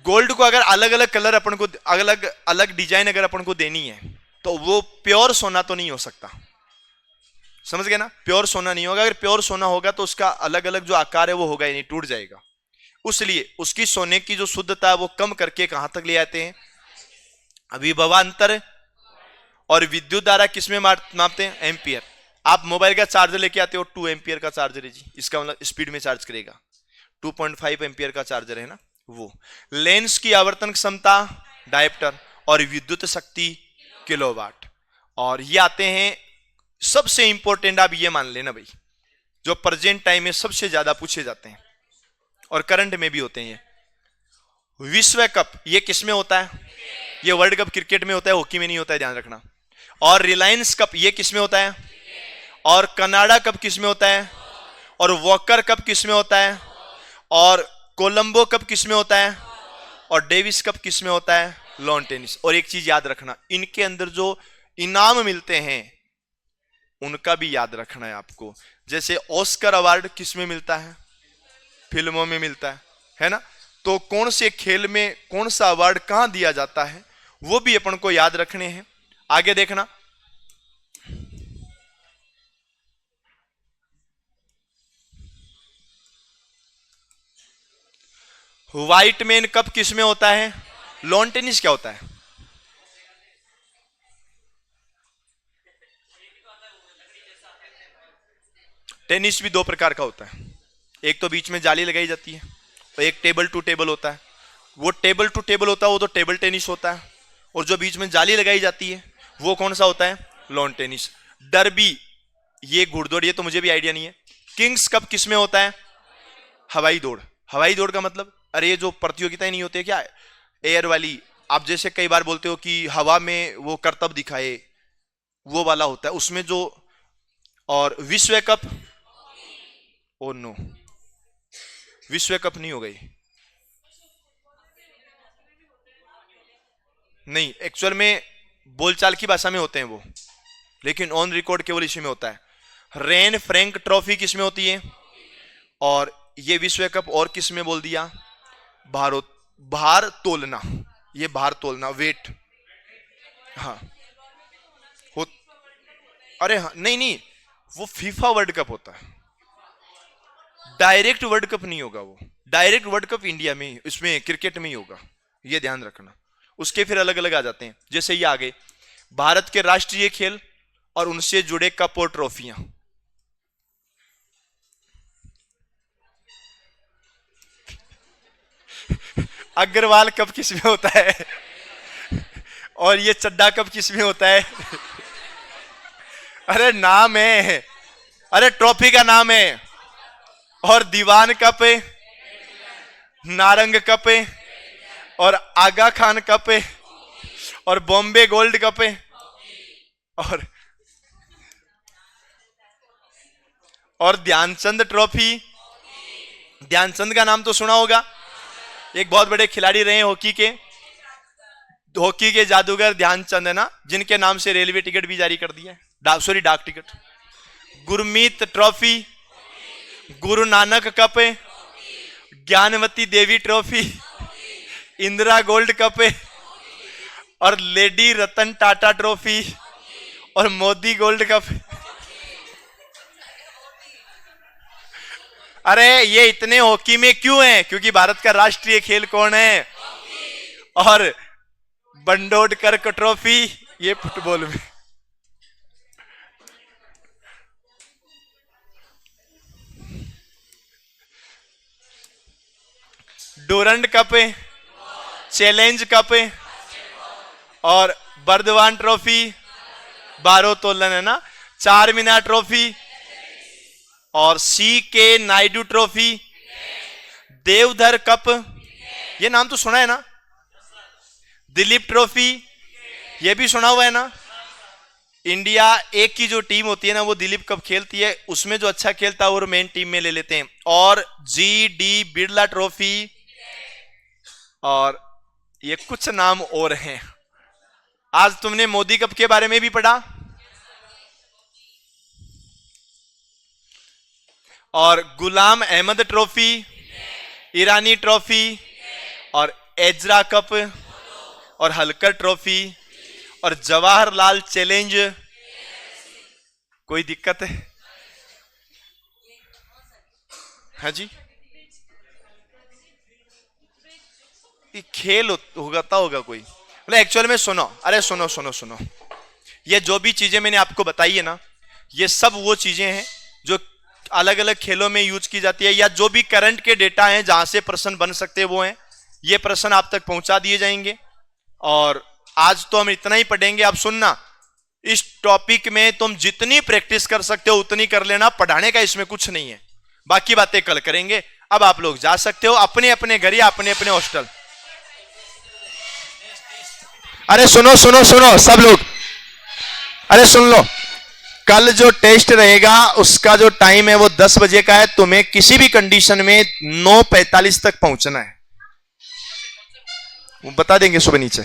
गोल्ड को अगर अलग अलग कलर अपन को, अलग अलग डिजाइन अगर अपन को देनी है, तो वो प्योर सोना तो नहीं हो सकता। समझ गए ना? प्योर सोना नहीं होगा। अगर प्योर सोना होगा तो उसका अलग अलग जो आकार है वो होगा ही नहीं, टूट जाएगा। उसलिए उसकी सोने की जो शुद्धता है वो कम करके कहां तक ले आते हैं? विभवांतर और विद्युत धारा किसमें मापते हैं? एम्पियर। आप मोबाइल का चार्जर लेके आते हो, 2 एम्पियर का चार्जर है जी, इसका मतलब स्पीड में चार्ज करेगा। 2.5 एम्पियर का चार्जर है ना वो। लेंस की आवर्तन क्षमता डायप्टर, और विद्युत शक्ति किलोवाट। और ये आते हैं सबसे इंपॉर्टेंट, आप ये मान लेना भाई, जो प्रेजेंट टाइम में सबसे ज्यादा पूछे जाते हैं और करंट में भी होते हैं। ये विश्व कप ये किस में होता है? ये वर्ल्ड कप क्रिकेट में होता है, हॉकी में नहीं होता है, ध्यान रखना। और रिलायंस कप ये किस में होता है? और कनाडा कप किस में होता है? और वॉकर कप किस में होता है? और कोलंबो कप किस में होता है? और डेविस कप किस में होता है? Lawn tennis. और एक चीज याद रखना, इनके अंदर जो इनाम मिलते हैं उनका भी याद रखना है आपको। जैसे ऑस्कर अवार्ड किस में मिलता है? फिल्मों में मिलता है ना? तो कौन से खेल में कौन सा अवार्ड कहां दिया जाता है, वो भी अपन को याद रखने हैं। आगे देखना, व्हाइट मैन कप किस में होता है? लॉन टेनिस क्या होता है? टेनिस भी 2 प्रकार का होता है। एक तो बीच में जाली लगाई जाती है, और एक टेबल टू टेबल होता है। वो टेबल टू टेबल होता है, वो तो टेबल टेनिस होता है। और जो बीच में जाली लगाई जाती है वो कौन सा होता है? Lawn tennis. डर्बी ये घुड़दौड़, ये तो मुझे भी आइडिया नहीं है। किंग्स कप किस में होता है? हवाई दौड़। हवाई दौड़ का मतलब, अरे ये जो प्रतियोगिताएं नहीं होती है क्या, एयर वाली, आप जैसे कई बार बोलते हो कि हवा में वो करतब दिखाए, वो वाला होता है उसमें जो। और विश्व कप, ओ नो, विश्व कप नहीं हो गई, नहीं, एक्चुअल में बोलचाल की भाषा में होते हैं वो, लेकिन ऑन रिकॉर्ड केवल इसी में होता है। रेन फ्रैंक ट्रॉफी किस में होती है? और ये विश्व कप और किस में बोल दिया? भार तोलना, ये भार तोलना, वेट। हाँ हो, अरे हाँ, नहीं, वो फीफा वर्ल्ड कप होता है, डायरेक्ट वर्ल्ड कप नहीं होगा वो। डायरेक्ट वर्ल्ड कप इंडिया में, इसमें क्रिकेट में ही होगा, ये ध्यान रखना। उसके फिर अलग अलग आ जाते हैं, जैसे ये आगे भारत के राष्ट्रीय खेल और उनसे जुड़े कप और ट्रॉफियां। अग्रवाल कप किस में होता है? और ये चड्डा कप किस में होता है? अरे नाम है, अरे ट्रॉफी का नाम है। और दीवान कप है, नारंग कप है, और आगा खान कप है, और बॉम्बे गोल्ड कप है, और और ध्यानचंद ट्रॉफी, ध्यानचंद का नाम तो सुना होगा, एक बहुत बड़े खिलाड़ी रहे हॉकी के जादूगर ध्यानचंद है ना, जिनके नाम से रेलवे टिकट भी जारी कर दिया है, डाक ticket. Gurmeet trophy, Guru Nanak cup, Gyanvati देवी ट्रॉफी, इंदिरा गोल्ड कप और लेडी रतन टाटा ट्रॉफी और मोदी गोल्ड कप। अरे ये इतने हॉकी में क्यों हैं? क्योंकि भारत का राष्ट्रीय खेल कौन है? और बंडोडकर ट्रॉफी ये फुटबॉल में। डोरंड कप, चैलेंज कप और बर्दवान ट्रॉफी, भारोत्तोलन है ना, 4 मीनार ट्रॉफी और सी के नायडू ट्रॉफी, देवधर कप, ये नाम तो सुना है ना, दिलीप ट्रॉफी ये भी सुना हुआ है ना। इंडिया एक की जो टीम होती है ना वो दिलीप कप खेलती है, उसमें जो अच्छा खेलता है वो मेन टीम में ले लेते हैं। और जी डी बिरला ट्रॉफी और ये कुछ नाम और हैं। आज तुमने मोदी कप के बारे में भी पढ़ा और गुलाम अहमद ट्रॉफी, ईरानी ट्रॉफी और एजरा कप और हलकर ट्रॉफी और जवाहरलाल चैलेंज। कोई दिक्कत है? हाँ जी, ये खेल होगा कोई, मतलब एक्चुअल में सुनो, अरे सुनो सुनो सुनो, ये जो भी चीजें मैंने आपको बताई है ना, ये सब वो चीजें हैं जो अलग अलग खेलों में यूज की जाती है, या जो भी करंट के डेटा हैं जहां से प्रश्न बन सकते हैं वो हैं। ये प्रश्न आप तक पहुंचा दिए जाएंगे। और आज तो हम इतना ही पढ़ेंगे। आप सुनना, इस टॉपिक में तुम जितनी प्रैक्टिस कर सकते हो उतनी कर लेना, पढ़ाने का इसमें कुछ नहीं है, बाकी बातें कल करेंगे। अब आप लोग जा सकते हो अपने अपने घर या अपने अपने हॉस्टल। अरे सुनो सुनो सुनो सब लोग, अरे सुन लो, कल जो टेस्ट रहेगा उसका जो टाइम है वो 10 बजे का है। तुम्हें किसी भी कंडीशन में 9:45 तक पहुंचना है, वो बता देंगे सुबह नीचे।